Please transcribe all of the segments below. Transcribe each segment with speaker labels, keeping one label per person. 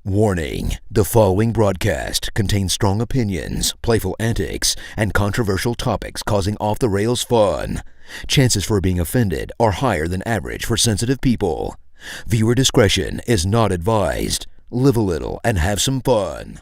Speaker 1: Warning: the following broadcast contains strong opinions, playful antics, and controversial topics causing off-the-rails fun. Chances for being offended are higher than average for sensitive people. Viewer discretion is not advised. Live a little and have some fun.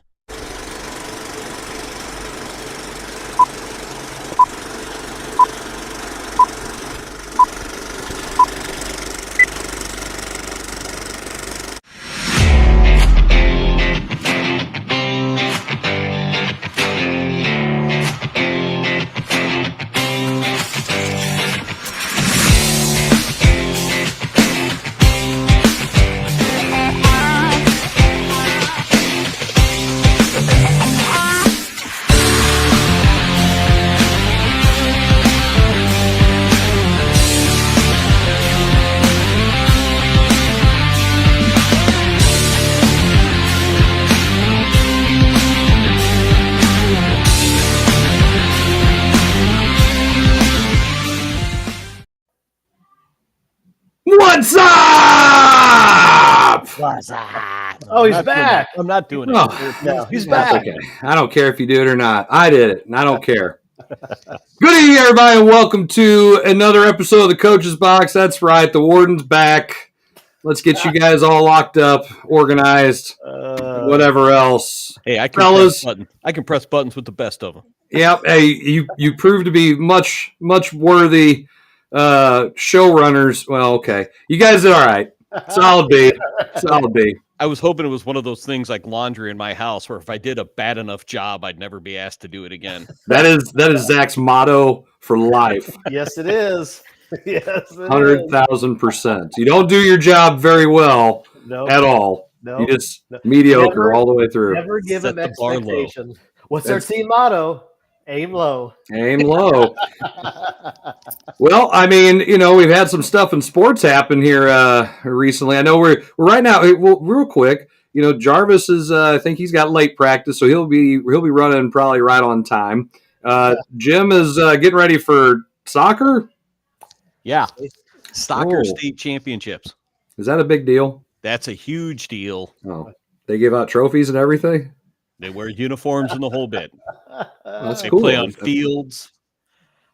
Speaker 2: What's up?
Speaker 3: What's up?
Speaker 4: Oh, he's back.
Speaker 3: I'm not doing it.
Speaker 4: No, he's
Speaker 2: That's
Speaker 4: back.
Speaker 2: okay. I don't care if you do it or not. I did it, and I don't care. Good evening, everybody, and welcome to another episode of the Coach's Box. That's right, the Warden's back. Let's get you guys all locked up, organized, whatever else.
Speaker 3: Hey, I can
Speaker 2: Fellas.
Speaker 3: press buttons. I can press buttons with the best of them.
Speaker 2: Yep. Hey, you proved to be much worthy showrunners. Well, okay. You guys did all right. Solid B. Solid B.
Speaker 3: I was hoping it was one of those things like laundry in my house where if I did a bad enough job, I'd never be asked to do it again.
Speaker 2: That is Zach's motto for life.
Speaker 4: Yes, it is. Yes, it is.
Speaker 2: 100,000%. You don't do your job very well
Speaker 4: Nope.
Speaker 2: at all.
Speaker 4: Nope.
Speaker 2: You just mediocre
Speaker 4: Never-
Speaker 2: all the way through.
Speaker 4: Never give
Speaker 3: Set
Speaker 4: him
Speaker 3: the bar low.
Speaker 4: expectations. What's our team motto? Aim low.
Speaker 2: Aim low. Well, I mean, we've had some stuff in sports happen here recently. I know we're right now. Well, real quick, Jarvis is. I think he's got late practice, so he'll be running probably right on time. Jim is getting ready for soccer.
Speaker 3: Yeah. Soccer
Speaker 2: Oh.
Speaker 3: state championships.
Speaker 2: Is that a big deal?
Speaker 3: That's a huge deal.
Speaker 2: Oh, they give out trophies and everything.
Speaker 3: They wear uniforms and the whole bit.
Speaker 2: That's
Speaker 3: They
Speaker 2: cool.
Speaker 3: play on fields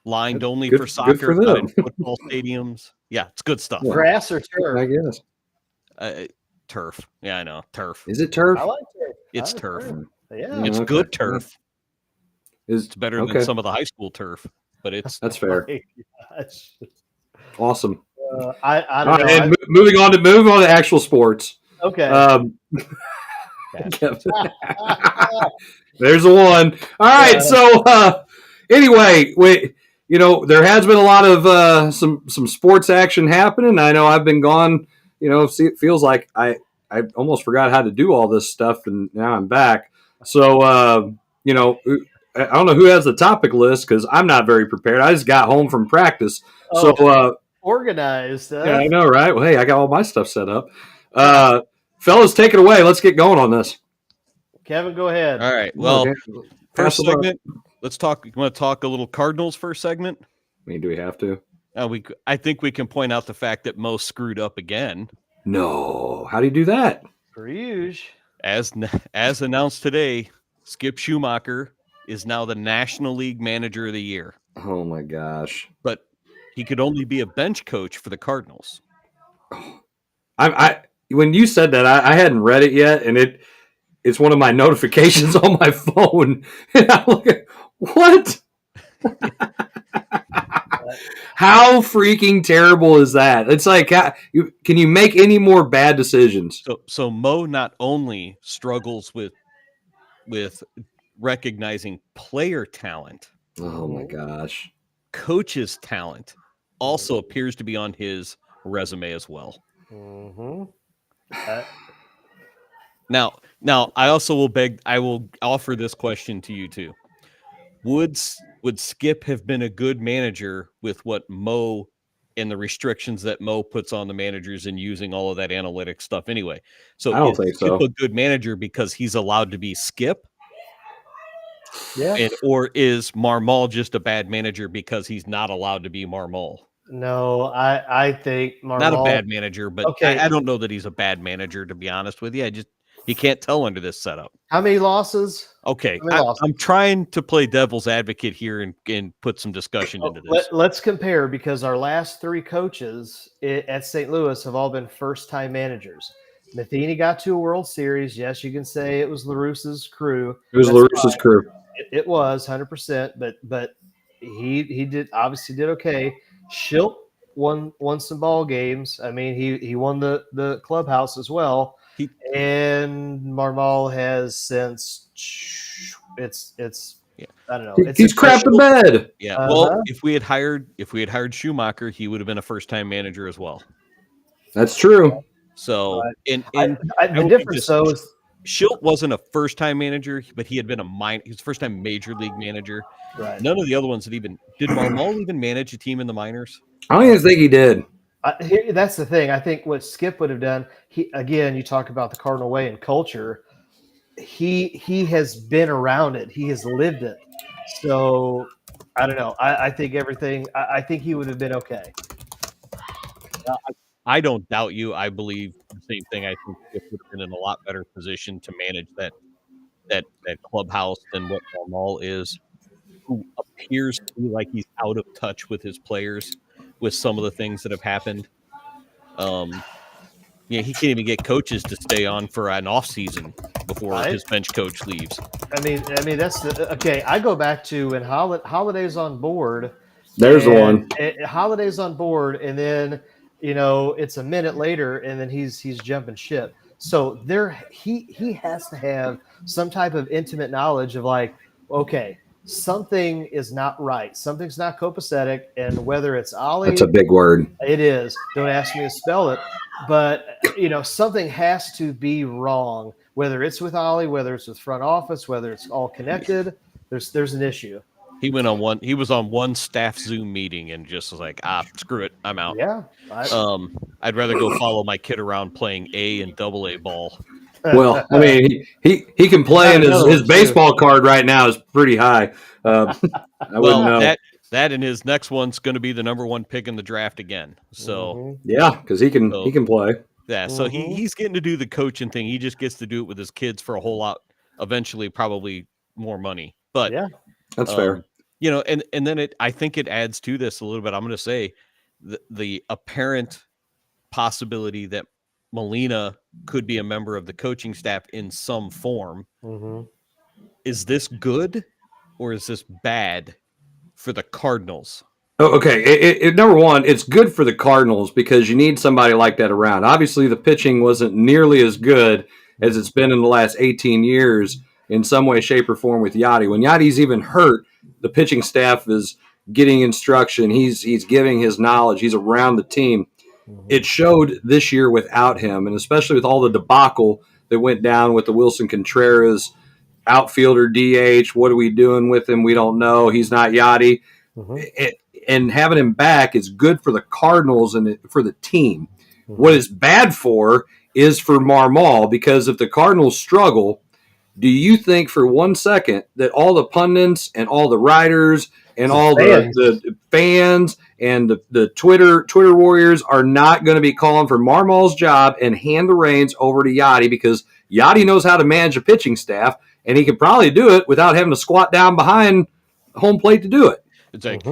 Speaker 3: lined only
Speaker 2: Good-
Speaker 3: for
Speaker 2: good
Speaker 3: soccer,
Speaker 2: for
Speaker 3: not
Speaker 2: them.
Speaker 3: in football stadiums. Yeah, it's good stuff.
Speaker 2: Yeah.
Speaker 4: Grass or
Speaker 2: I
Speaker 4: turf?
Speaker 2: guess.
Speaker 3: Turf. Yeah, I know. Turf.
Speaker 2: Is it turf?
Speaker 4: I like turf.
Speaker 3: It's
Speaker 4: I like
Speaker 3: turf.
Speaker 4: Yeah.
Speaker 3: It's
Speaker 2: Okay.
Speaker 3: good turf.
Speaker 2: It's
Speaker 3: It's better
Speaker 2: okay.
Speaker 3: than some of the high school turf, but it's
Speaker 2: That's fair.
Speaker 4: My gosh.
Speaker 2: Awesome.
Speaker 4: I
Speaker 2: All
Speaker 4: don't
Speaker 2: right, and
Speaker 4: know.
Speaker 2: moving on to actual sports.
Speaker 4: Okay.
Speaker 2: There's the one. All right.
Speaker 4: Yeah.
Speaker 2: So anyway, there has been a lot of some sports action happening. I know I've been gone. It feels like I almost forgot how to do all this stuff, and now I'm back. So I don't know who has the topic list because I'm not very prepared. I just got home from practice.
Speaker 4: Organized.
Speaker 2: Yeah, I know, right? Well, hey, I got all my stuff set up. Fellas, take it away. Let's get going on this.
Speaker 4: Kevin, go ahead.
Speaker 3: all right. Well,
Speaker 2: Okay.
Speaker 3: first
Speaker 2: Pass the buck.
Speaker 3: segment. Let's talk. You want to talk a little Cardinals first segment?
Speaker 2: I mean, do we have to?
Speaker 3: I think we can point out the fact that Mo screwed up again,
Speaker 2: No. How do you do that?
Speaker 4: Bruges.
Speaker 3: as announced today. Skip Schumacher is now the National League Manager of the Year,
Speaker 2: Oh my gosh.
Speaker 3: but he could only be a bench coach for the Cardinals.
Speaker 2: I when you said that, I hadn't read it yet, and it's one of my notifications on my phone. And I'm like, what? How freaking terrible is that? It's like, can you make any more bad decisions?
Speaker 3: So Mo not only struggles with recognizing player talent,
Speaker 2: Oh my gosh.
Speaker 3: coach's talent also appears to be on his resume as well.
Speaker 4: Mm-hmm.
Speaker 3: Now, I also will offer this question to you too. Would Skip have been a good manager with what Mo and the restrictions that Mo puts on the managers and using all of that analytic stuff anyway? So
Speaker 2: I don't
Speaker 3: is
Speaker 2: think
Speaker 3: Skip
Speaker 2: so.
Speaker 3: a good manager because he's allowed to be Skip?
Speaker 4: Yeah.
Speaker 3: Or is Marmol just a bad manager because he's not allowed to be Marmol?
Speaker 4: No, I think Marmol,
Speaker 3: Not a bad manager, but
Speaker 4: Okay.
Speaker 3: I don't know that he's a bad manager, to be honest with you. He can't tell under this setup.
Speaker 4: How many losses?
Speaker 3: Okay,
Speaker 4: How many losses?
Speaker 3: I'm trying to play devil's advocate here and put some discussion into this.
Speaker 4: Let's compare, because our last 3 coaches at St. Louis have all been first-time managers. Matheny got to a World Series. Yes, you can say it was LaRusse's crew.
Speaker 2: It was LaRusse's crew.
Speaker 4: It was 100%, but he did obviously did okay. Schilt won some ball games. I mean, he won the clubhouse as well. And Marmal has since it's I don't know.
Speaker 2: He's crapped the bed.
Speaker 3: Yeah. Well, if we had hired Schumacher, he would have been a first-time manager as well.
Speaker 2: That's true.
Speaker 3: So,
Speaker 4: the difference though is
Speaker 3: Schilt wasn't a first-time manager, but he had been he was first-time major league manager.
Speaker 4: Right.
Speaker 3: None of the other ones did Marmal even manage a team in the minors?
Speaker 2: I don't even think he did.
Speaker 4: That's the thing. I think what Skip would have done. You talk about the Cardinal way and culture. He has been around it. He has lived it. So I don't know. I think everything. I think he would have been okay.
Speaker 3: I don't doubt you. I believe the same thing. I think Skip would have been in a lot better position to manage that clubhouse than what Marmal is, who appears to be like he's out of touch with his players with some of the things that have happened. He can't even get coaches to stay on for an off season before his bench coach leaves.
Speaker 4: I mean that's okay. I go back to when Holiday's on board.
Speaker 2: There's the one.
Speaker 4: Holiday's on board, and then it's a minute later, and then he's jumping ship. So he has to have some type of intimate knowledge of like, okay, something is not right. Something's not copacetic, and whether it's Ollie,
Speaker 2: that's a big word.
Speaker 4: It is. Don't ask me to spell it, but something has to be wrong. Whether it's with Ollie, whether it's with front office, whether it's all connected, there's an issue.
Speaker 3: He was on one staff Zoom meeting and just was like, screw it, I'm out.
Speaker 4: Yeah.
Speaker 3: I'd rather go follow my kid around playing A and AA ball.
Speaker 2: Well, I mean, he can play, and his baseball card right now is pretty high. I wouldn't know.
Speaker 3: That and his next one's going to be the number 1 pick in the draft again. So
Speaker 2: yeah, because he can play.
Speaker 3: Yeah, so he's getting to do the coaching thing. He just gets to do it with his kids for a whole lot. Eventually, probably more money. But
Speaker 4: yeah,
Speaker 2: that's fair.
Speaker 3: And then I think it adds to this a little bit. I'm going to say the apparent possibility that Molina could be a member of the coaching staff in some form.
Speaker 4: Mm-hmm.
Speaker 3: Is this good or is this bad for the Cardinals?
Speaker 2: Oh, okay. Number one, it's good for the Cardinals because you need somebody like that around. Obviously, the pitching wasn't nearly as good as it's been in the last 18 years in some way, shape, or form with Yachty. When Yachty's even hurt, the pitching staff is getting instruction. He's giving his knowledge. He's around the team. It showed this year without him, and especially with all the debacle that went down with the Wilson Contreras outfielder DH. What are we doing with him? We don't know. He's not Yachty. And having him back is good for the Cardinals and for the team. What it's bad for is for Marmal, because if the Cardinals struggle, do you think for 1 second that all the pundits and all the writers and all the fans and the Twitter warriors are not going to be calling for Marmal's job and hand the reins over to Yachty, because Yachty knows how to manage a pitching staff, and he could probably do it without having to squat down behind home plate to do it.
Speaker 3: It's like,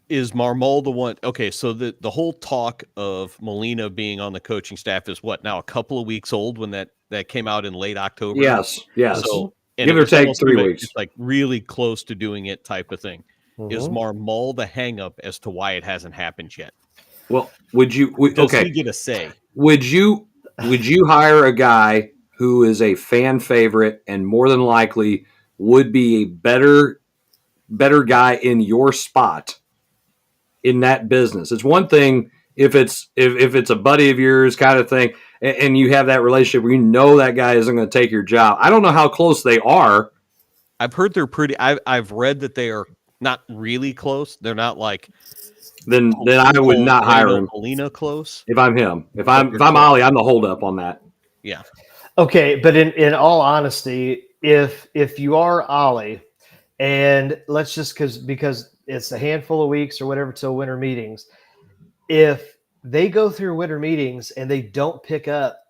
Speaker 3: is Marmal the one? Okay, so the whole talk of Molina being on the coaching staff is what, now a couple of weeks old when that came out in late October?
Speaker 2: Yes.
Speaker 3: So,
Speaker 2: give or take 3 weeks.
Speaker 3: It's like really close to doing it type of thing. Is Marmal the hang-up as to why it hasn't happened yet?
Speaker 2: Well, does
Speaker 3: he get a say?
Speaker 2: Would you hire a guy who is a fan favorite and more than likely would be a better guy in your spot in that business? It's one thing if it's a buddy of yours kind of thing, and you have that relationship where you know that guy isn't going to take your job. I don't know how close they are.
Speaker 3: I've heard they're pretty. I've read that they are not really close. They're not like.
Speaker 2: Then I would not hire him.
Speaker 3: Molina close.
Speaker 2: If I'm him, if I'm Ollie, I'm the holdup on that.
Speaker 3: Yeah.
Speaker 4: Okay, but in all honesty, if you are Ollie, and let's just because it's a handful of weeks or whatever till winter meetings, if they go through winter meetings and they don't pick up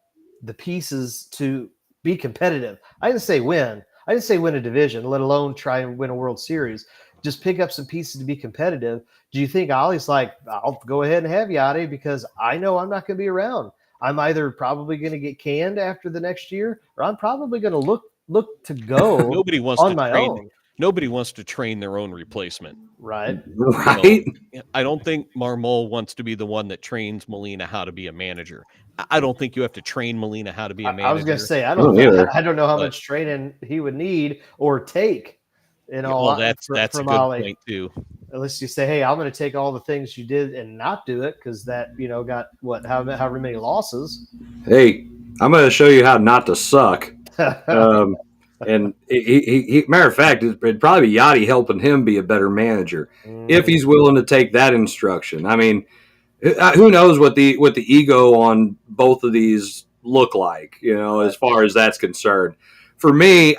Speaker 4: the pieces to be competitive. I didn't say win. I didn't say win a division, let alone try and win a World Series. Just pick up some pieces to be competitive. Do you think Ollie's like, I'll go ahead and have Yachty because I know I'm not going to be around. I'm either probably going to get canned after the next year, or I'm probably going to look to go
Speaker 3: Nobody wants
Speaker 4: on
Speaker 3: to
Speaker 4: my
Speaker 3: train.
Speaker 4: own.
Speaker 3: Nobody wants to train their own replacement.
Speaker 4: Right.
Speaker 2: Right.
Speaker 3: I don't think Marmol wants to be the one that trains Molina how to be a manager. I don't think you have to train Molina how to be a manager.
Speaker 4: I was going to say, I
Speaker 2: don't
Speaker 4: know how much training he would need or take.
Speaker 3: Well, that's a good point too.
Speaker 4: Unless you say, hey, I'm going to take all the things you did and not do it because that, got however many losses.
Speaker 2: Hey, I'm going to show you how not to suck. And he matter of fact, it'd probably be Yachty helping him be a better manager if he's willing to take that instruction. I mean, who knows what the ego on both of these look like, as far as that's concerned. For me,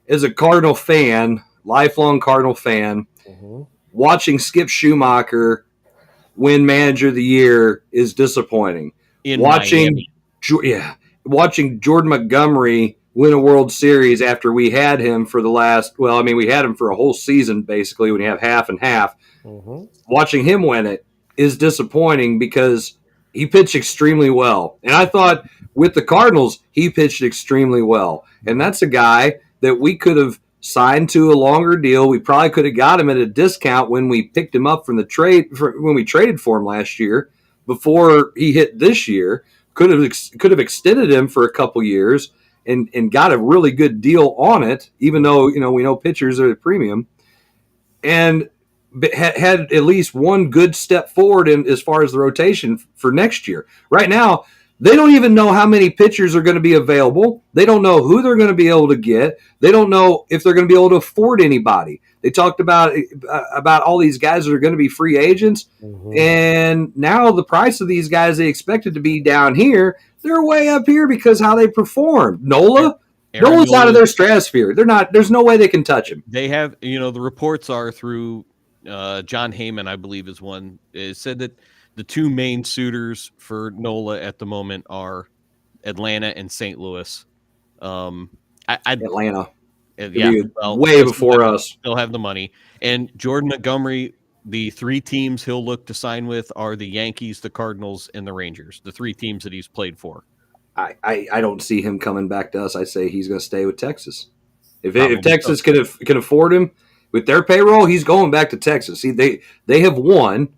Speaker 2: as a Cardinal fan, lifelong Cardinal fan, watching Skip Schumacher win Manager of the Year is disappointing. Watching Jordan Montgomery win a World Series after we had him for we had him for a whole season basically when you have half and half. Watching him win it is disappointing because he pitched extremely well. And I thought with the Cardinals, he pitched extremely well. And that's a guy that we could have signed to a longer deal. We probably could have got him at a discount when we picked him up from the trade when we traded for him last year before he hit this year. Could have extended him for a couple years and got a really good deal on it, even though, we know pitchers are at a premium, and had at least one good step forward in as far as the rotation for next year. Right now, they don't even know how many pitchers are going to be available. They don't know who they're going to be able to get. They don't know if they're going to be able to afford anybody. They talked about all these guys that are going to be free agents, and now the price of these guys they expected to be down here, they're way up here because how they performed. Nola's out of their stratosphere. They're not. There's no way they can touch him.
Speaker 3: They have, the reports are through John Heyman, I believe, is one. It said that the two main suitors for Nola at the moment are Atlanta and St. Louis.
Speaker 2: Atlanta.
Speaker 3: Way
Speaker 2: before us.
Speaker 3: They'll have the money. And Jordan Montgomery, the three teams he'll look to sign with are the Yankees, the Cardinals, and the Rangers, the three teams that he's played for.
Speaker 2: I don't see him coming back to us. I say he's going to stay with Texas. If Texas can afford him with their payroll, he's going back to Texas. See, they have won.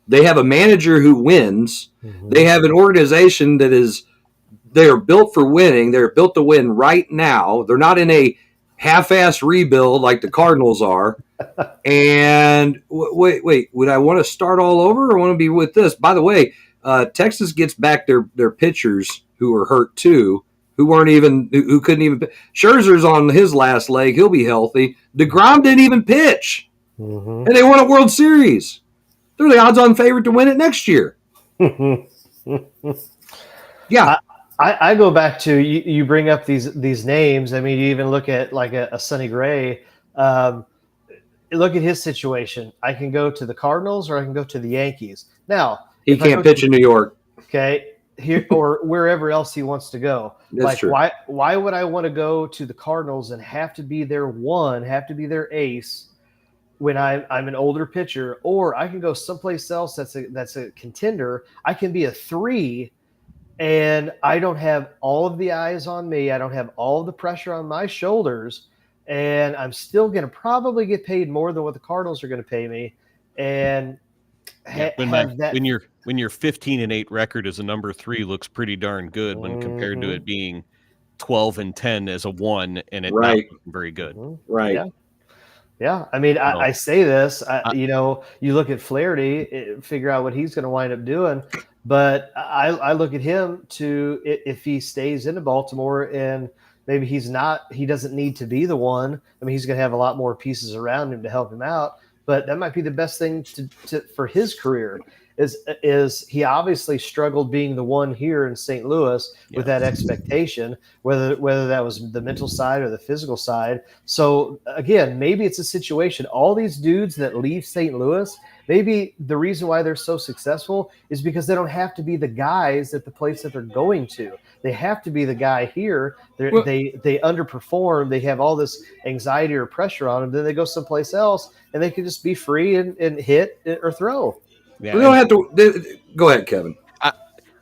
Speaker 2: They have a manager who wins. They have an organization they are built for winning. They're built to win right now. They're not in a half-ass rebuild like the Cardinals are. And wait, would I want to start all over or want to be with this? By the way, Texas gets back their pitchers who are hurt too, who couldn't even. Scherzer's on his last leg; he'll be healthy. DeGrom didn't even pitch, and they won a World Series. They're the odds-on favorite to win it next year. Yeah.
Speaker 4: I go back to you bring up these names. I mean, you even look at like a Sonny Gray. Look at his situation. I can go to the Cardinals or I can go to the Yankees. Now
Speaker 2: he can't pitch in New York.
Speaker 4: Okay, here or wherever else he wants to go.
Speaker 2: That's true.
Speaker 4: Why would I want to go to the Cardinals and have to be their their ace when I'm an older pitcher? Or I can go someplace else that's a contender. I can be a 3. And I don't have all of the eyes on me. I don't have all of the pressure on my shoulders. And I'm still going to probably get paid more than what the Cardinals are going to pay me. And
Speaker 3: when your 15-8 record as a number 3 looks pretty darn good when compared to it being 12-10 as a 1 and it not looking very good.
Speaker 2: Right.
Speaker 4: Yeah. I mean, I say this, you look at Flaherty, figure out what he's going to wind up doing. But I look at him if he stays into Baltimore and maybe he doesn't need to be the one. I mean, he's going to have a lot more pieces around him to help him out. But that might be the best thing for his career. Is he obviously struggled being the one here in St. Louis with that expectation, whether that was the mental side or the physical side. So again, maybe it's a situation. All these dudes that leave St. Louis Maybe the reason why they're so successful is because they don't have to be the guys at the place that they're going to. They have to be the guy here. They underperform. They have all this anxiety or pressure on them. Then they go someplace else, and they can just be free and hit or throw.
Speaker 2: Yeah, we don't have to. Go ahead, Kevin.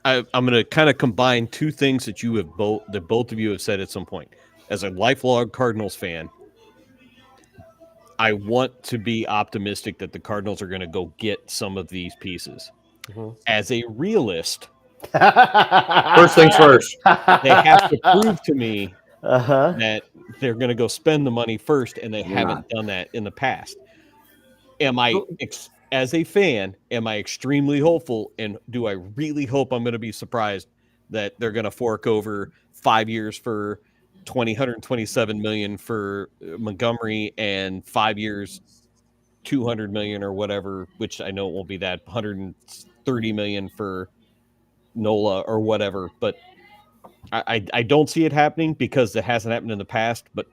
Speaker 3: I'm going to kind of combine two things that both of you have said at some point. As a lifelong Cardinals fan, I want to be optimistic that the Cardinals are going to go get some of these pieces. Mm-hmm. As a realist,
Speaker 2: first things first,
Speaker 3: they have to prove to me that they're going to go spend the money first, and they haven't done that in the past. As a fan, am I extremely hopeful, and do I really hope I'm going to be surprised that they're going to fork over 5 years for $127 million for Montgomery and 5 years, $200 million or whatever, which I know it won't be that, $130 million for Nola or whatever, but I don't see it happening because it hasn't happened in the past. But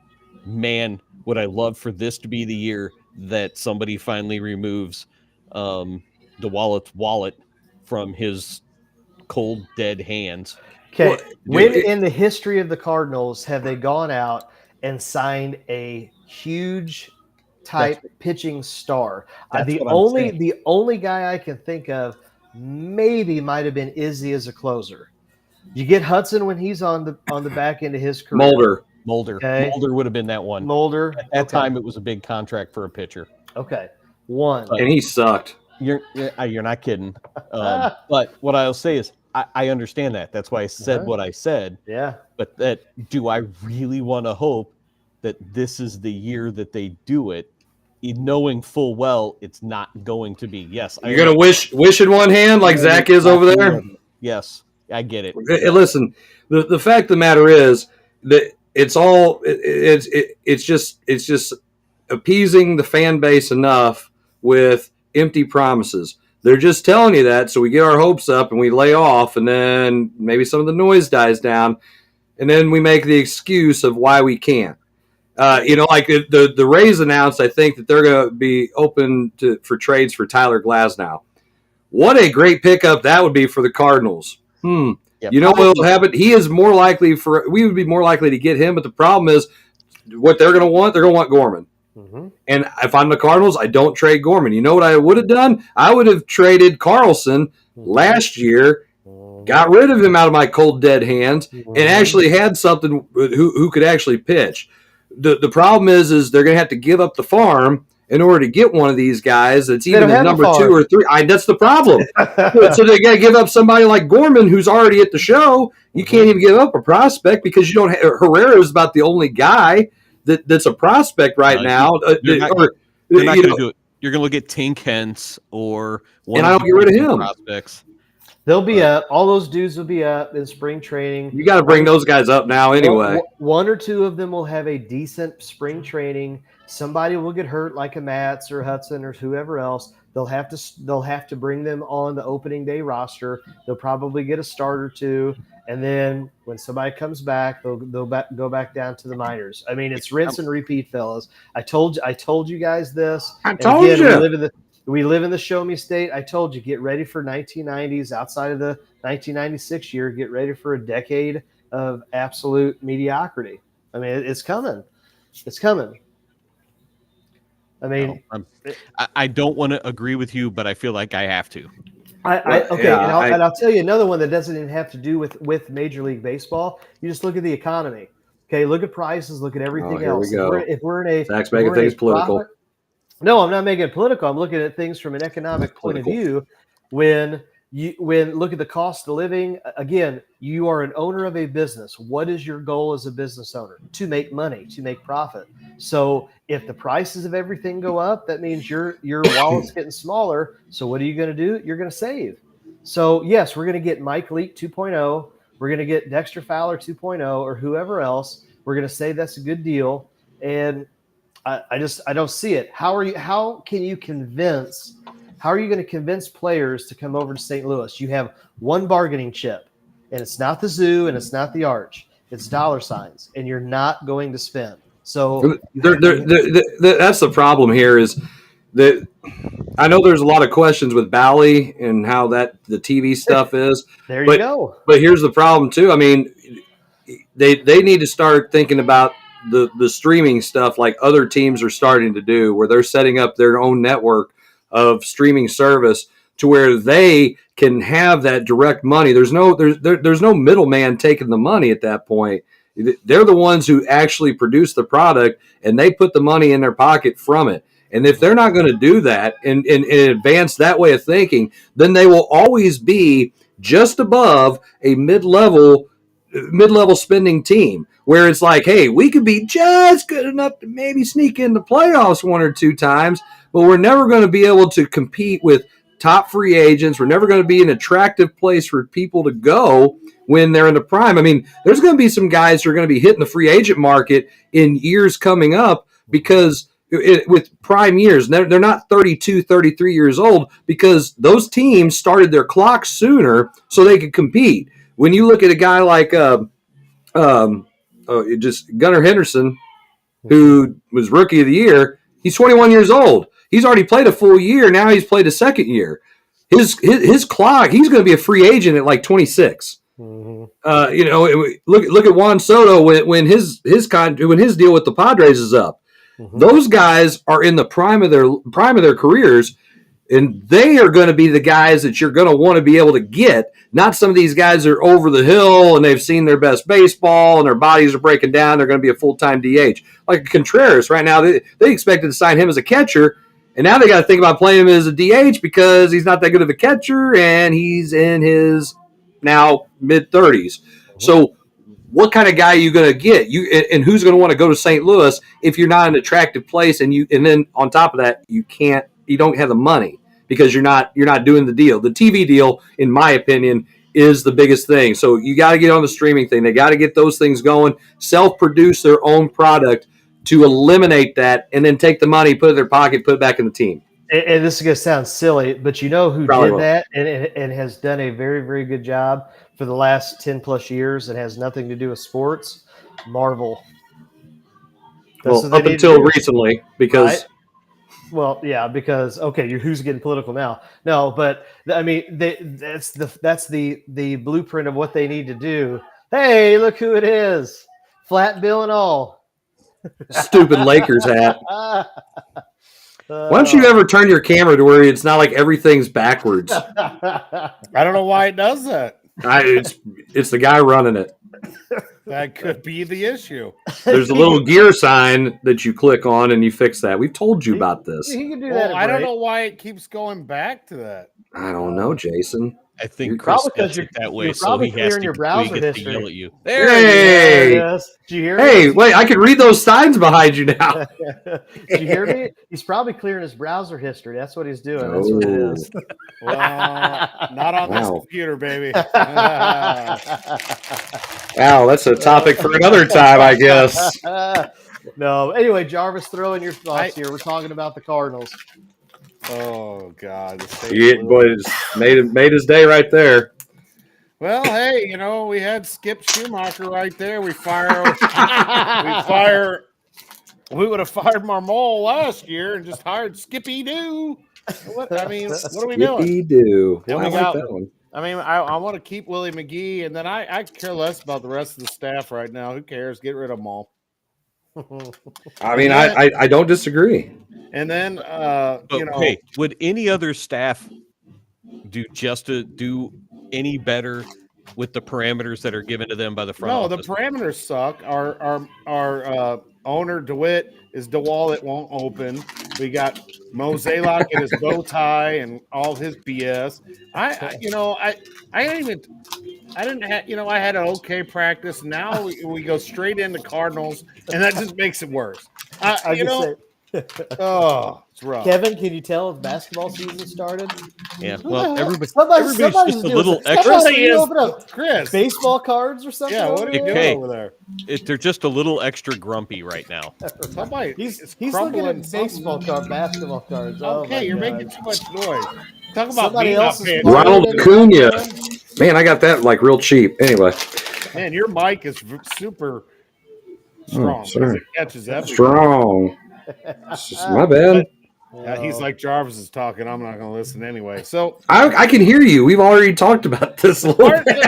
Speaker 3: man, would I love for this to be the year that somebody finally removes the wallet from his cold, dead hands.
Speaker 4: Okay. When in the history of the Cardinals have they gone out and signed a huge type pitching star? The only guy I can think of maybe might have been Izzy as a closer. You get Hudson when he's on the back end of his career.
Speaker 3: Mulder. Okay. Mulder would have been that one.
Speaker 4: Mulder.
Speaker 3: At that time, it was a big contract for a pitcher.
Speaker 4: Okay. One.
Speaker 2: And he sucked.
Speaker 3: You're not kidding. But what I'll say is I understand that. That's why I said what I said.
Speaker 4: Yeah.
Speaker 3: But do I really want to hope that this is the year that they do it, knowing full well it's not going to be? Yes.
Speaker 2: You're going to wish in one hand like Zach is over there?
Speaker 3: Yes. I get it.
Speaker 2: Listen, the fact of the matter is that it's just appeasing the fan base enough with empty promises. They're just telling you that so we get our hopes up and we lay off, and then maybe some of the noise dies down, and then we make the excuse of why we can't. Like the Rays announced, I think that they're going to be open for trades for Tyler Glasnow. What a great pickup that would be for the Cardinals. Yep. You know what will happen? We would be more likely to get him, but the problem is what they're going to want. They're going to want Gorman. Mm-hmm. And if I'm the Cardinals, I don't trade Gorman. You know what I would have done? I would have traded Carlson last year, got rid of him out of my cold, dead hands, and actually had something who could actually pitch. The problem is they're going to have to give up the farm in order to get one of these guys that's even a number 2 or 3. That's the problem. So they got to give up somebody like Gorman who's already at the show. You can't even give up a prospect because you don't. Herrera is about the only guy that's a prospect right now.
Speaker 3: You're not going to do it. You're going to look at Tink Hence or one.
Speaker 2: And I don't get rid of him.
Speaker 3: Prospects.
Speaker 4: They'll be up. All those dudes will be up in spring training.
Speaker 2: You got to bring those guys up now anyway.
Speaker 4: One or two of them will have a decent spring training. Somebody will get hurt like a Matz or Hudson or whoever else. They'll have to bring them on the opening day roster. They'll probably get a start or two. And then when somebody comes back, they'll go back down to the minors. I mean, it's rinse and repeat, fellas. I told you guys this.
Speaker 2: I told you.
Speaker 4: We live in the show me state. I told you, get ready for 1990s outside of the 1996 year. Get ready for a decade of absolute mediocrity. I mean, it's coming. It's coming. I mean,
Speaker 3: I don't want to agree with you, but I feel like I have to.
Speaker 4: And I'll tell you another one that doesn't even have to do with Major League Baseball. You just look at the economy. Okay, look at prices, look at everything else. If we're in a
Speaker 2: Zach's making things political.
Speaker 4: No, I'm not making it political. I'm looking at things from an economic point of view. When look at the cost of living, again, you are an owner of a business. What is your goal as a business owner? To make money, to make profit. So if the prices of everything go up, that means your wallet's getting smaller. So what are you going to do? You're going to save. So yes, we're going to get Mike Leake 2.0. We're going to get Dexter Fowler 2.0 or whoever else. We're going to say that's a good deal. And I don't see it. How are you going to convince players to come over to St. Louis? You have one bargaining chip, and it's not the zoo and it's not the arch. It's dollar signs, and you're not going to spend. So
Speaker 2: that's the problem here is that I know there's a lot of questions with Bally and how the TV stuff is.
Speaker 4: There you go.
Speaker 2: But here's the problem too. I mean, they need to start thinking about the streaming stuff like other teams are starting to do, where they're setting up their own network of streaming service to where they can have that direct money. There's no middleman taking the money at that point. They're the ones who actually produce the product, and they put the money in their pocket from it. And if they're not going to do that and advance that way of thinking, then they will always be just above a mid-level spending team, where it's like, hey, we could be just good enough to maybe sneak into playoffs 1 or 2 times, but we're never going to be able to compete with top free agents. We're never going to be an attractive place for people to go when they're in the prime. I mean, there's going to be some guys who are going to be hitting the free agent market in years coming up because with prime years, they're not 32, 33 years old, because those teams started their clock sooner so they could compete. When you look at a guy like just Gunnar Henderson, who was Rookie of the Year, he's 21 years old. He's already played a full year. Now he's played a second year. His clock, he's going to be a free agent at like 26. Mm-hmm. Look at Juan Soto when his deal with the Padres is up. Mm-hmm. Those guys are in the prime of their careers, and they are going to be the guys that you're going to want to be able to get. Not some of these guys that are over the hill and they've seen their best baseball and their bodies are breaking down. They're going to be a full-time DH. Like Contreras right now, they expected to sign him as a catcher, and now they got to think about playing him as a DH because he's not that good of a catcher and he's in his now mid-30s. So what kind of guy are you going to get? And who's going to want to go to St. Louis if you're not an attractive place, and then on top of that, you don't have the money because you're not doing the deal. The TV deal, in my opinion, is the biggest thing. So you got to get on the streaming thing. They got to get those things going, self-produce their own product to eliminate that, and then take the money, put it in their pocket, put it back in the team.
Speaker 4: And this is going to sound silly, but you know who
Speaker 2: Probably
Speaker 4: did
Speaker 2: will.
Speaker 4: that and has done a very, very good job for the last 10 plus years and has nothing to do with sports? Marvel.
Speaker 2: Well, up until recently, because
Speaker 4: right? Well, yeah, because who's getting political now? No, but I mean, that's the blueprint of what they need to do. Hey, look who it is! Flat bill and all.
Speaker 2: stupid Lakers hat. Why don't you ever turn your camera to where it's not like everything's backwards?
Speaker 5: I don't know why it does that.
Speaker 2: It's the guy running it.
Speaker 5: That could be the issue.
Speaker 2: There's a little gear sign that you click on and you fix that. We've told you about this.
Speaker 4: He can do that.
Speaker 5: I don't know why it keeps going back to that.
Speaker 2: I don't know, Jason.
Speaker 3: I think Chris sets it that way, so he has to,
Speaker 4: your browser
Speaker 3: he gets to
Speaker 4: history.
Speaker 3: yell at you.
Speaker 2: Hey!
Speaker 4: Did you hear
Speaker 2: Hey,
Speaker 4: me?
Speaker 2: wait, I can read those signs behind you now.
Speaker 4: Did you hear me? He's probably clearing his browser history. That's what he's doing. That's what it is.
Speaker 5: Well, not on this computer, baby.
Speaker 2: Wow, that's a topic for another time, I guess.
Speaker 4: No. Anyway, Jarvis, throw in your thoughts here. We're talking about the Cardinals.
Speaker 5: Oh God!
Speaker 2: Boys made his day right there.
Speaker 5: Well, hey, we had Skip Schumacher right there. We would have fired Marmol last year and just hired Skippy Doo. What are we doing?
Speaker 2: Skippy Doo.
Speaker 5: Then
Speaker 2: I
Speaker 5: we
Speaker 2: like
Speaker 5: got.
Speaker 2: that one.
Speaker 5: I mean, I want to keep Willie McGee, and then I care less about the rest of the staff right now. Who cares? Get rid of them all.
Speaker 2: I mean, I don't disagree.
Speaker 5: And then,
Speaker 3: hey, would any other staff do any better with the parameters that are given to them by the front office?
Speaker 5: No, the parameters suck. Our owner DeWitt is DeWall. It won't open. We got Mo Zaylock and his bow tie and all his BS. I had an okay practice. Now we go straight into Cardinals, and that just makes it worse. Oh, it's rough.
Speaker 4: Kevin, can you tell if basketball season started?
Speaker 3: Yeah, well, everybody's
Speaker 4: Somebody's
Speaker 3: just a little extra.
Speaker 5: Chris,
Speaker 4: baseball cards or something?
Speaker 5: Yeah, what are you doing over there?
Speaker 3: They're just a little extra grumpy right now.
Speaker 4: He's looking at basketball cards.
Speaker 5: Okay, you're making too much noise. Talk about
Speaker 2: Ronald Acuna. Man, I got that like real cheap. Anyway.
Speaker 5: Man, your mic is super strong.
Speaker 2: Sorry.
Speaker 5: It catches everything.
Speaker 2: Strong. My bad.
Speaker 5: He's like, Jarvis is talking. I'm not going to listen anyway. So
Speaker 2: I can hear you. We've already talked about this a little bit.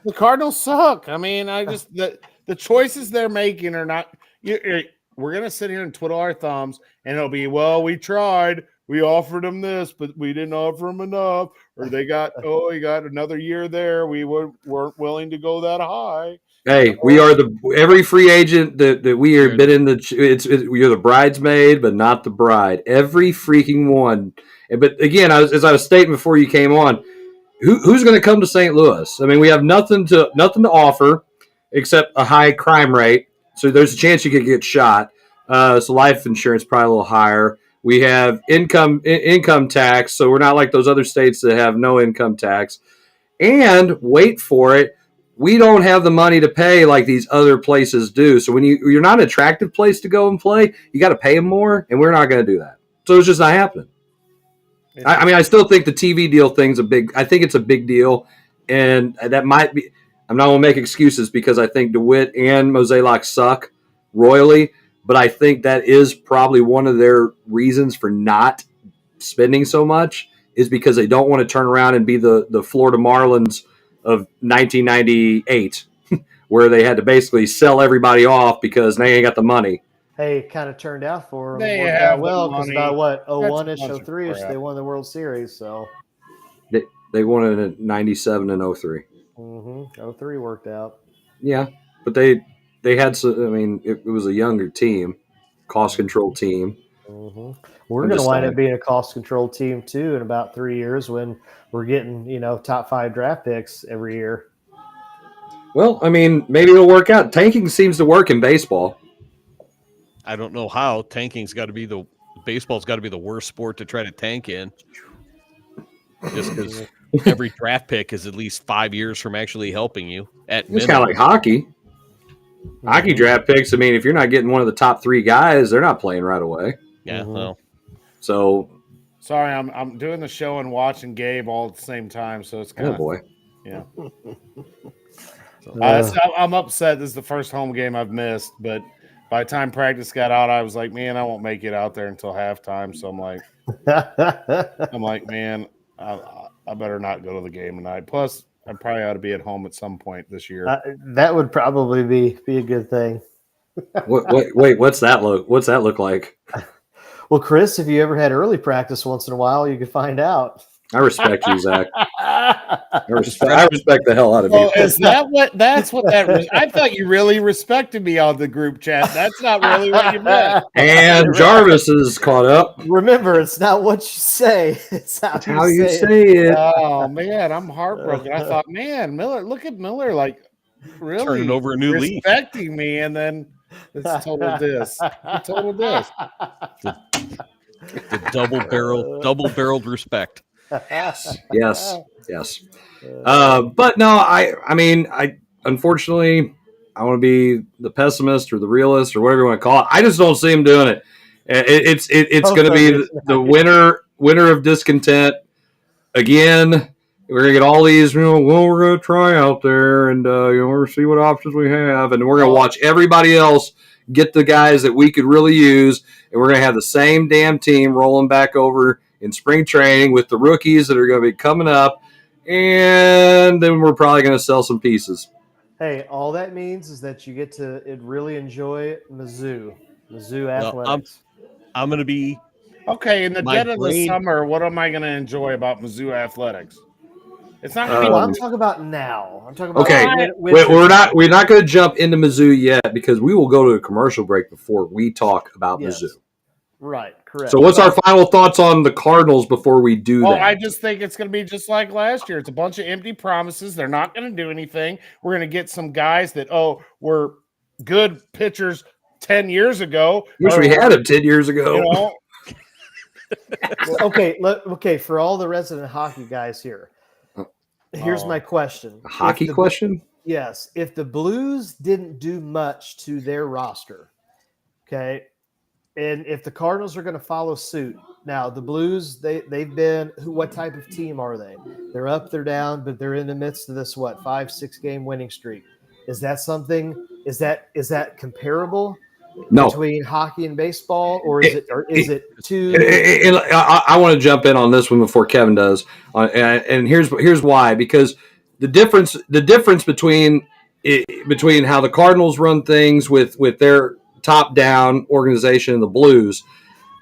Speaker 5: The Cardinals suck. I mean, the choices they're making are not. We're going to sit here and twiddle our thumbs, and it'll be, well, we tried. We offered them this, but we didn't offer them enough. Or he got another year there. We weren't willing to go that high.
Speaker 2: Hey, we are every free agent that we have been in you're the bridesmaid, but not the bride. Every freaking one. But again, as I was stating before you came on, who's going to come to St. Louis? I mean, we have nothing to offer except a high crime rate. So there's a chance you could get shot. So life insurance probably a little higher. We have income tax, so we're not like those other states that have no income tax. And wait for it, we don't have the money to pay like these other places do. So when you're not an attractive place to go and play, you got to pay them more, and we're not going to do that. So it's just not happening. I mean, I still think the TV deal thing's I think it's a big deal, and that might be. I'm not going to make excuses because I think DeWitt and Mozeliak suck royally, but I think that is probably one of their reasons for not spending so much is because they don't want to turn around and be the Florida Marlins of 1998, where they had to basically sell everybody off because they ain't got the money.
Speaker 4: Hey, it kind of turned out for them.
Speaker 5: They have
Speaker 4: well because about what 01-ish,
Speaker 5: That's a bunch of
Speaker 4: 03-ish,
Speaker 5: crap.
Speaker 4: they won the World Series. So
Speaker 2: They won it in 97 and 03.
Speaker 4: 03 worked out.
Speaker 2: Yeah, but they had some. I mean, it was a younger team, cost control team.
Speaker 4: We're going to wind up being a cost control team too in about 3 years when we're getting top 5 draft picks every year.
Speaker 2: Well, I mean, maybe it'll work out. Tanking seems to work in baseball.
Speaker 3: I don't know how. Tanking's got to be baseball's got to be the worst sport to try to tank in. Just because every draft pick is at least 5 years from actually helping you.
Speaker 2: It's kind of like hockey. Hockey draft picks. I mean, if you're not getting one of the top 3 guys, they're not playing right away.
Speaker 3: Yeah. Well.
Speaker 2: So.
Speaker 5: Sorry, I'm doing the show and watching Gabe all at the same time, so it's kind of.
Speaker 2: Oh boy.
Speaker 5: Yeah. I'm upset. This is the first home game I've missed, but by the time practice got out, I was like, man, I won't make it out there until halftime. So I'm like, man, I better not go to the game tonight. Plus, I probably ought to be at home at some point this year.
Speaker 4: That would probably be a good thing.
Speaker 2: Wait, what's that look like?
Speaker 4: Well, Chris, if you ever had early practice once in a while, you could find out.
Speaker 2: I respect you, Zach. I respect the hell out of you.
Speaker 5: Oh, is that's what that was? I thought you really respected me on the group chat. That's not really what you meant.
Speaker 2: And Jarvis is caught up.
Speaker 4: Remember, it's not what you say. It's how
Speaker 2: you say it.
Speaker 5: Oh, man, I'm heartbroken. I thought, man, Miller, look at Miller, like really
Speaker 3: turning over a new leaf.
Speaker 5: Respecting me, and then it's total diss. Total diss.
Speaker 3: The double-barreled respect.
Speaker 2: Yes. But no, I mean, unfortunately, I want to be the pessimist or the realist or whatever you want to call it. I just don't see him doing it. It's going to be the winter of discontent again. We're going to get all these, we're going to try out there and we're going to see what options we have, and we're going to watch everybody else get the guys that we could really use, and we're going to have the same damn team rolling back over in spring training with the rookies that are going to be coming up, and then we're probably going to sell some pieces.
Speaker 4: Hey, all that means is that you get to really enjoy Mizzou athletics.
Speaker 3: I'm going to be
Speaker 5: okay. In the dead of the summer, what am I going to enjoy about Mizzou athletics? It's not going to be.
Speaker 4: I'm talking about now. I'm talking about
Speaker 2: okay. We're not going to jump into Mizzou yet because we will go to a commercial break before we talk about Mizzou.
Speaker 4: Right, correct.
Speaker 2: So what's our final thoughts on the Cardinals before we do that?
Speaker 5: I just think it's going to be just like last year. It's a bunch of empty promises. They're not going to do anything. We're going to get some guys that, were good pitchers 10 years ago.
Speaker 2: Wish we had them 10 years ago.
Speaker 5: You know?
Speaker 4: Okay, for all the resident hockey guys here, here's my question.
Speaker 2: A hockey question?
Speaker 4: Yes. If the Blues didn't do much to their roster, okay, and if the Cardinals are going to follow suit, now the Blues, they've been, what type of team are they? They're up, they're down, but they're in the midst of this 5-6 game winning streak. Is that something? Is that comparable?
Speaker 2: No.
Speaker 4: between hockey and baseball, or is it too?
Speaker 2: I want to jump in on this one before Kevin does, and here's why. Because the difference between how the Cardinals run things with their top down organization and the Blues,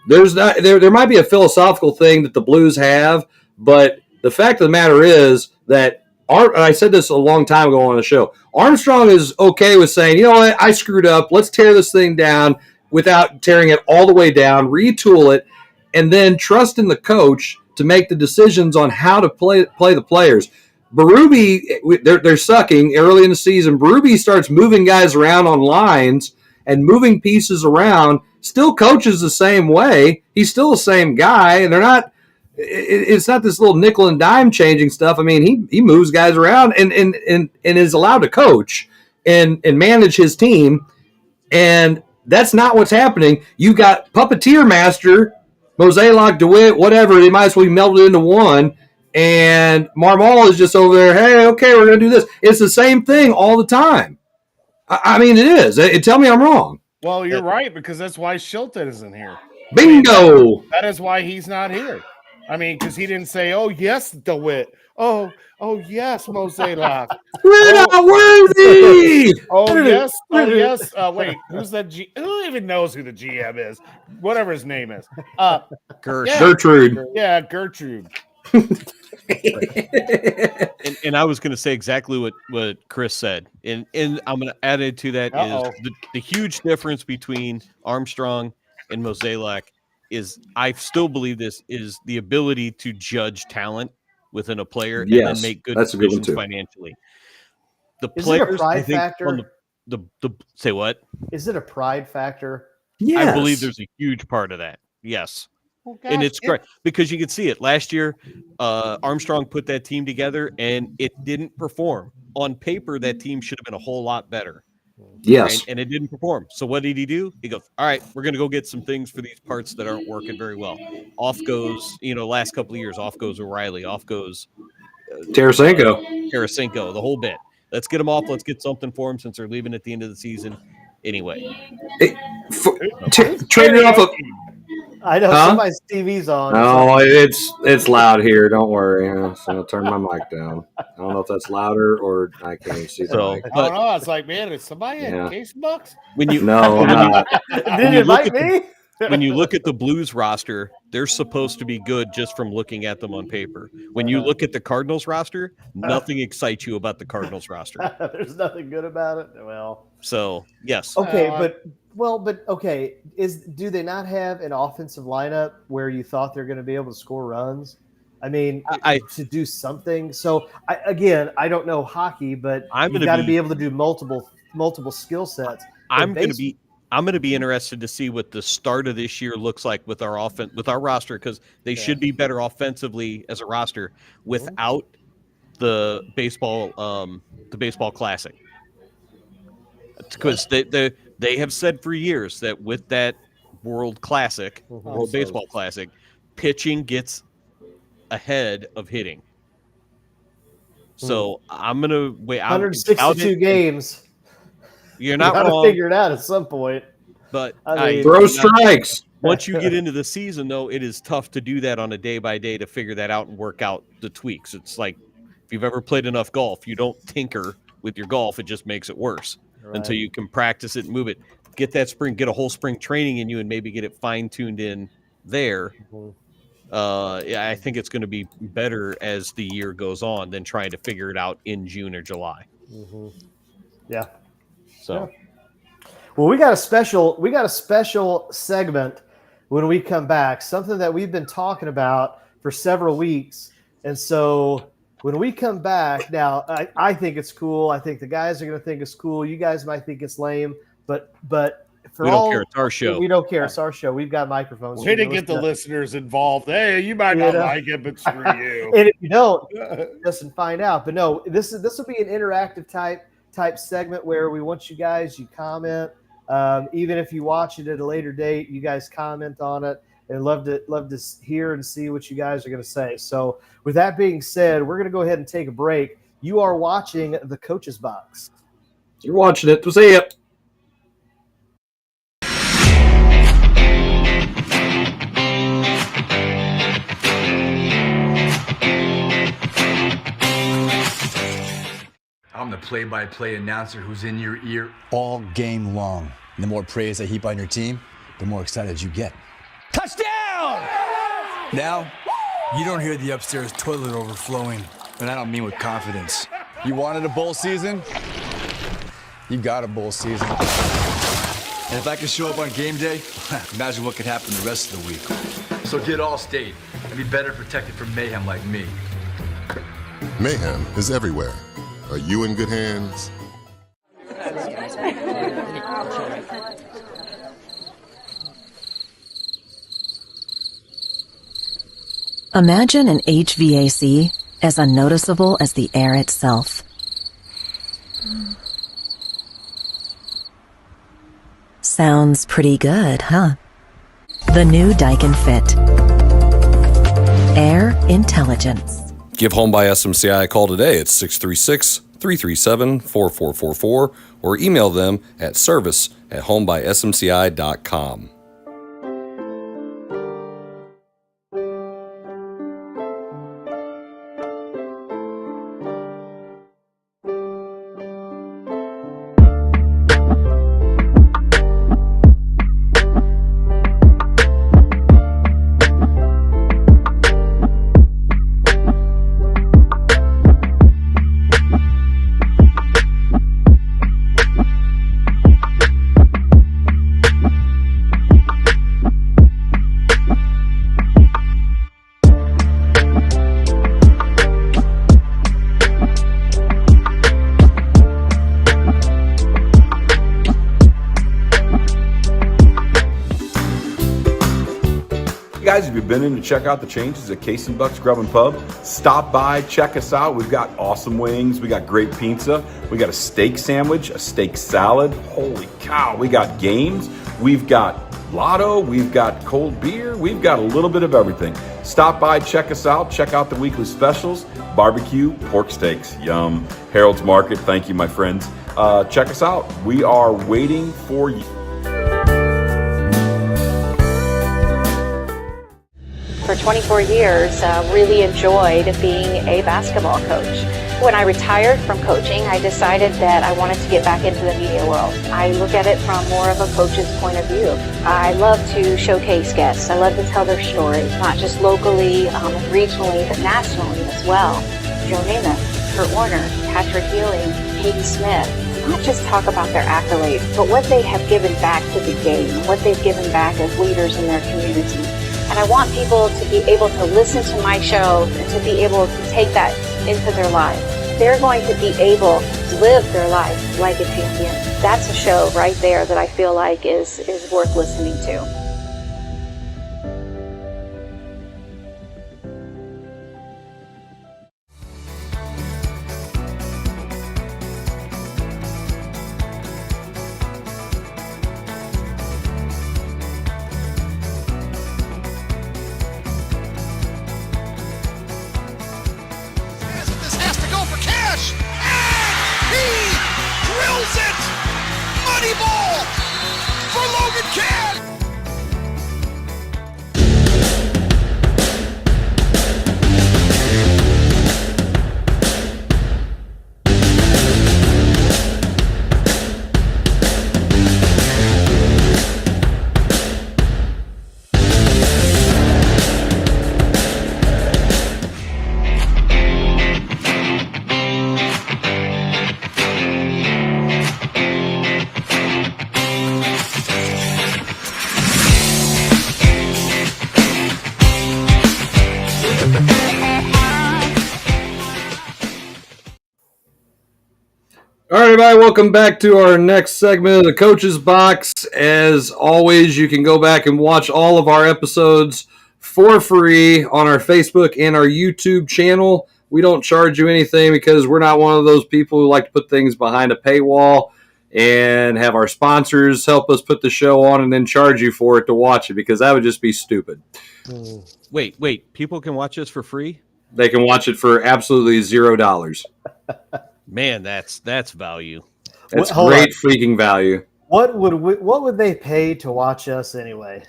Speaker 2: there might be a philosophical thing that the Blues have, but the fact of the matter is that I said this a long time ago on the show. Armstrong is okay with saying, you know what, I screwed up. Let's tear this thing down without tearing it all the way down, retool it, and then trust in the coach to make the decisions on how to play the players. Berube, they're sucking early in the season. Berube starts moving guys around on lines and moving pieces around. Still coaches the same way. He's still the same guy, and they're not. It's not this little nickel and dime changing stuff. I mean, he moves guys around and is allowed to coach and manage his team, and that's not what's happening. You got puppeteer master, Mosaic, DeWitt, whatever. They might as well be melded into one. And Marmol is just over there. Hey, okay, we're going to do this. It's the same thing all the time. I mean, it is. Tell me I'm wrong.
Speaker 5: Well, you're right, because that's why Shilton isn't here.
Speaker 2: Bingo.
Speaker 5: That is why he's not here. I mean, because he didn't say, "Oh yes, DeWitt." Oh yes, Mosaic.
Speaker 2: We're not worthy.
Speaker 5: Yes. Wait, who's that? Who even knows who the GM is? Whatever his name is.
Speaker 2: Gertrude.
Speaker 5: Yeah, Gertrude.
Speaker 3: and I was going to say exactly what Chris said, and I'm going to add it to that is the huge difference between Armstrong and Mosaic is I still believe this is the ability to judge talent within a player and then make good decisions financially. The players,
Speaker 4: it a pride factor?
Speaker 3: The say what?
Speaker 4: Is it a pride factor?
Speaker 2: Yes.
Speaker 3: I believe there's a huge part of that. Yes. And it's great because you can see it. Last year, Armstrong put that team together and it didn't perform. On paper, that team should have been a whole lot better.
Speaker 2: Yes.
Speaker 3: And it didn't perform. So what did he do? He goes, all right, we're going to go get some things for these parts that aren't working very well. Off goes, last couple of years, off goes O'Reilly, off goes Tarasenko, the whole bit. Let's get them off. Let's get something for them since they're leaving at the end of the season. Anyway.
Speaker 2: Traded off a...
Speaker 4: I know somebody's TV's on.
Speaker 2: Oh, it's loud here. Don't worry. So I'll turn my mic down. I don't know if that's louder or I can't even see the mic.
Speaker 5: I don't know. It's like, man, is somebody in case bucks?
Speaker 2: No, not.
Speaker 4: Did it like me?
Speaker 3: When you look at the Blues roster, they're supposed to be good just from looking at them on paper. When you look at the Cardinals roster, nothing excites you about the Cardinals roster.
Speaker 4: There's nothing good about it. Well,
Speaker 3: so yes.
Speaker 4: Okay, do they not have an offensive lineup where you thought they're going to be able to score runs? I mean, to do something. So I don't know hockey, but you've got to be able to do multiple skill sets.
Speaker 3: I'm going to be interested to see what the start of this year looks like with our roster, because they should be better offensively as a roster without the baseball classic. Because they have said for years that with that World Classic, World Baseball Classic, pitching gets ahead of hitting. So I'm gonna wait.
Speaker 4: 162 games.
Speaker 3: You're not
Speaker 4: wrong.
Speaker 3: wrong.
Speaker 4: Figure it out at some point.
Speaker 3: But
Speaker 2: throw strikes.
Speaker 3: Once you get into the season, though, it is tough to do that on a day by day to figure that out and work out the tweaks. It's like if you've ever played enough golf, you don't tinker with your golf; it just makes it worse until you can practice it and move it. Get a whole spring training in you, and maybe get it fine tuned in there. I think it's going to be better as the year goes on than trying to figure it out in June or July.
Speaker 4: Yeah.
Speaker 3: So,
Speaker 4: well, we got a special segment when we come back, something that we've been talking about for several weeks. And so when we come back, now I think it's cool. I think the guys are going to think it's cool. You guys might think it's lame, but
Speaker 3: we don't care. It's our show.
Speaker 4: We don't care. It's our show. We've got microphones.
Speaker 5: We didn't get the listeners involved. Hey, you might not like it, but screw you.
Speaker 4: And if you don't, listen, find out. But no, this will be an interactive type segment where we want you comment. Even if you watch it at a later date, you guys comment on it, and love to hear and see what you guys are going to say. So with that being said, we're going to go ahead and take a break. You are watching the Coach's Box.
Speaker 2: You're watching it. We'll see you.
Speaker 6: the play-by-play announcer who's in your ear all game long. And the more praise I heap on your team, the more excited you get. Touchdown! Now, you don't hear the upstairs toilet overflowing, and I don't mean with confidence. You wanted a bowl season? You got a bowl season. And if I can show up on game day, imagine what could happen the rest of the week. So get Allstate and be better protected from mayhem like me.
Speaker 7: Mayhem is everywhere. Are you in good hands?
Speaker 8: Imagine an HVAC as unnoticeable as the air itself. Sounds pretty good, huh? The new Daikin Fit. Air intelligence.
Speaker 9: Give Home by SMCI a call today at 636-337-4444 or email them at service@homebysmci.com.
Speaker 10: Guys, if you've been in to check out the changes at Case and Buck's Grub and Pub, stop by, check us out. We've got awesome wings, we got great pizza, we got a steak sandwich, a steak salad. Holy cow, we got games, we've got lotto, we've got cold beer, we've got a little bit of everything. Stop by, check us out, check out the weekly specials, barbecue, pork steaks, yum. Harold's Market, thank you, my friends. Check us out. We are waiting for you.
Speaker 11: For 24 years, really enjoyed being a basketball coach. When I retired from coaching, I decided that I wanted to get back into the media world. I look at it from more of a coach's point of view. I love to showcase guests. I love to tell their stories, not just locally, regionally, but nationally as well. Joe Namath, Kurt Warner, Patrick Ewing, Peyton Smith. Not just talk about their accolades, but what they have given back to the game, what they've given back as leaders in their community. And I want people to be able to listen to my show and to be able to take that into their lives. They're going to be able to live their life like a champion. That's a show right there that I feel like is worth listening to.
Speaker 2: All right, everybody, welcome back to our next segment of the Coach's Box. As always, you can go back and watch all of our episodes for free on our Facebook and our YouTube channel. We don't charge you anything because we're not one of those people who like to put things behind a paywall and have our sponsors help us put the show on and then charge you for it to watch it, because that would just be stupid.
Speaker 3: Wait, people can watch us for free?
Speaker 2: They can watch it for absolutely $0.
Speaker 3: Man, that's value.
Speaker 2: That's great freaking value.
Speaker 4: What would they pay to watch us anyway?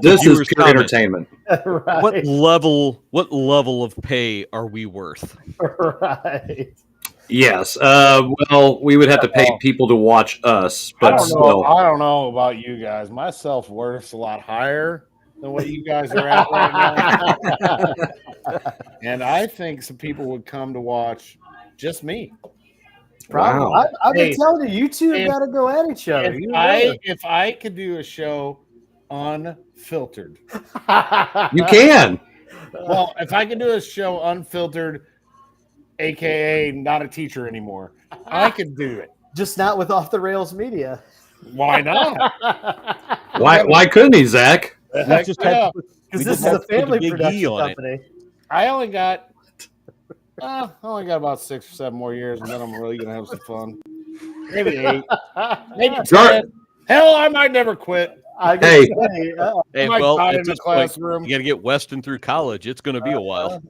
Speaker 2: This is pure entertainment.
Speaker 3: Right. What level of pay are we worth?
Speaker 4: Right.
Speaker 2: Yes. Well, we would have to pay people to watch us,
Speaker 5: I
Speaker 2: but
Speaker 5: don't
Speaker 2: still.
Speaker 5: know. I don't know about you guys. My self-worth's a lot higher than what you guys are at right now. And I think some people would come to watch just me.
Speaker 4: Probably.
Speaker 2: Wow.
Speaker 4: I've been telling you two have
Speaker 5: if-
Speaker 4: got to go at each other.
Speaker 5: If I could do a show unfiltered,
Speaker 2: You can.
Speaker 5: well, if I could do a show unfiltered, aka not a teacher anymore, I could do it.
Speaker 4: Just not with Off the Rails Media.
Speaker 5: Why not?
Speaker 2: Why couldn't he, Zach?
Speaker 5: Heck
Speaker 3: just
Speaker 5: yeah.
Speaker 3: had
Speaker 4: Because this is a family production company.
Speaker 5: I only got about 6 or 7 more years, and then I'm really gonna have some fun. Maybe 8, maybe 10. Hell, I might never quit.
Speaker 2: Hey,
Speaker 3: Hey,
Speaker 5: might
Speaker 3: well,
Speaker 5: die
Speaker 3: at
Speaker 5: in the
Speaker 3: this point,
Speaker 5: classroom.
Speaker 3: you got to get Weston through college. It's going to be a while.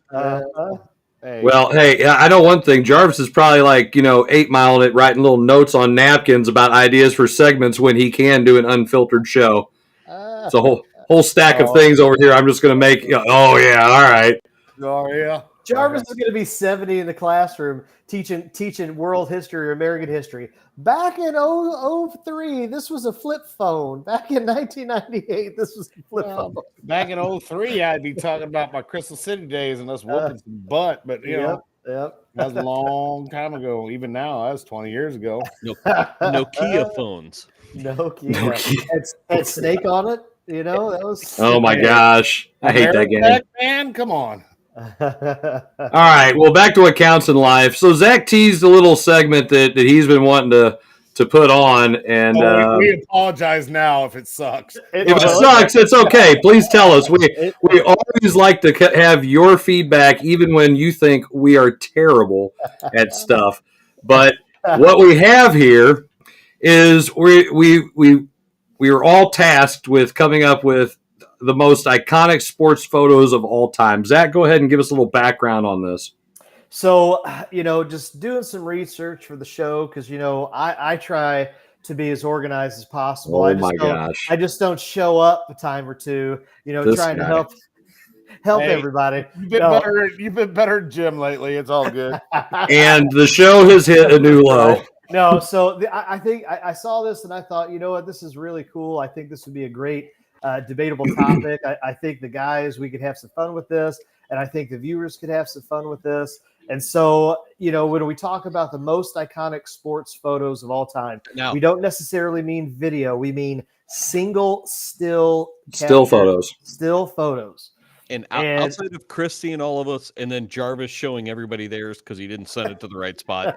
Speaker 5: Hey,
Speaker 2: well, hey, I know one thing. Jarvis is probably 8 Mile it, writing little notes on napkins about ideas for segments when he can do an unfiltered show. It's a whole stack of things over here. I'm just going to make. Oh yeah, all right.
Speaker 5: oh yeah.
Speaker 4: Jarvis is going to be 70 in the classroom teaching world history or American history. Back in 03, this was a flip phone. Back in 1998, this was a flip phone.
Speaker 5: Back in 03, I'd be talking about my Crystal City days and us whooping some butt, but you know,
Speaker 4: Yep.
Speaker 5: that was a long time ago. Even now, that was 20 years ago.
Speaker 3: Nokia phones.
Speaker 4: Nokia. Had Snake on it. You know, that was.
Speaker 2: Oh my gosh, I hate that game.
Speaker 5: Man, come on.
Speaker 2: All right, well, back to what counts in life. So Zach teased a little segment that he's been wanting to put on, and
Speaker 5: we apologize now if it sucks.
Speaker 2: If it sucks, it's okay. Please tell us. We always like to have your feedback, even when you think we are terrible at stuff. But what we have here is we are all tasked with coming up with the most iconic sports photos of all time. Zach, go ahead and give us a little background on this.
Speaker 4: So, just doing some research for the show because, I try to be as organized as possible.
Speaker 2: Oh my gosh.
Speaker 4: I just don't show up a time or two, trying to help everybody.
Speaker 5: You've been better than Jim lately. It's all good.
Speaker 2: And the show has hit a new low.
Speaker 4: No, so I think I saw this and I thought, you know what, this is really cool. I think this would be a great debatable topic. I think the guys, we could have some fun with this, and I think the viewers could have some fun with this. And so, when we talk about the most iconic sports photos of all time, we don't necessarily mean video. We mean single still
Speaker 2: photos.
Speaker 4: Still photos.
Speaker 3: And outside of Christy and all of us, and then Jarvis showing everybody theirs because he didn't send it to the right spot.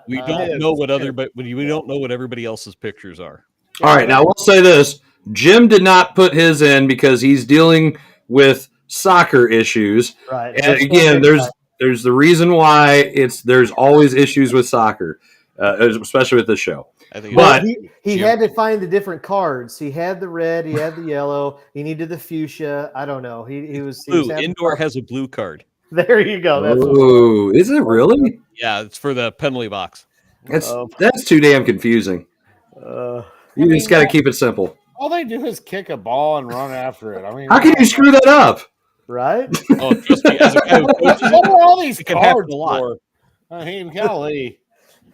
Speaker 3: We don't know what we don't know what everybody else's pictures are.
Speaker 2: All right, now we'll say this: Jim did not put his in because he's dealing with soccer issues.
Speaker 4: Right.
Speaker 2: And again, there's the reason why there's always issues with soccer, especially with this show.
Speaker 4: But he had to find the different cards. He had the red, he had the yellow, he needed the fuchsia. I don't know. He was
Speaker 3: blue. Indoor has a blue card.
Speaker 4: There you go.
Speaker 2: Ooh, is it really?
Speaker 3: Yeah, it's for the penalty box.
Speaker 2: That's too damn confusing. You just got to keep it simple.
Speaker 5: All they do is kick a ball and run after it. I mean,
Speaker 2: how can you screw that up?
Speaker 4: Right?
Speaker 3: Oh, trust me. As a guy who coaches,
Speaker 5: what are all these
Speaker 3: can happen
Speaker 5: cards
Speaker 3: a lot.
Speaker 5: for? I mean, golly.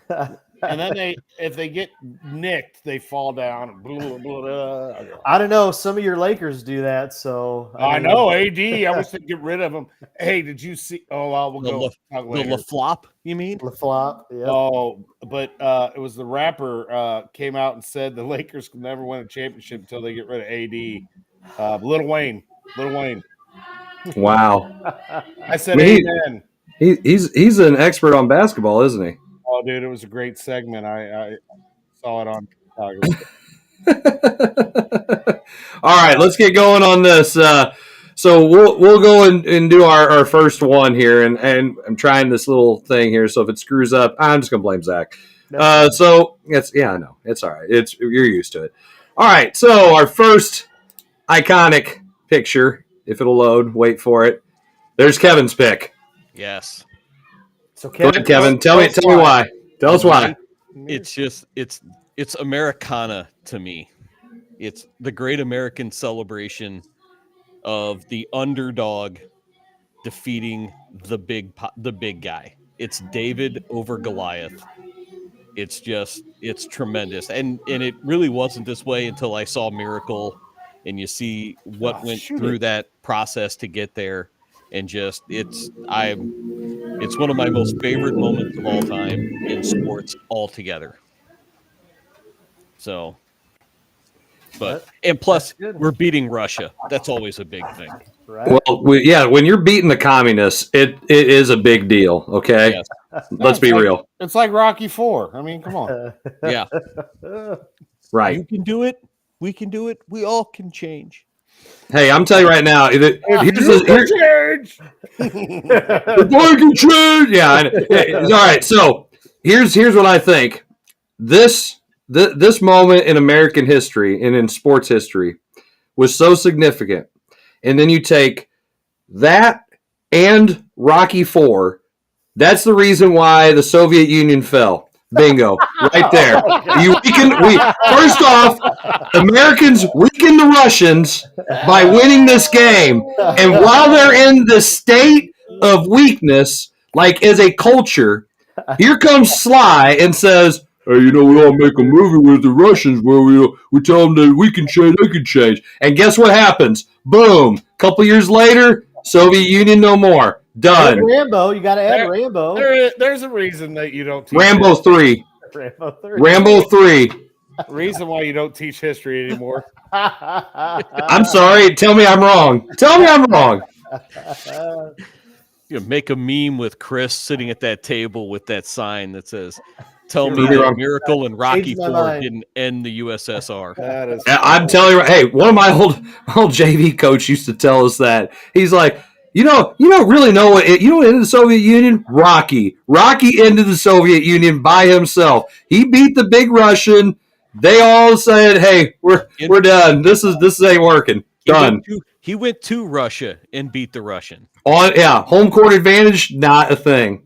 Speaker 5: And then if they get nicked, they fall down. Blah, blah, blah.
Speaker 4: I don't know. Some of your Lakers do that, so
Speaker 5: I know. AD, I wish they'd get rid of him. Hey, did you see? Oh, well, we'll go talk later.
Speaker 3: The LaFlop, you mean?
Speaker 4: LaFlop, yeah.
Speaker 5: Oh, but it was the rapper came out and said the Lakers can never win a championship until they get rid of AD. Lil Wayne.
Speaker 2: Wow.
Speaker 5: I said amen.
Speaker 2: He's an expert on basketball, isn't he?
Speaker 5: Oh, dude, it was a great segment. I saw it on
Speaker 2: All right, let's get going on this. So we'll go and do our first one here, and I'm trying this little thing here. So if it screws up, I'm just gonna blame Zach. So I know it's all right. You're used to it. All right, so our first iconic picture, if it'll load, wait for it. There's Kevin's pick.
Speaker 3: Yes.
Speaker 4: So
Speaker 2: go ahead, Kevin. Tell me why. Tell us why.
Speaker 3: It's just it's Americana to me. It's the great American celebration of the underdog defeating the big guy. it's David over Goliath. It's tremendous. And it really wasn't this way until I saw Miracle, and you see what went through that process to get there. And it's one of my most favorite moments of all time in sports altogether. So, and plus we're beating Russia. That's always a big thing.
Speaker 4: Right.
Speaker 2: Well, when you're beating the communists, it is a big deal. Okay,
Speaker 3: Yes.
Speaker 2: Let's be real.
Speaker 5: It's like Rocky IV. I mean, come on.
Speaker 3: Yeah,
Speaker 2: right.
Speaker 3: You can do it. We can do it. We all can change.
Speaker 2: Hey, I'm telling you right now. Here's
Speaker 5: change.
Speaker 2: The boy can change. Yeah. All right. So here's what I think. This moment in American history and in sports history was so significant. And then you take that and Rocky IV. That's the reason why the Soviet Union fell. Bingo. Right there. First off, Americans weakened the Russians by winning this game. And while they're in the state of weakness, like as a culture, here comes Sly and says, hey, we all make a movie with the Russians where we tell them that we can change, they can change. And guess what happens? Boom. Couple years later, Soviet Union no more. Done.
Speaker 4: And Rambo, you got to add Rambo.
Speaker 5: There's a reason that you don't teach
Speaker 2: Rambo 3. Rambo 3.
Speaker 5: Reason why you don't teach history anymore.
Speaker 2: I'm sorry. Tell me I'm wrong. Tell me I'm wrong.
Speaker 3: You make a meme with Chris sitting at that table with that sign that says, tell me that Miracle and Rocky IV didn't end the USSR.
Speaker 5: That is
Speaker 2: I'm telling you, hey, one of my old JV coach used to tell us that. He's like, you don't really know what ended the Soviet Union? Rocky ended the Soviet Union by himself. He beat the big Russian. They all said, hey, we're done. This ain't working. Done.
Speaker 3: He went to Russia and beat the Russian.
Speaker 2: Home court advantage, not a thing.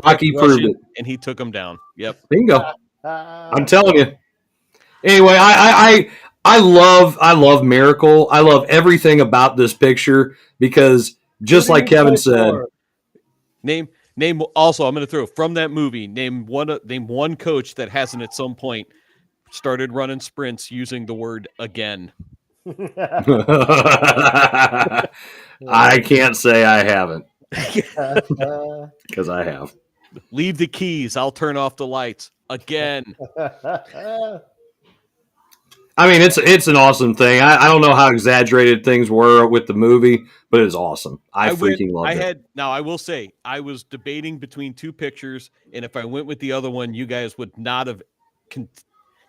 Speaker 2: Rocky proved it,
Speaker 3: and he took him down. Yep,
Speaker 2: bingo. I'm telling you. Anyway, I love Miracle. I love everything about this picture because, just like Kevin said,
Speaker 3: name. Also, I'm going to throw from that movie. Name one coach that hasn't at some point started running sprints using the word again.
Speaker 2: I can't say I haven't. Because I have.
Speaker 3: Leave the keys. I'll turn off the lights again.
Speaker 2: I mean, it's an awesome thing. I don't know how exaggerated things were with the movie, but it's awesome. I freaking loved it.
Speaker 3: Now, I will say, I was debating between two pictures, and if I went with the other one, you guys would not have.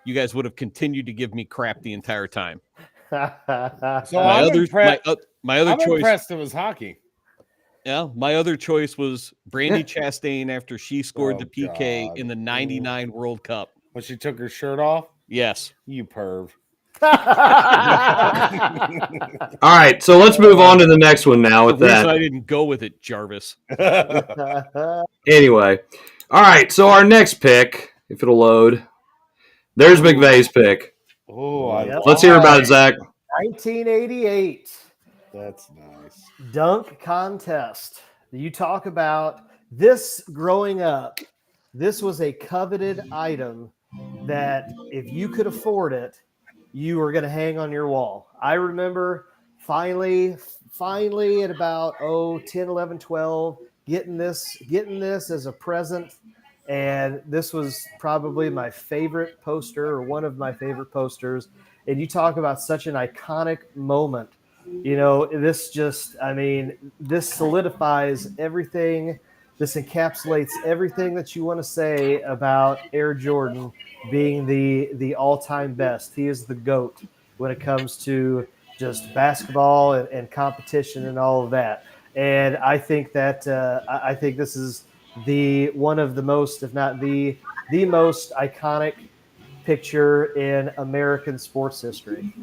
Speaker 3: You guys would have continued to give me crap the entire time.
Speaker 5: So
Speaker 3: my other choice.
Speaker 5: Impressed it was hockey.
Speaker 3: Yeah, my other choice was Brandy Chastain after she scored the PK in the '99 World Cup
Speaker 5: when she took her shirt off.
Speaker 3: Yes,
Speaker 5: you perv.
Speaker 2: All right, so let's move on to the next one now. With that,
Speaker 3: I didn't go with it, Jarvis.
Speaker 2: Anyway, all right. So our next pick, if it'll load, there's McVey's pick. Let's hear about it, Zach.
Speaker 4: 1988.
Speaker 5: That's nice.
Speaker 4: Dunk contest. You talk about this growing up. This was a coveted item that if you could afford it, you were going to hang on your wall. I remember finally at about 10, 11, 12, getting this as a present. And this was probably my favorite poster or one of my favorite posters. And you talk about such an iconic moment. This solidifies everything. This encapsulates everything that you want to say about Air Jordan being the all-time best. He is the GOAT when it comes to just basketball and competition and all of that. And I think that I think this is one of the most, if not the most iconic picture in American sports history.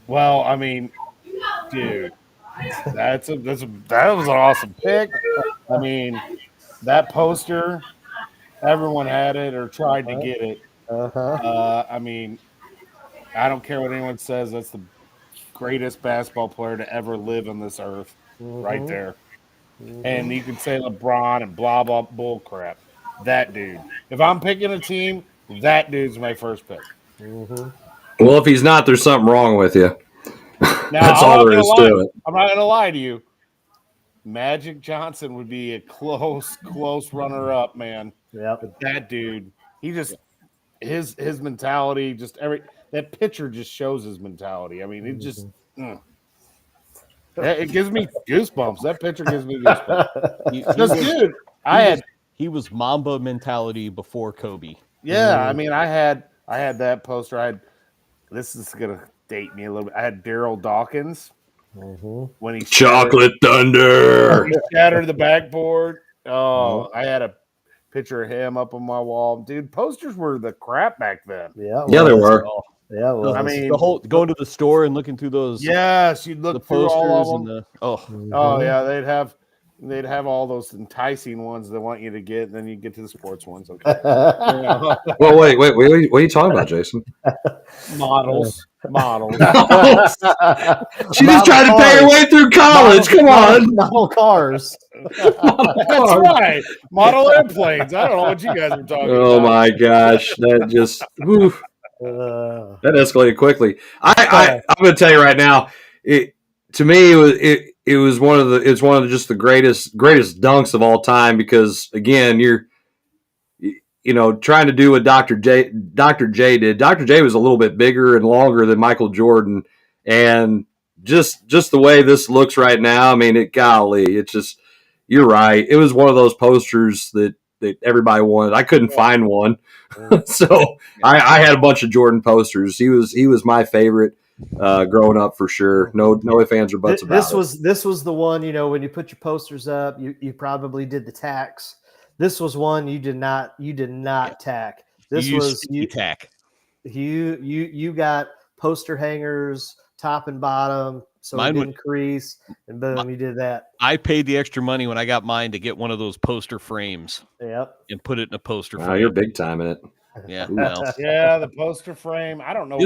Speaker 5: Well, I mean, dude, that was an awesome pick. I mean, that poster, everyone had it or tried to get it. I mean, I don't care what anyone says. That's the greatest basketball player to ever live on this earth, right there. And you can say LeBron and blah, blah, bull crap. That dude. If I'm picking a team, that dude's my first pick.
Speaker 2: Well, if he's not, there's something wrong with you.
Speaker 5: Now,
Speaker 2: That's all there is to it.
Speaker 5: I'm not going to lie to you. Magic Johnson would be a close runner-up, man.
Speaker 4: Yeah.
Speaker 5: But that dude, he just his mentality, that picture just shows his mentality. I mean, it just it gives me goosebumps. That picture gives me goosebumps.
Speaker 3: He was Mamba mentality before Kobe.
Speaker 5: Yeah, I mean, I had that poster. This is gonna date me a little bit. I had Daryl Dawkins when he
Speaker 2: Chocolate Thunder.
Speaker 5: He shattered the backboard. Oh, I had a picture of him up on my wall. Dude, posters were the crap back then.
Speaker 4: Yeah,
Speaker 2: they were.
Speaker 4: Yeah, well,
Speaker 3: I mean, the whole going to the store and looking through those.
Speaker 5: Yes, you'd look through all of them.
Speaker 3: Oh
Speaker 5: yeah, they'd have all those enticing ones they want you to get, and then you get to the sports ones. Okay.
Speaker 2: Well, wait. What are you talking about, Jason?
Speaker 5: Models.
Speaker 2: She just tried to pay her way through college. Come on.
Speaker 4: Model cars.
Speaker 5: That's right. Model airplanes. I don't know what you guys are talking about.
Speaker 2: Oh my gosh, that just that escalated quickly. I'm going to tell you right now. To me, it was one of the greatest dunks of all time, because again, you're trying to do what Dr. J did. Dr. J was a little bit bigger and longer than Michael Jordan, and just the way this looks right now, I mean, it's just, you're right. It was one of those posters that everybody wanted. I couldn't find one, so I had a bunch of Jordan posters. He was my favorite growing up for sure. No ifs, ands, or buts about it.
Speaker 4: This was the one, when you put your posters up, you probably did the tacks. This was one you did not tack. This was you
Speaker 3: tack.
Speaker 4: You got poster hangers top and bottom, so it didn't crease, and boom, you did that.
Speaker 3: I paid the extra money when I got mine to get one of those poster frames.
Speaker 4: Yep.
Speaker 3: And put it in a poster frame.
Speaker 2: Wow, you're big time in it.
Speaker 3: Yeah. Well.
Speaker 5: Yeah, the poster frame. I don't know.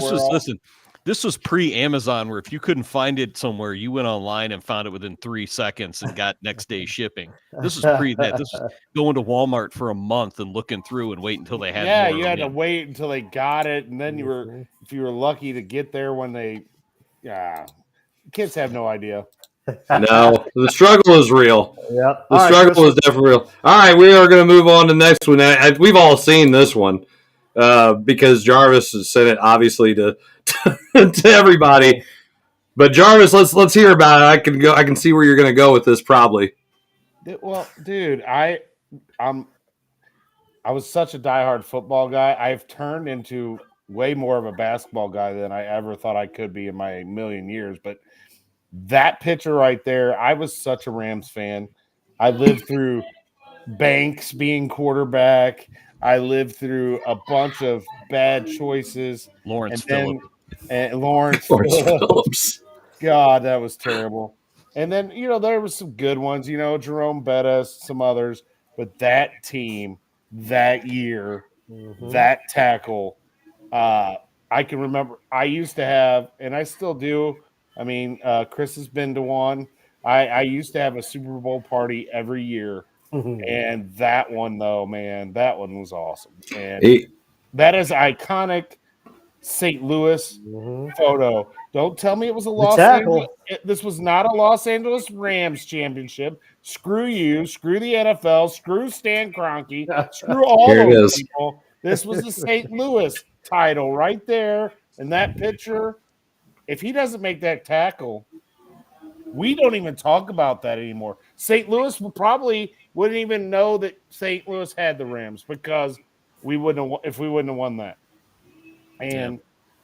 Speaker 3: This was pre-Amazon, where if you couldn't find it somewhere, you went online and found it within 3 seconds and got next day shipping. This was pre that. This was going to Walmart for a month and looking through and wait until they had.
Speaker 5: Yeah, you had to wait until they got it, and then if you were lucky to get there when they. Yeah, kids have no idea.
Speaker 2: No, the struggle is real.
Speaker 4: Yep.
Speaker 2: The struggle is definitely real. All right, we are going to move on to the next one. We've all seen this one because Jarvis has sent it, obviously, to everybody. But Jarvis, let's hear about it. I can see where you're going to go with this, probably.
Speaker 5: Well, dude, I was such a diehard football guy. I've turned into way more of a basketball guy than I ever thought I could be in my million years. But that picture right there, I was such a Rams fan. I lived through Banks being quarterback. I lived through a bunch of bad choices.
Speaker 3: Lawrence
Speaker 5: Phillips. God, that was terrible. And then, there was some good ones, Jerome Bettis, some others. But that team, that year, that tackle, I can remember I used to have, and I still do. I mean, Chris has been to one. I used to have a Super Bowl party every year. And that one, though, man, that one was awesome. And that is iconic St. Louis photo. Don't tell me it was a Los Angeles. This was not a Los Angeles Rams championship. Screw you. Screw the NFL. Screw Stan Kroenke. Screw all those people. This was the St. Louis title right there. And that picture, if he doesn't make that tackle, we don't even talk about that anymore. St. Louis probably wouldn't even know that St. Louis had the Rams because we wouldn't have won that. And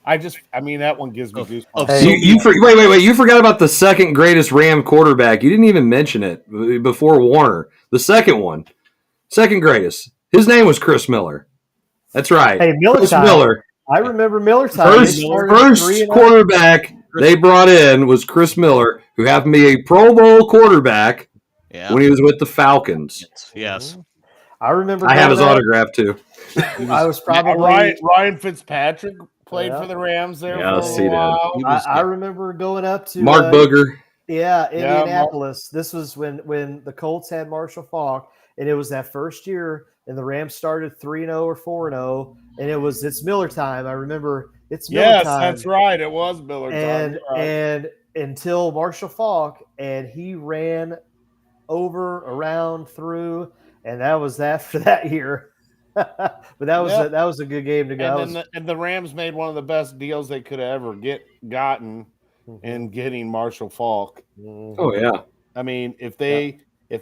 Speaker 5: that one gives me goosebumps.
Speaker 2: Wait! You forgot about the second greatest Ram quarterback. You didn't even mention it before Warner. The second greatest. His name was Chris Miller. That's right.
Speaker 4: Hey, Miller. I remember Miller time.
Speaker 2: First quarterback they brought in was Chris Miller, who happened to be a Pro Bowl quarterback when he was with the Falcons.
Speaker 3: Yes.
Speaker 4: I remember.
Speaker 2: I have his autograph too.
Speaker 4: I was probably
Speaker 5: Ryan Fitzpatrick played for the Rams there.
Speaker 2: Yes, he did.
Speaker 4: I remember going up to
Speaker 2: Mark Booger.
Speaker 4: Yeah, Indianapolis. This was when the Colts had Marshall Faulk, and it was that first year, and the Rams started 3-0 or 4-0, and it's Miller time. I remember it's Miller time.
Speaker 5: Yes, that's right. It was Miller time.
Speaker 4: And until Marshall Faulk, and he ran over, around, through, and that was that for that year. But that was a good game to go.
Speaker 5: And the Rams made one of the best deals they could have ever gotten in getting Marshall Faulk.
Speaker 2: Oh yeah.
Speaker 5: I mean, if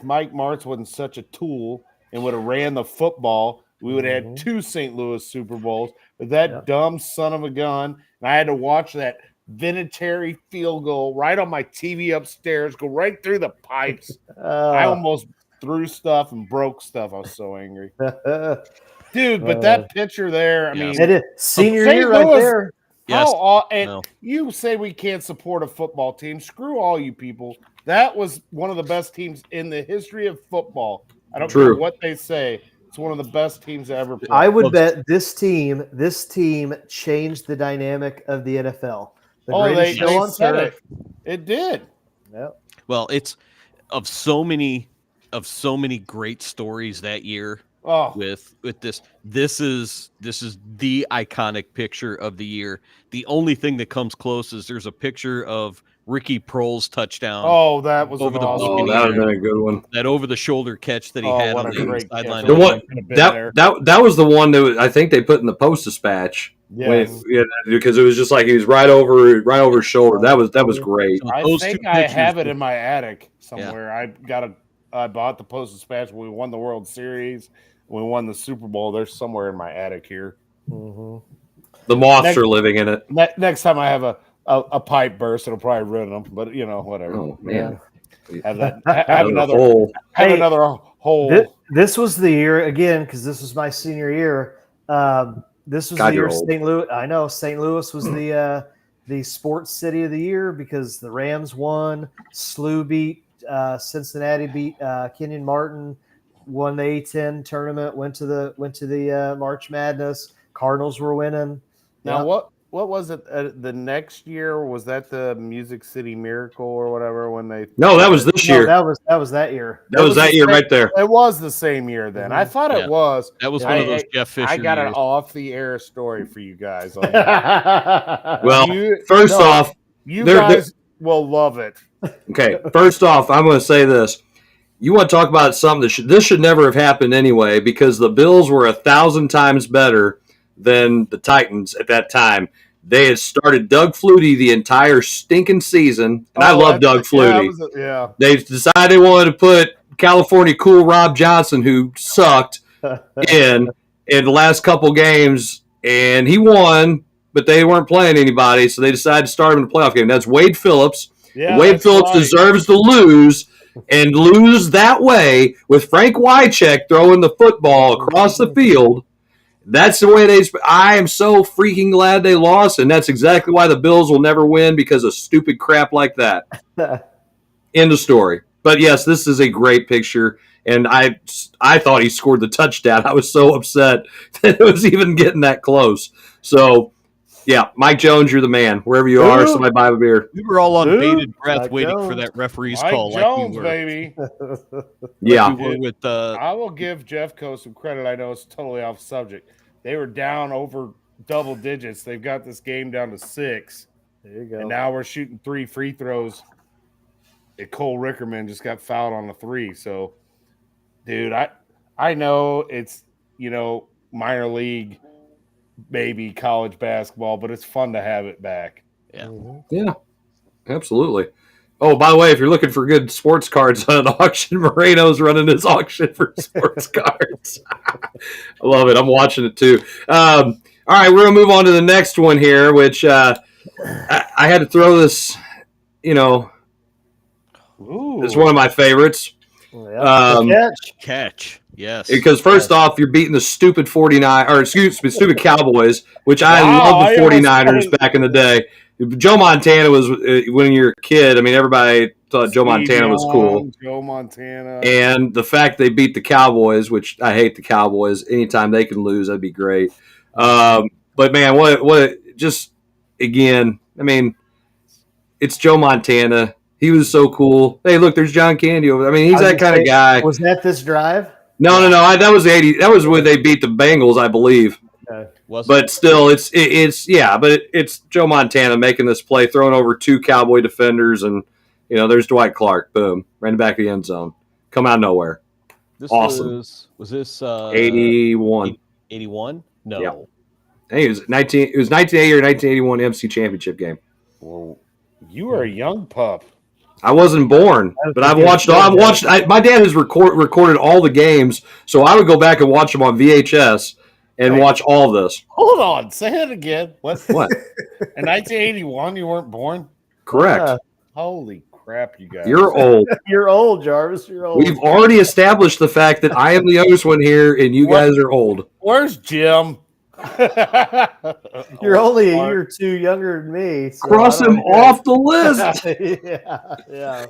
Speaker 5: Mike Martz wasn't such a tool and would have ran the football, we would have had 2 St. Louis Super Bowls. But that dumb son of a gun, and I had to watch that Vinatieri field goal right on my TV upstairs, go right through the pipes. I almost threw stuff and broke stuff. I was so angry. Dude, but that picture there, I mean,
Speaker 4: it is senior year right there.
Speaker 5: You say we can't support a football team. Screw all you people. That was one of the best teams in the history of football. I don't care what they say. It's one of the best teams ever played.
Speaker 4: I would bet this team changed the dynamic of the NFL.
Speaker 5: They said it. It did.
Speaker 4: Yep.
Speaker 3: Well, it's of so many great stories that year. With this. This is the iconic picture of the year. The only thing that comes close is there's a picture of Ricky Prohl's touchdown.
Speaker 5: Oh, that was
Speaker 3: over
Speaker 5: that
Speaker 2: would have been a good one.
Speaker 3: That over the shoulder catch that he had on the sideline.
Speaker 2: The one that was the one that I think they put in the Post-Dispatch. Yes. Because it was just like he was right over his shoulder. That was great.
Speaker 5: I think I have it in my attic somewhere. Yeah. I bought the Post-Dispatch when we won the World Series. When we won the Super Bowl. There's somewhere in my attic here.
Speaker 2: The moths are living in it.
Speaker 5: Next time I have a pipe burst, it'll probably ruin them. But whatever.
Speaker 2: Oh man,
Speaker 5: have another hole. Have another hole.
Speaker 4: This was the year again because this was my senior year. This was the year St. Louis. I know St. Louis was the sports city of the year because the Rams won. SLU beat Cincinnati, beat Kenyon Martin. Won the A-10 tournament, went to the March Madness. Cardinals were winning.
Speaker 5: Now, what was it the next year? Was that the Music City Miracle or whatever when they?
Speaker 2: No, that was this year.
Speaker 4: That was that year.
Speaker 2: That was that year right there.
Speaker 5: It was the same year then. I thought it was.
Speaker 3: That was one of those Jeff Fisher.
Speaker 5: I got
Speaker 3: years.
Speaker 5: An off-the-air story for you guys. On that.
Speaker 2: Well, first off,
Speaker 5: you guys will love it.
Speaker 2: Okay, first off, I'm going to say this. You want to talk about something this should never have happened anyway because the Bills were 1,000 times better than the Titans at that time. They had started Doug Flutie the entire stinking season, and I love Doug Flutie. They decided they wanted to put California Cool Rob Johnson, who sucked, in the last couple games, and he won, but they weren't playing anybody, so they decided to start him in the playoff game. That's Wade Phillips. Yeah, Wade Phillips deserves to lose. And lose that way with Frank Wycheck throwing the football across the field. That's the way I am so freaking glad they lost, and that's exactly why the Bills will never win because of stupid crap like that. End of story. But yes, this is a great picture, and I thought he scored the touchdown. I was so upset that it was even getting that close. So. Yeah, Mike Jones, you're the man. Wherever you are, somebody buy a beer.
Speaker 3: We were all on bated breath waiting for that referee's call.
Speaker 5: Mike Jones, baby.
Speaker 2: Yeah.
Speaker 5: I will give Jeffco some credit. I know it's totally off subject. They were down over double digits. They've got this game down to 6.
Speaker 4: There you go.
Speaker 5: And now we're shooting 3 free throws. And Cole Rickerman just got fouled on the 3. So, dude, I know it's, minor league, maybe college basketball, but it's fun to have it back.
Speaker 3: Yeah.
Speaker 2: Yeah, absolutely. Oh, by the way, if you're looking for good sports cards on an auction, Moreno's running his auction for sports cards. I love it. I'm watching it too. All right, we're going to move on to the next one here, which I had to throw this,
Speaker 5: Ooh.
Speaker 2: It's one of my favorites.
Speaker 3: Catch. Yes.
Speaker 2: Because first off, you're beating the stupid stupid Cowboys, which I love the 49ers back in the day. Joe Montana was, when you're a kid, I mean, everybody thought Joe Montana was cool.
Speaker 5: Joe Montana.
Speaker 2: And the fact they beat the Cowboys, which I hate the Cowboys, anytime they can lose, that'd be great. But, man, just, again, I mean, it's Joe Montana. He was so cool. Hey, look, there's John Candy over there. I mean, he's that kind of guy.
Speaker 4: Was that this drive?
Speaker 2: No. That was 80. That was when they beat the Bengals, I believe.
Speaker 4: Okay.
Speaker 2: But still, it's Joe Montana making this play, throwing over 2 Cowboy defenders, and there's Dwight Clark. Boom, right in the back of the end zone. Come out of nowhere.
Speaker 3: This
Speaker 2: awesome.
Speaker 3: Was this
Speaker 2: 81?
Speaker 3: 81? No.
Speaker 2: Yeah. Hey, it was 1980 or 1981 MC Championship game.
Speaker 5: Well, you were a young pup.
Speaker 2: I wasn't born, but I've watched. My dad has recorded all the games, so I would go back and watch them on VHS and watch all of this.
Speaker 5: Hold on, say it again.
Speaker 2: What?
Speaker 5: In 1981, you weren't born?
Speaker 2: Correct.
Speaker 5: Holy crap, you guys!
Speaker 2: You're old.
Speaker 4: You're old, Jarvis. You're old.
Speaker 2: We've already established the fact that I am the youngest one here, and you guys are old.
Speaker 5: Where's Jim?
Speaker 4: You're only a year or 2 younger than me. So
Speaker 2: cross him off the list.
Speaker 4: yeah.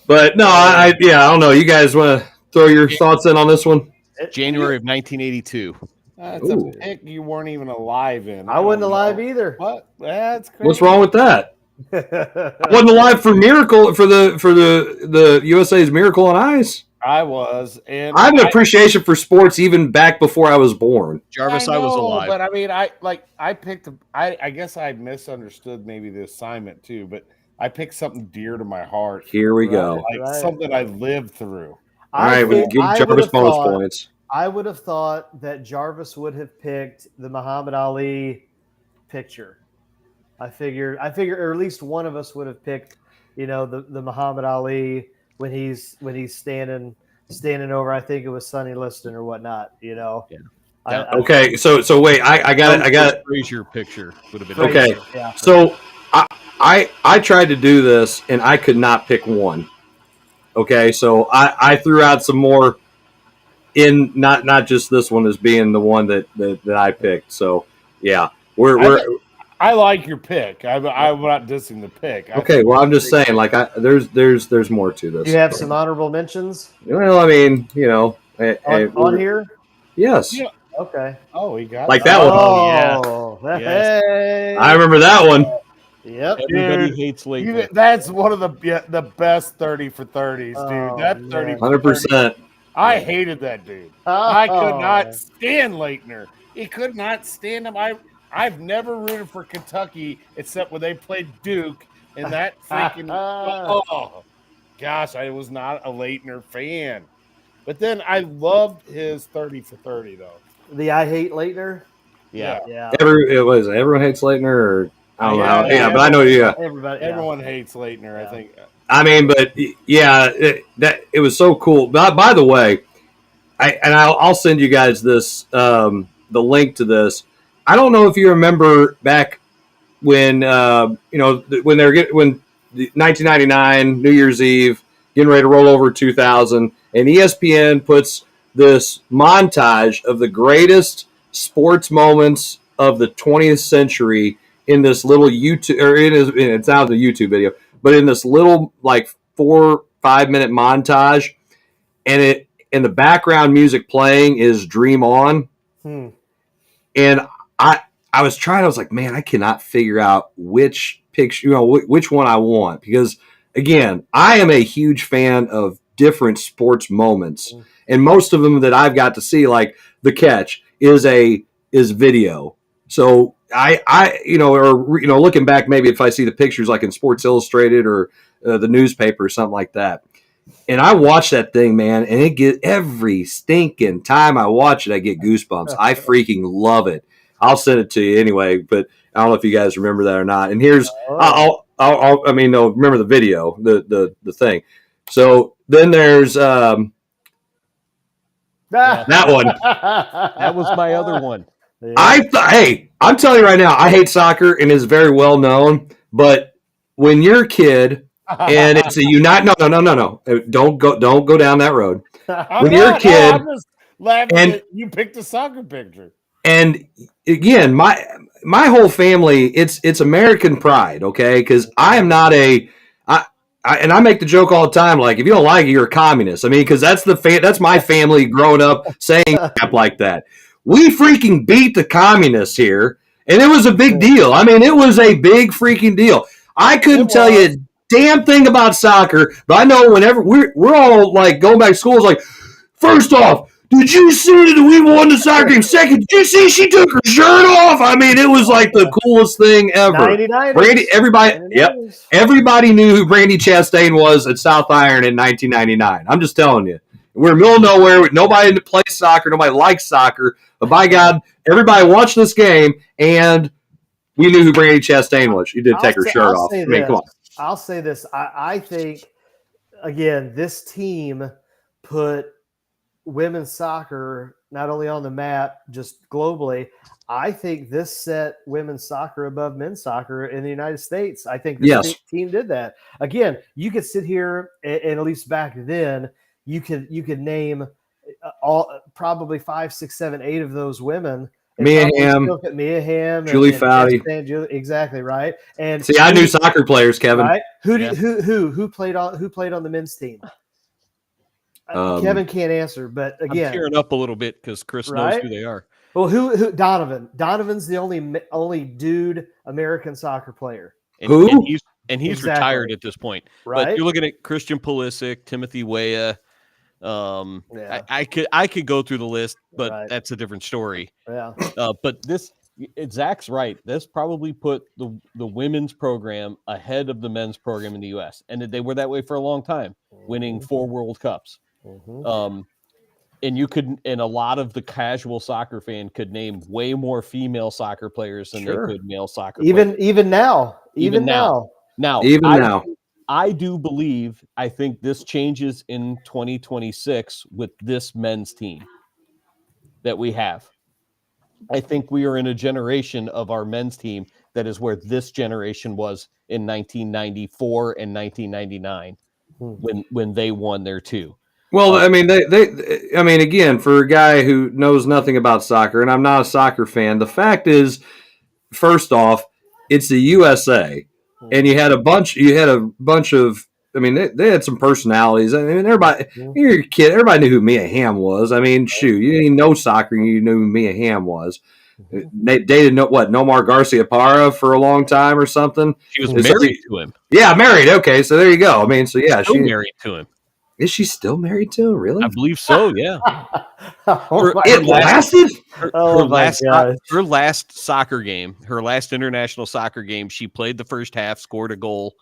Speaker 2: But no, I don't know. You guys want to throw your thoughts in on this one?
Speaker 3: January of 1982.
Speaker 5: That's a pick you weren't even alive in.
Speaker 4: I wasn't alive either.
Speaker 5: What? That's crazy.
Speaker 2: What's wrong with that? I wasn't alive for the USA's Miracle on Ice.
Speaker 5: I was, and
Speaker 2: I have an appreciation for sports even back before I was born.
Speaker 3: Jarvis, I was alive,
Speaker 5: but I mean, I picked. I guess I misunderstood maybe the assignment too, but I picked something dear to my heart.
Speaker 2: Here we go,
Speaker 5: something I lived through.
Speaker 2: All right, we'll give Jarvis bonus points.
Speaker 4: I would have thought that Jarvis would have picked the Muhammad Ali picture. I figured, or at least one of us would have picked, the Muhammad Ali when he's standing over. I think it was Sonny Liston or whatnot. Yeah.
Speaker 2: Okay, so wait, I got it.
Speaker 3: Frazier picture would have been
Speaker 2: okay. Yeah. So I tried to do this and I could not pick one. Okay, so I threw out some more. In not just this one as being the one that I picked. So yeah,
Speaker 5: I like your pick. I'm not dissing the pick.
Speaker 2: Okay, well I'm just saying there's more to this.
Speaker 4: Do you have some honorable mentions?
Speaker 2: Well, I mean,
Speaker 4: on here.
Speaker 2: Yes.
Speaker 4: Yeah. Okay.
Speaker 5: Oh, he got
Speaker 2: like that one.
Speaker 4: Oh, yeah. Hey.
Speaker 2: I remember that one.
Speaker 4: Yep.
Speaker 3: Everybody hates Leitner.
Speaker 5: That's one of the best 30 for 30s, dude. That 30
Speaker 2: 100%.
Speaker 5: I hated that dude. I could not stand Leitner. He could not stand him. I've never rooted for Kentucky except when they played Duke and that freaking gosh, I was not a Leitner fan. But then I loved his 30 for 30 though.
Speaker 4: The I hate Leitner?
Speaker 5: Yeah.
Speaker 2: Everyone hates Leitner, or I don't know. Yeah, but I know
Speaker 5: everyone hates Leitner, I think.
Speaker 2: I mean, but yeah, it was so cool. By the way, I'll send you guys this the link to this. I don't know if you remember back when when 1999 New Year's Eve, getting ready to roll over 2000, and ESPN puts this montage of the greatest sports moments of the 20th century in this little YouTube, or it's not a YouTube video. But in this little 4-5 minute montage, and the background music playing is Dream On. And I was like, man, I cannot figure out which picture, which one I want, because again, I am a huge fan of different sports moments, and most of them that I've got to see, like the catch, is video. So looking back, maybe if I see the pictures like in Sports Illustrated or the newspaper or something like that, and I watch that thing, man, and every stinking time I watch it, I get goosebumps. I freaking love it. I'll send it to you anyway, but I don't know if you guys remember that or not. And here's, remember the video, the thing. So then there's that one.
Speaker 3: That was my other one.
Speaker 2: Yeah. I'm telling you right now, I hate soccer and it's very well known. But when you're a kid and it's a no, don't go down that road. When you're a kid,
Speaker 5: I'm just laughing that you picked a soccer picture.
Speaker 2: And again, my whole family, it's American pride, okay? Because I am not and I make the joke all the time, like, if you don't like it, you're a communist. I mean, because that's my family growing up saying crap like that. We freaking beat the communists here, and it was a big deal. I mean, it was a big freaking deal. I couldn't tell you damn thing about soccer, but I know whenever we're all like going back to school, it's like, first off, did you see that we won the soccer game? Second, did you see she took her shirt off? I mean, it was like the coolest thing ever.
Speaker 4: 99ers.
Speaker 2: Everybody knew who Brandy Chastain was at South Iron in 1999. I'm just telling you. We're in the middle of nowhere. Nobody plays soccer. Nobody likes soccer. But by God, everybody watched this game, and we knew who Brandy Chastain was. She did take her shirt off. I mean, come on.
Speaker 4: I'll say this. I think, again, this team put women's soccer not only on the map, just globally. I think this set women's soccer above men's soccer in the United States. I think this team did that. Again, you could sit here, and at least back then, you could name all probably 5, 6, 7, 8 of those women.
Speaker 2: Mia Hamm, Julie Foudy.
Speaker 4: Exactly right. And
Speaker 2: see, I knew soccer players, Kevin.
Speaker 4: Right? Who played on the men's team? Kevin can't answer, but again,
Speaker 3: I'm tearing up a little bit because Chris knows who they are.
Speaker 4: Well, who? Donovan. Donovan's the only dude American soccer player.
Speaker 3: And he's retired at this point.
Speaker 4: Right.
Speaker 3: But you're looking at Christian Pulisic, Timothy Weah. I could go through the list, but that's a different story.
Speaker 4: Yeah.
Speaker 3: But Zach's right. This probably put the women's program ahead of the men's program in the U.S. And they were that way for a long time, winning 4 World Cups. And a lot of the casual soccer fan could name way more female soccer players than they could male soccer players.
Speaker 4: Even now.
Speaker 3: I do believe, I think this changes in 2026 with this men's team that we have. I think we are in a generation of our men's team that is where this generation was in 1994 and 1999 when they won their 2.
Speaker 2: Well, I mean, again, for a guy who knows nothing about soccer, and I'm not a soccer fan, the fact is, first off, it's the USA, and you had a bunch of. I mean, they had some personalities. I mean, everybody, you're a kid. Everybody knew who Mia Hamm was. I mean, shoot, you didn't know soccer, and you knew who Mia Hamm was. They dated Nomar Garcia-Parra for a long time or something.
Speaker 3: She was married to him.
Speaker 2: Yeah, married. Okay, so there you go. I mean, so yeah,
Speaker 3: she's married to him.
Speaker 2: Is she still married to him? Really?
Speaker 3: I believe so. Yeah.
Speaker 2: It lasted.
Speaker 3: Her last soccer game, her last international soccer game, she played the first half, scored a goal,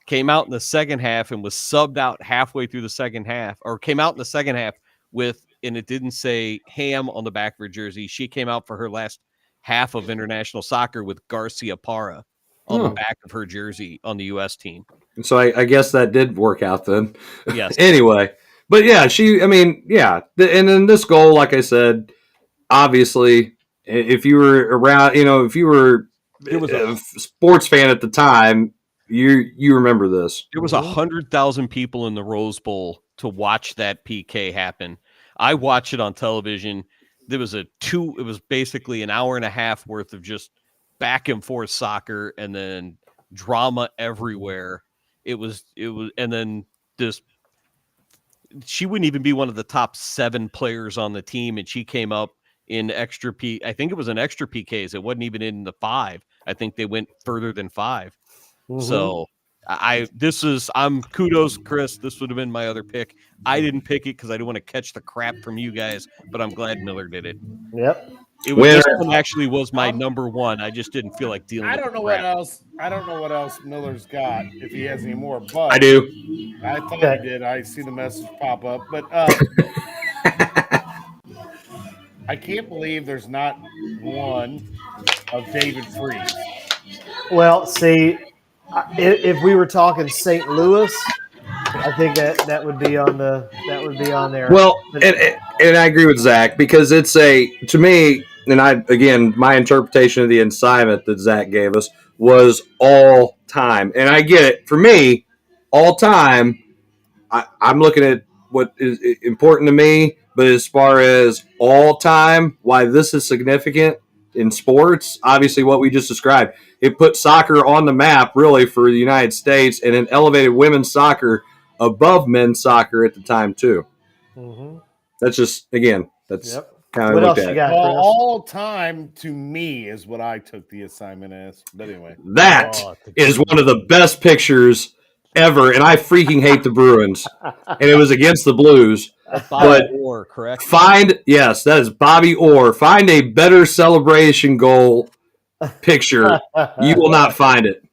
Speaker 3: came out in the second half, and was subbed out halfway through the second half, or came out in the second half with, and it didn't say Ham on the back of her jersey. She came out for her last half of international soccer with Garcia-Parra on the back of her jersey on the U.S. team.
Speaker 2: So I guess that did work out then.
Speaker 3: Yes.
Speaker 2: Anyway, but yeah, and then this goal, like I said, obviously, if you were around, if you were a sports fan at the time, you remember this.
Speaker 3: There was 100,000 people in the Rose Bowl to watch that PK happen. I watched it on television. There was it was basically an hour and a half worth of just back and forth soccer and then drama everywhere. It was, and then she wouldn't even be one of the top 7 players on the team. And she came up in extra I think it was an extra PKs. It wasn't even in the 5. I think they went further than 5. So I'm kudos, Chris. This would have been my other pick. I didn't pick it because I didn't want to catch the crap from you guys, but I'm glad Miller did it.
Speaker 4: Yep.
Speaker 3: This one actually was my number 1. I just didn't feel like dealing with
Speaker 5: what else. I don't know what else Miller's got, if he has any more, but
Speaker 2: I do.
Speaker 5: I thought I did. I see the message pop up, but I can't believe there's not one of David Freese.
Speaker 4: Well, see, if we were talking St. Louis, I think that would be on there.
Speaker 2: Well, and I agree with Zach because to me, and my interpretation of the assignment that Zach gave us was all time, and I get it. For me, all time, I'm looking at what is important to me, but as far as all time, why this is significant in sports, obviously what we just described, it put soccer on the map really for the United States, and it elevated women's soccer above men's soccer at the time too. That's just kind of
Speaker 4: what
Speaker 2: looked
Speaker 4: else
Speaker 2: at.
Speaker 4: You got,
Speaker 5: well, all time to me is what I took the assignment as. But anyway,
Speaker 2: that is one of the best pictures ever, and I freaking hate the Bruins, and it was against the Blues.
Speaker 3: Bobby Orr, correct?
Speaker 2: Yes, that is Bobby Orr. Find a better celebration goal picture. You will not find it.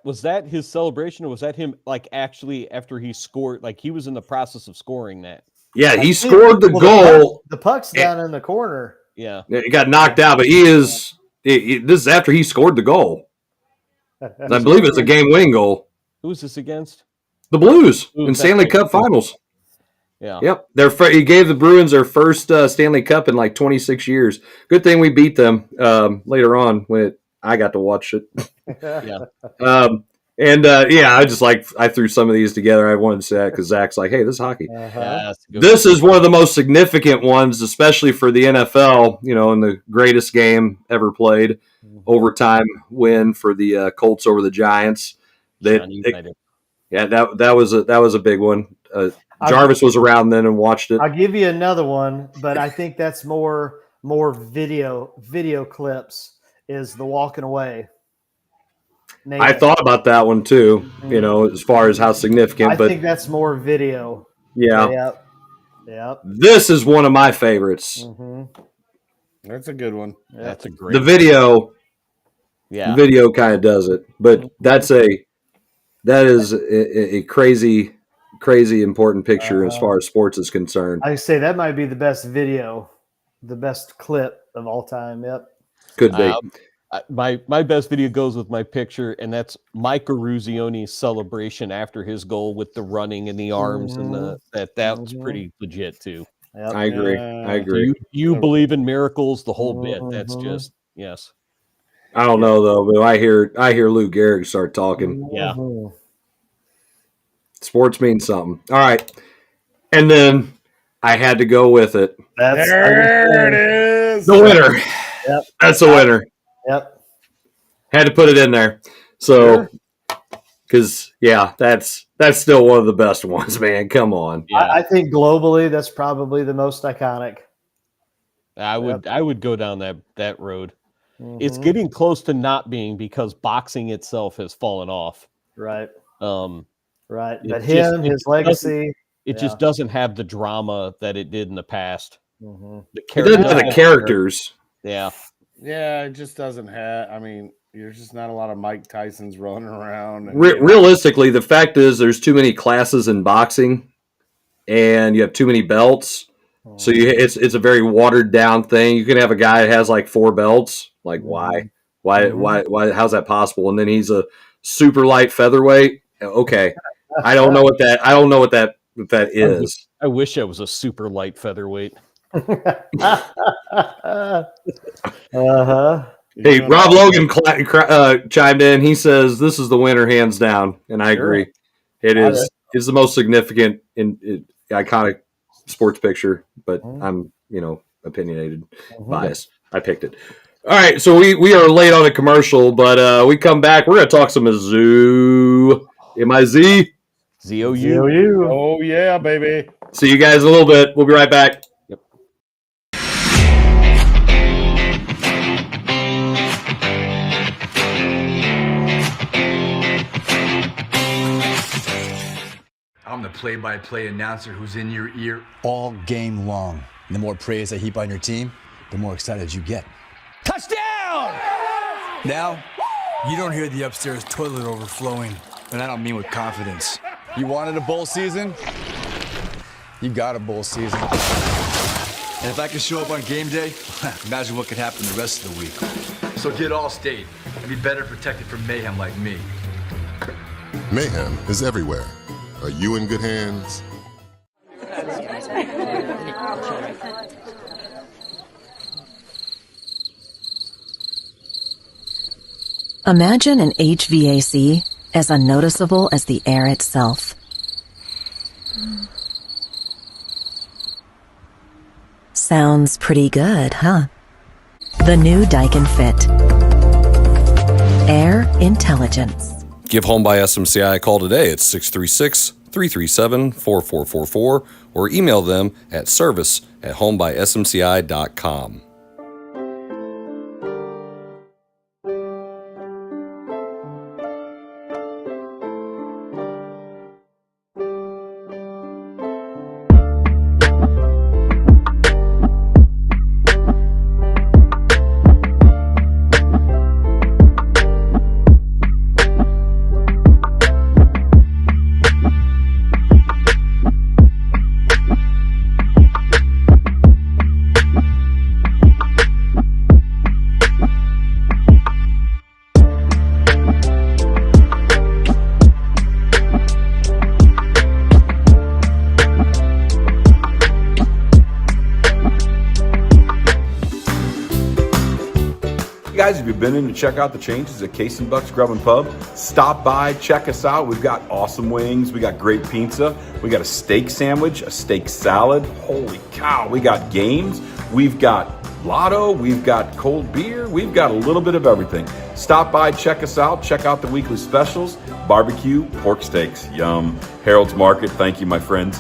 Speaker 3: Was that his celebration, or was that him like actually after he scored? Like he was in the process of scoring that.
Speaker 2: Yeah, he scored the goal.
Speaker 4: The puck's down in the corner.
Speaker 3: Yeah,
Speaker 2: he got knocked out, but this is after he scored the goal. I believe it's a game-winning goal.
Speaker 3: Who was this against?
Speaker 2: The Blues in Stanley Cup Finals.
Speaker 3: Yeah.
Speaker 2: Yep. He gave the Bruins their first Stanley Cup in like 26 years. Good thing we beat them later on when I got to watch it.
Speaker 3: Yeah.
Speaker 2: I threw some of these together. I wanted to say that because Zach's like, hey, this is hockey.
Speaker 3: Yeah,
Speaker 2: This is one of the most significant ones, especially for the NFL, in the greatest game ever played. Overtime win for the Colts over the Giants. That was a big one. Jarvis was around then and watched it.
Speaker 4: I'll give you another one, but I think that's more video clips is the walking away.
Speaker 2: I thought about that one too, as far as how significant.
Speaker 4: I think that's more video.
Speaker 2: Yeah.
Speaker 4: Yep.
Speaker 2: This is one of my favorites.
Speaker 5: Mm-hmm. That's a good one.
Speaker 3: Yep. That's a great
Speaker 2: The video.
Speaker 3: Yeah.
Speaker 2: The video kind of does it, but that is a crazy important picture as far as sports is concerned.
Speaker 4: I say that might be the best video, the best clip of all time. Yep.
Speaker 2: Could be.
Speaker 3: My best video goes with my picture, and that's Mike Eruzioni's celebration after his goal with the running and the arms and that's pretty legit too.
Speaker 2: Yep. I agree.
Speaker 3: You believe in miracles, the whole bit. That's just yes.
Speaker 2: I don't know though, but I hear Lou Gehrig start talking.
Speaker 3: Yeah.
Speaker 2: Sports means something. All right. And then I had to go with it.
Speaker 5: There it is.
Speaker 2: The winner.
Speaker 4: Yep.
Speaker 2: That's the winner.
Speaker 4: Yep.
Speaker 2: Had to put it in there. So, because, that's still one of the best ones, man. Come on.
Speaker 4: Yeah. I think globally, that's probably the most iconic.
Speaker 3: I would go down that road.
Speaker 4: Mm-hmm.
Speaker 3: It's getting close to not being because boxing itself has fallen off.
Speaker 4: Right.
Speaker 3: Right.
Speaker 4: But his legacy.
Speaker 3: It just doesn't have the drama that it did in the past.
Speaker 4: Mm-hmm.
Speaker 2: It doesn't have the characters.
Speaker 3: Yeah.
Speaker 5: Yeah, it just doesn't have. I mean, there's just not a lot of Mike Tysons running around.
Speaker 2: Realistically, the fact is there's too many classes in boxing, and you have too many belts. So it's a very watered down thing. You can have a guy that has like 4 belts. Like why? How's that possible? And then he's a super light featherweight. Okay, I don't know what that is.
Speaker 3: I wish I was a super light featherweight.
Speaker 2: Hey, Rob Logan chimed in. He says this is the winner hands down, and I agree. It is. It's the most significant iconic sports picture, but I'm opinionated, biased. I picked it. All right, so we are late on a commercial, but we come back. We're going to talk some Mizzou. M-I-Z.
Speaker 3: Z-O-U.
Speaker 5: Oh, yeah, baby.
Speaker 2: See you guys in a little bit. We'll be right back.
Speaker 3: Yep.
Speaker 6: I'm the play-by-play announcer who's in your ear all game long. And the more praise I heap on your team, the more excited you get. Touchdown! Now, you don't hear the upstairs toilet overflowing, and I don't mean with confidence. You wanted a bowl season? You got a bowl season. And if I can show up on game day, imagine what could happen the rest of the week. So get Allstate and be better protected from mayhem like me.
Speaker 7: Mayhem is everywhere. Are you in good hands?
Speaker 8: Imagine an HVAC as unnoticeable as the air itself. Sounds pretty good, huh? The new Daikin Fit. Air intelligence.
Speaker 9: Give Home by SMCI a call today at 636-337-4444 or email them at service@homebysmci.com.
Speaker 10: guys, if you've been in to check out the changes at Case and Buck's Grub and Pub, stop by, check us out. We've got awesome wings. We got great pizza. We got a steak sandwich, a steak salad. Holy cow. We got games. We've got lotto. We've got cold beer. We've got a little bit of everything. Stop by, check us out. Check out the weekly specials. Barbecue, pork steaks. Yum. Harold's Market. Thank you, my friends.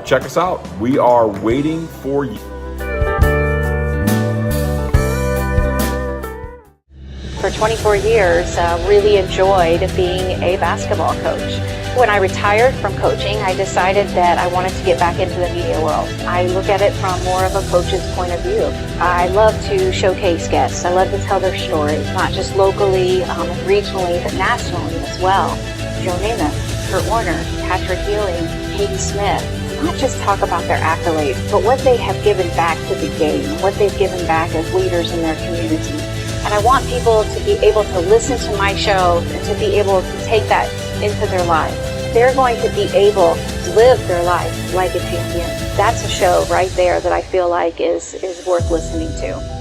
Speaker 10: Check us out. We are waiting for you.
Speaker 11: For 24 years, really enjoyed being a basketball coach. When I retired from coaching, I decided that I wanted to get back into the media world. I look at it from more of a coach's point of view. I love to showcase guests. I love to tell their stories, not just locally and regionally, but nationally as well. Joe Namath, Kurt Warner, Patrick Ewing, Katie Smith. Not just talk about their accolades, but what they have given back to the game, what they've given back as leaders in their community. And I want people to be able to listen to my show and to be able to take that into their life. They're going to be able to live their life like a champion. That's a show right there that I feel like is worth listening to.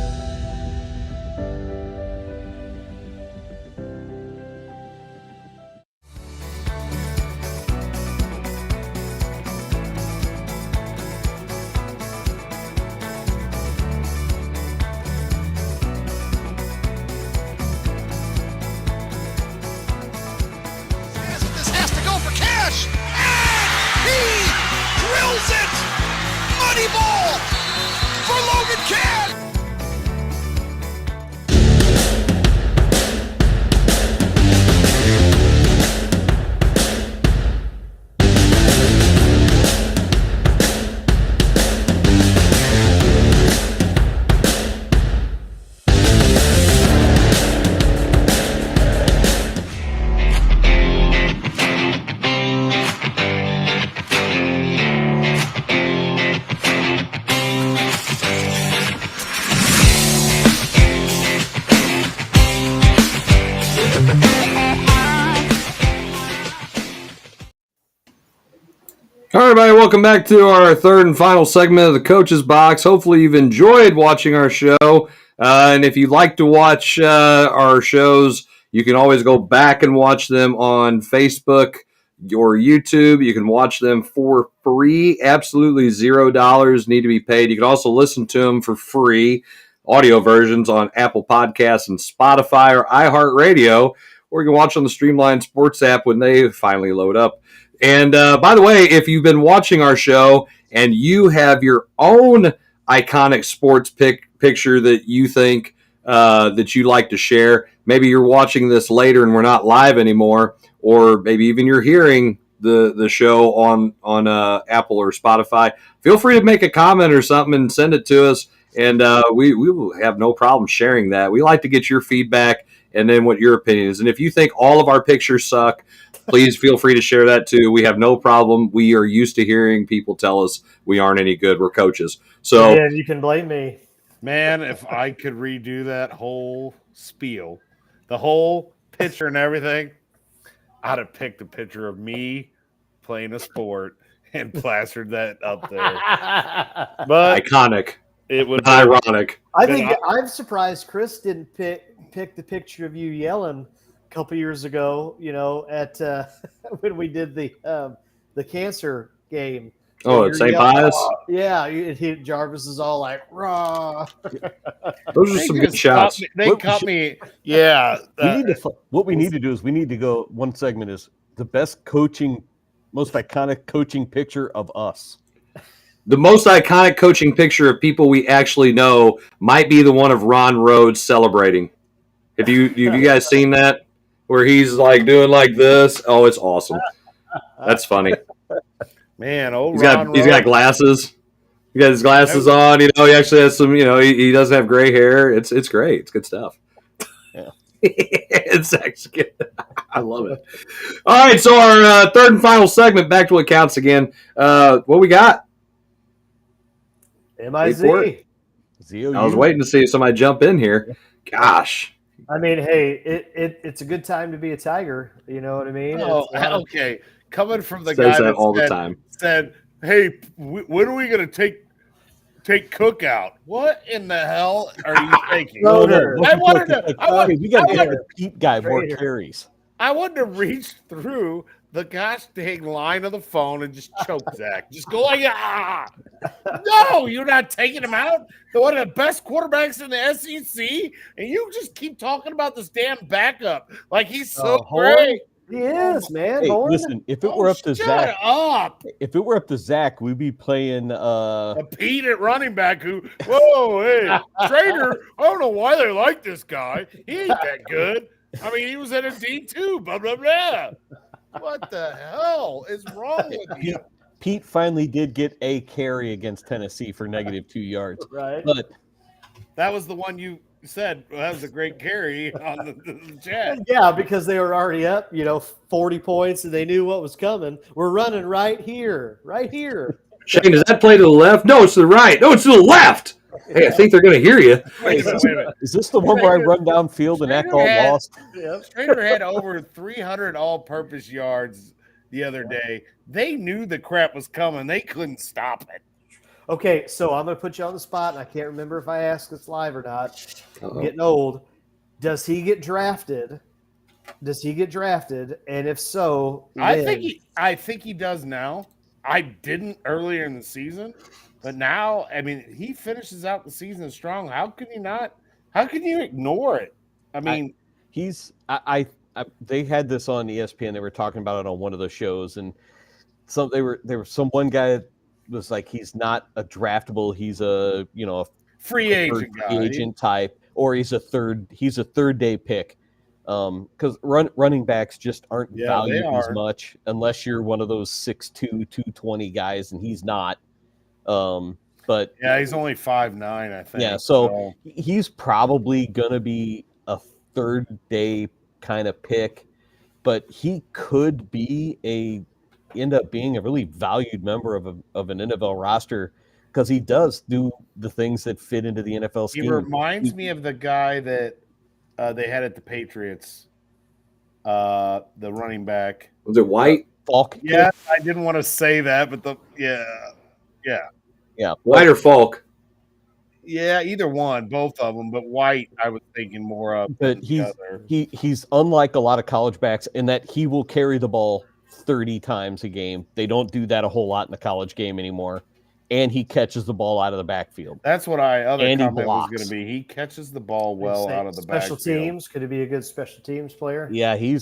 Speaker 2: All right, everybody, welcome back to our third and final segment of the Coach's Box. Hopefully you've enjoyed watching our show. And if you'd like to watch our shows, you can always go back and watch them on Facebook or YouTube. You can watch them for free, absolutely $0 need to be paid. You can also listen to them for free, audio versions on Apple Podcasts and Spotify or iHeartRadio, or you can watch on the Streamline Sports app when they finally load up. And by the way, if you've been watching our show and you have your own iconic sports picture that you think that you'd like to share, maybe you're watching this later and we're not live anymore, or maybe even you're hearing the show on Apple or Spotify, feel free to make a comment or something and send it to us, and we will have no problem sharing that. We like to get your feedback and then what your opinion is. And if you think all of our pictures suck, please feel free to share that too. We have no problem. We are used to hearing people tell us we aren't any good. We're coaches. So
Speaker 4: yeah, you can blame me.
Speaker 5: Man, if I could redo that whole spiel, the whole picture and everything, I'd have picked a picture of me playing a sport and plastered that up there. But
Speaker 2: iconic.
Speaker 5: It would
Speaker 2: ironic.
Speaker 4: I think I'm surprised Chris didn't pick the picture of you yelling a couple years ago, at when we did the cancer game.
Speaker 2: Oh, at St. Pius?
Speaker 4: Yeah, Jarvis is all like, raw.
Speaker 2: Those are some good shots.
Speaker 5: They caught me. Yeah.
Speaker 3: What we need to do is we need to go, one segment is the best coaching, most iconic coaching picture of us.
Speaker 2: The most iconic coaching picture of people we actually know might be the one of Ron Rhodes celebrating. Have you guys seen that? Where he's like doing like this? Oh, it's awesome. That's funny.
Speaker 5: Man,
Speaker 2: he's got glasses. He got his glasses on. He actually has some. He doesn't have gray hair. It's great. It's good stuff.
Speaker 3: Yeah,
Speaker 2: it's actually good. I love it. All right, so our third and final segment. Back to what counts again. What we got?
Speaker 4: MIZ.
Speaker 2: I was waiting to see if somebody jump in here. Gosh.
Speaker 4: I mean, hey, it's a good time to be a Tiger. You know what I mean?
Speaker 5: Oh, okay. Coming from the
Speaker 2: Says
Speaker 5: guy
Speaker 2: that all the time.
Speaker 5: Said, "Hey, when are we going to take Cook out. What in the hell are you thinking?
Speaker 3: No,
Speaker 5: I wanted to.
Speaker 3: We got to get the Pete guy more carries.
Speaker 5: I wanted to reach through the gosh dang line of the phone and just choke Zach. Just go like, ah! No, you're not taking him out. They're one of the best quarterbacks in the SEC, and you just keep talking about this damn backup like he's so great.
Speaker 4: He is, man.
Speaker 3: Hey, listen, if it were up to Zach, we'd be playing
Speaker 5: a Pete at running back who, whoa, hey, Trader, I don't know why they like this guy. He ain't that good. I mean, he was at a D2, blah, blah, blah. What the hell is wrong with you?
Speaker 3: Pete finally did get a carry against Tennessee for -2 yards.
Speaker 4: Right.
Speaker 3: But
Speaker 5: that was the one you said that was a great carry on the chat.
Speaker 4: Yeah, because they were already up, 40 points, and they knew what was coming. We're running right here.
Speaker 2: Shane, does that play to the left? No, it's to the right. No, it's to the left. Hey, I think they're going to hear you.
Speaker 3: Wait a minute. Is this the one where I run downfield and act all lost?
Speaker 5: Strader had over 300 all-purpose yards the other day. They knew the crap was coming. They couldn't stop it.
Speaker 4: Okay, so I'm going to put you on the spot, and I can't remember if I asked this live or not. I'm getting old. Does he get drafted? And if so,
Speaker 5: I think he does now. I didn't earlier in the season, but now, I mean, he finishes out the season strong. How can you not? How can you ignore it? I mean,
Speaker 3: they had this on ESPN. They were talking about it on one of the shows, and one guy was like, he's not a draftable. He's a
Speaker 5: free agent
Speaker 3: type, or he's a third day pick. Because running backs just aren't valued as much unless you're one of those 6'2", 220 guys, and he's not. But
Speaker 5: yeah, he's only 5'9", I think.
Speaker 3: Yeah, so he's probably gonna be a third day kind of pick, but he could end up being a really valued member of an NFL roster because he does do the things that fit into the NFL scheme.
Speaker 5: He reminds me of the guy that they had at the Patriots, the running back.
Speaker 2: Was it White?
Speaker 3: Falk?
Speaker 5: Yeah, I didn't want to say that, but
Speaker 2: White or Falk?
Speaker 5: Yeah, either one, both of them. But White, I was thinking more of.
Speaker 3: But he's unlike a lot of college backs in that he will carry the ball 30 times a game. They don't do that a whole lot in the college game anymore. And he catches the ball out of the backfield.
Speaker 5: That's what comment was going to be. He catches the ball well out of the
Speaker 4: backfield.
Speaker 5: Special
Speaker 4: teams? Could he be a good special teams player?
Speaker 3: Yeah, he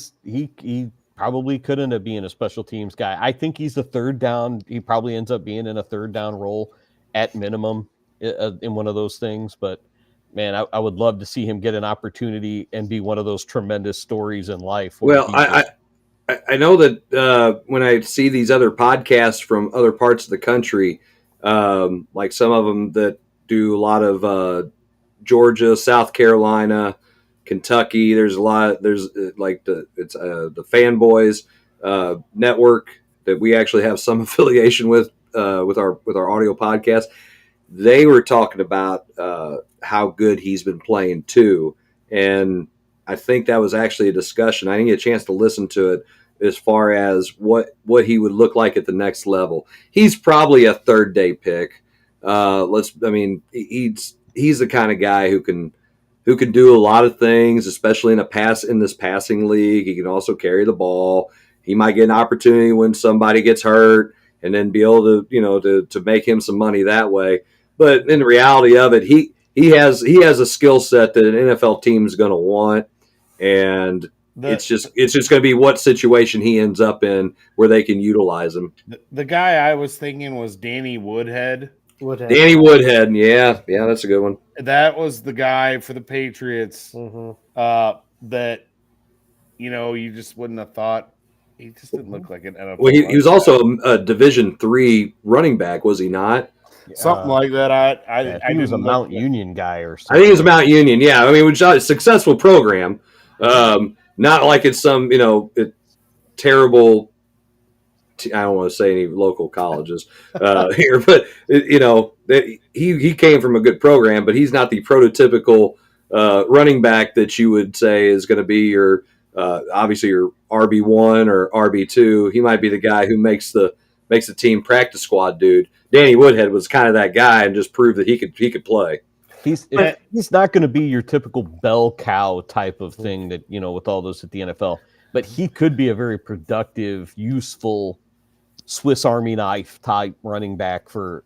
Speaker 3: probably could end up being a special teams guy. I think he's a third down. He probably ends up being in a third down role at minimum in one of those things. But, man, I would love to see him get an opportunity and be one of those tremendous stories in life.
Speaker 2: Well, I know that when I see these other podcasts from other parts of the country, like some of them that do a lot of Georgia, South Carolina, Kentucky. There's like the Fanboys network that we actually have some affiliation with our audio podcast. They were talking about how good he's been playing too, and I think that was actually a discussion. I didn't get a chance to listen to it as far as what he would look like at the next level. He's probably a third day pick. He's the kind of guy who can do a lot of things, especially in this passing league. He can also carry the ball. He might get an opportunity when somebody gets hurt and then be able to make him some money that way. But in the reality of it, he has a skill set that an NFL team is going to want, and it's just going to be what situation he ends up in where they can utilize him.
Speaker 5: The guy I was thinking was Danny Woodhead.
Speaker 2: Danny Woodhead, yeah, that's a good one.
Speaker 5: That was the guy for the Patriots that you just wouldn't have thought. He just didn't look like an NFL.
Speaker 2: Well, he was also a Division III running back, was he not?
Speaker 5: Something like that. I
Speaker 3: think he was a Mount Union guy or something.
Speaker 2: I think he was a Mount Union. Yeah, I mean, it was a successful program. Not like it's some terrible. I don't want to say any local colleges here, but he came from a good program, but he's not the prototypical running back that you would say is going to be your obviously your RB1 or RB2. He might be the guy who makes the makes the team practice squad dude. Danny Woodhead was kind of that guy and just proved that he could play.
Speaker 3: He's not going to be your typical bell cow type of thing that, with all those at the NFL, but he could be a very productive, useful Swiss Army knife type running back for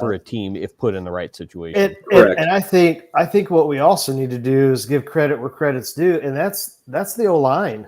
Speaker 3: a team if put in the right situation.
Speaker 4: And I think what we also need to do is give credit where credit's due, and that's the O-line.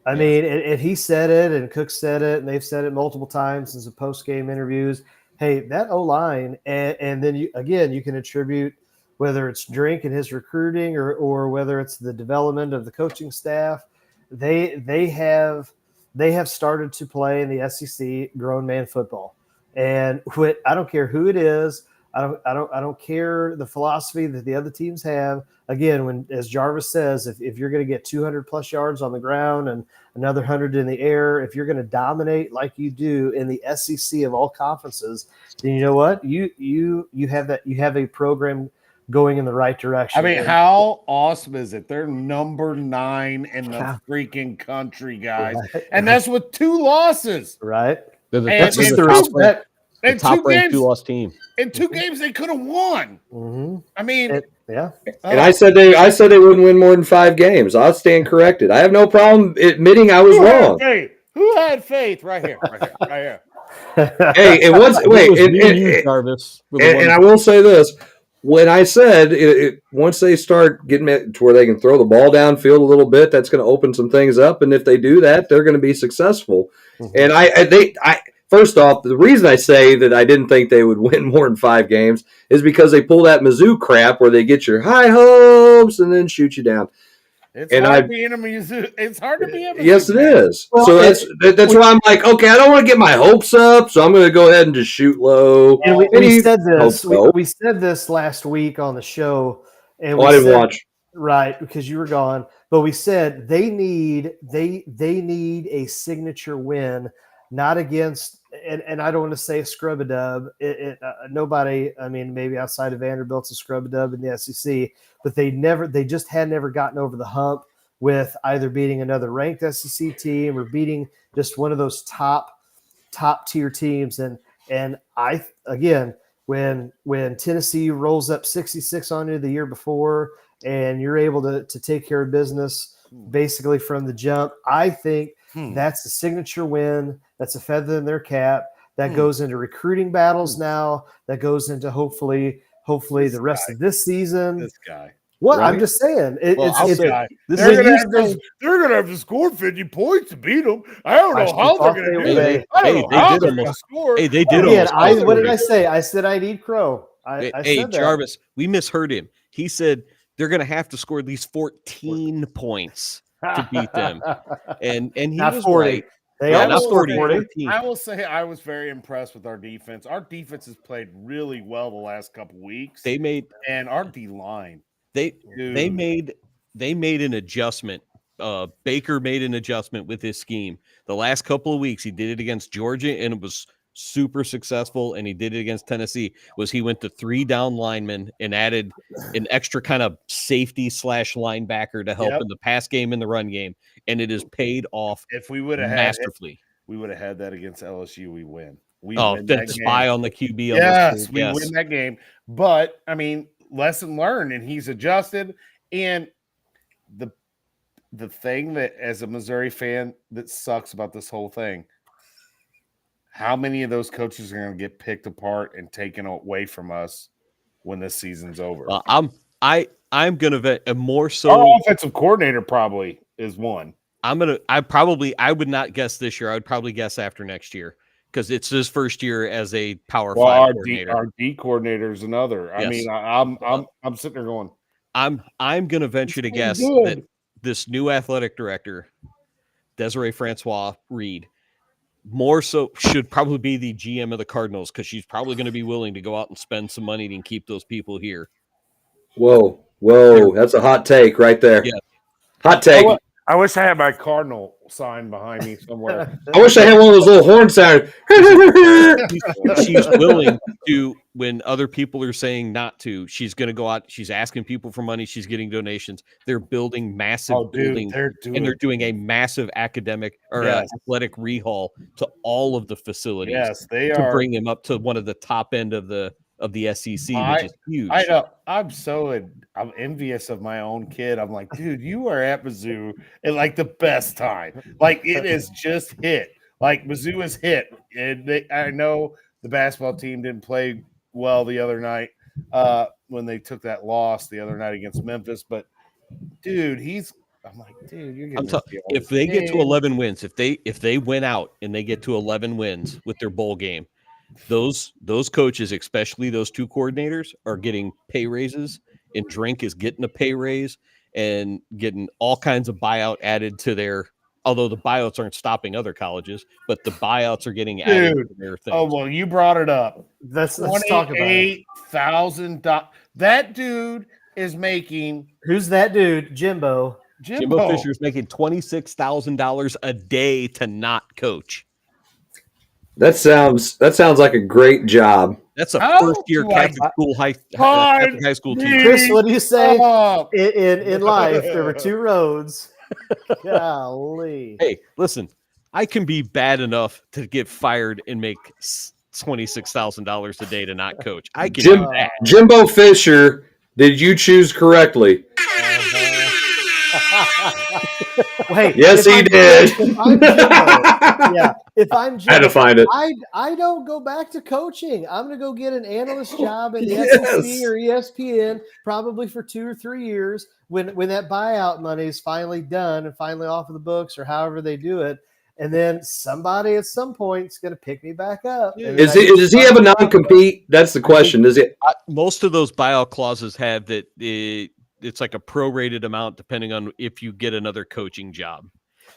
Speaker 4: I mean, and he said it, and Cook said it, and they've said it multiple times in the post-game interviews. Hey, that O-line, and then you can attribute whether it's Drink and his recruiting or whether it's the development of the coaching staff. They have started to play in the SEC grown man football, and I don't care who it is. I don't care the philosophy that the other teams have. Again, as Jarvis says, if you're going to get 200 plus yards on the ground and another 100 in the air, if you're going to dominate like you do in the SEC of all conferences, then you know what? You have a program going in the right direction.
Speaker 5: I mean, how awesome is it? They're number 9 in the freaking country, guys. Right. And that's with 2 losses.
Speaker 4: Right.
Speaker 3: That's just the top ranked 2-loss team.
Speaker 5: In 2 games they could have won.
Speaker 4: Mm-hmm.
Speaker 5: I mean,
Speaker 2: And I said they wouldn't win more than 5 games. I'll stand corrected. I have no problem admitting I was wrong.
Speaker 5: Who had faith? Right here.
Speaker 2: Hey, Jarvis. And I will say this. When I said once they start getting it to where they can throw the ball downfield a little bit, that's going to open some things up. And if they do that, they're going to be successful. Mm-hmm. And I first off, the reason I say that I didn't think they would win more than 5 games is because they pull that Mizzou crap where they get your high hopes and then shoot you down.
Speaker 5: It's hard to be a Mizzou.
Speaker 2: Yes, it is. Well, so that's why I'm like, okay, I don't want to get my hopes up, so I'm going to go ahead and just shoot low.
Speaker 4: And we said this. We said this last week on the show. And
Speaker 2: I didn't watch.
Speaker 4: Right, because you were gone. But we said they need a signature win, not against. And I don't want to say a scrub-a-dub. Nobody, I mean, maybe outside of Vanderbilt's a scrub-a-dub in the SEC, but they just had never gotten over the hump with either beating another ranked SEC team or beating just one of those top tier teams. And I, again, when Tennessee rolls up 66 on you the year before and you're able to take care of business basically from the jump, I think that's a signature win. That's a feather in their cap. That goes into recruiting battles now. That goes into hopefully the rest of this season.
Speaker 5: This guy.
Speaker 4: What right? I'm just saying. They're
Speaker 5: gonna have to score 50 points to beat them. I don't know how they're gonna do it. They did score.
Speaker 3: Hey, they did.
Speaker 4: What did I say? I said I'd eat crow. I said
Speaker 3: Jarvis, we misheard him. He said they're gonna have to score at least 14 points to beat them, and he
Speaker 4: not
Speaker 3: was
Speaker 4: 40.
Speaker 3: right.
Speaker 4: Not 40.
Speaker 5: I will say I was very impressed with our defense. Our defense has played really well the last couple weeks.
Speaker 3: And
Speaker 5: our D line.
Speaker 3: They made an adjustment. Baker made an adjustment with his scheme. The last couple of weeks, he did it against Georgia, and it was super successful. And he did it against Tennessee. He went to 3 down linemen and added an extra kind of safety / linebacker to help in the pass game and the run game, and it has paid off.
Speaker 5: If we would have
Speaker 3: masterfully,
Speaker 5: we would have had that against LSU. We win.
Speaker 3: That spy on the QB.
Speaker 5: Yes, we win that game. But I mean, lesson learned, and he's adjusted. And the thing that, as a Missouri fan, that sucks about this whole thing, how many of those coaches are going to get picked apart and taken away from us when this season's over?
Speaker 3: I'm going to vet more so.
Speaker 5: Our offensive coordinator probably is one.
Speaker 3: I would not guess this year. I would probably guess after next year, because it's his first year as a Power 5 coordinator.
Speaker 5: Our D coordinator is another. I mean, I'm sitting there going,
Speaker 3: I'm going to venture to guess that this new athletic director, Desiree Francois Reed, more so should probably be the GM of the Cardinals, because she's probably going to be willing to go out and spend some money and keep those people here.
Speaker 2: Whoa, that's a hot take right there.
Speaker 3: Yeah.
Speaker 2: Hot take.
Speaker 5: I wish I had my Cardinal sign behind me somewhere.
Speaker 2: I wish I had one of those little horn sounds.
Speaker 3: She's willing to, when other people are saying not to, she's going to go out. She's asking people for money. She's getting donations. They're building massive buildings, and they're doing a massive academic or athletic rehaul to all of the facilities.
Speaker 5: Yes, they
Speaker 3: to
Speaker 5: are.
Speaker 3: bring them up to one of the top end of the SEC, which is huge.
Speaker 5: I know. I'm envious of my own kid. I'm like, dude, you are at Mizzou at like the best time. Like it is just hit. Like Mizzou is hit. And I know the basketball team didn't play well the other night when they took that loss the other night against Memphis. But dude, I'm like, dude, you're getting
Speaker 3: if they get to 11 wins, if they win out and they get to 11 wins with their bowl game, those coaches, especially those two coordinators, are getting pay raises, and Drink is getting a pay raise and getting all kinds of buyout added to their. Although the buyouts aren't stopping other colleges, but the buyouts are getting added to their things.
Speaker 5: Oh well, you brought it up.
Speaker 4: Let's talk about it.
Speaker 5: $28,000. That dude is making.
Speaker 4: Who's that dude? Jimbo
Speaker 3: Fisher is making $26,000 a day to not coach.
Speaker 2: That sounds like a great job.
Speaker 3: That's a first-year Catholic school high school team.
Speaker 4: Chris, what do you say? In life, there were two roads. Golly.
Speaker 3: Hey, listen, I can be bad enough to get fired and make $26,000 a day to not coach. I can do that.
Speaker 2: Jimbo Fisher, did you choose correctly?
Speaker 4: Wait,
Speaker 2: yes, he did.
Speaker 4: If I'm Jimbo,
Speaker 2: I had to find it.
Speaker 4: I don't go back to coaching. I'm going to go get an analyst job in the SEC or ESPN, probably for 2 or 3 years. When that buyout money is finally done and finally off of the books, or however they do it, and then somebody at some point is going to pick me back up.
Speaker 2: Does he have a non-compete? That's the question. Does it?
Speaker 3: Most of those buyout clauses have that. It's like a prorated amount depending on if you get another coaching job.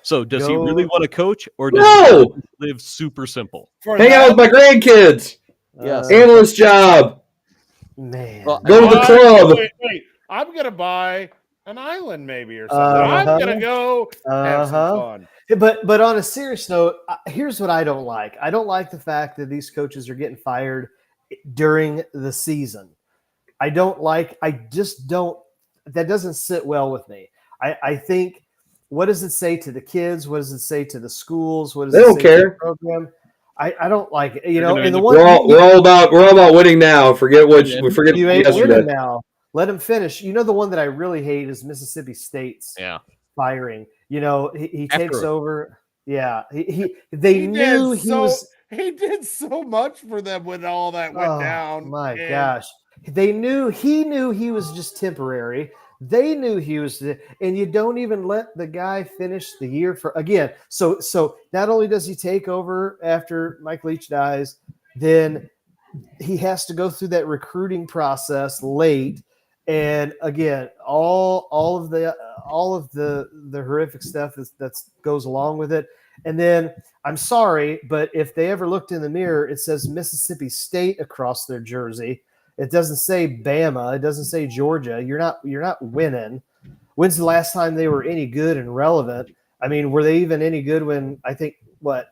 Speaker 3: So does he really want to coach, or does he live super simple?
Speaker 2: Hang out with my grandkids.
Speaker 3: Yes.
Speaker 2: Analyst job.
Speaker 4: Man.
Speaker 2: Go to the club.
Speaker 5: Wait. I'm going to buy an island maybe or something. I'm going to go have some fun.
Speaker 4: But on a serious note, here's what I don't like. I don't like the fact that these coaches are getting fired during the season. That doesn't sit well with me. I think, what does it say to the kids? What does it say to the schools? What does
Speaker 2: they
Speaker 4: it
Speaker 2: don't
Speaker 4: say
Speaker 2: care.
Speaker 4: to the program? I don't like it. And
Speaker 2: we're all about winning now. Forget what we forget.
Speaker 4: You ain't winning now. Let him finish. The one that I really hate is Mississippi State's firing. He takes over. Yeah, he knew he was.
Speaker 5: He did so much for them when all that went down.
Speaker 4: My gosh. He knew he was just temporary. They knew he was, and you don't even let the guy finish the year So not only does he take over after Mike Leach dies, then he has to go through that recruiting process late. And again, all of the horrific stuff that goes along with it. And then I'm sorry, but if they ever looked in the mirror, it says Mississippi State across their jersey. It doesn't say Bama. It doesn't say Georgia. You're not winning. When's the last time they were any good and relevant? I mean, were they even any good when I think I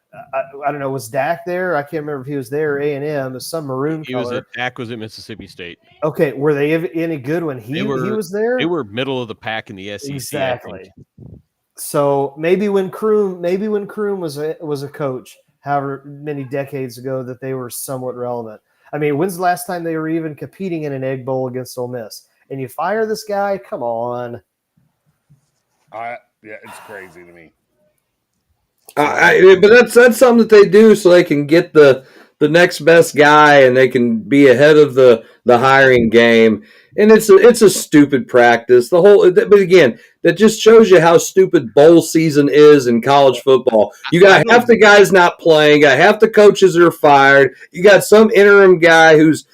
Speaker 4: don't know, was Dak there? I can't remember if he was there or A&M. Some maroon color.
Speaker 3: Dak was at Mississippi State.
Speaker 4: Okay, were they any good when he was there?
Speaker 3: They were middle of the pack in the SEC.
Speaker 4: Exactly. So maybe when Kroom was a coach, however many decades ago, that they were somewhat relevant. I mean, when's the last time they were even competing in an Egg Bowl against Ole Miss? And you fire this guy? Come on.
Speaker 5: It's crazy to me.
Speaker 2: But that's something that they do so they can get the next best guy and they can be ahead of the hiring game. And it's a stupid practice. But again, that just shows you how stupid bowl season is in college football. You got half the guys not playing, you got half the coaches that are fired, you got some interim guy who's,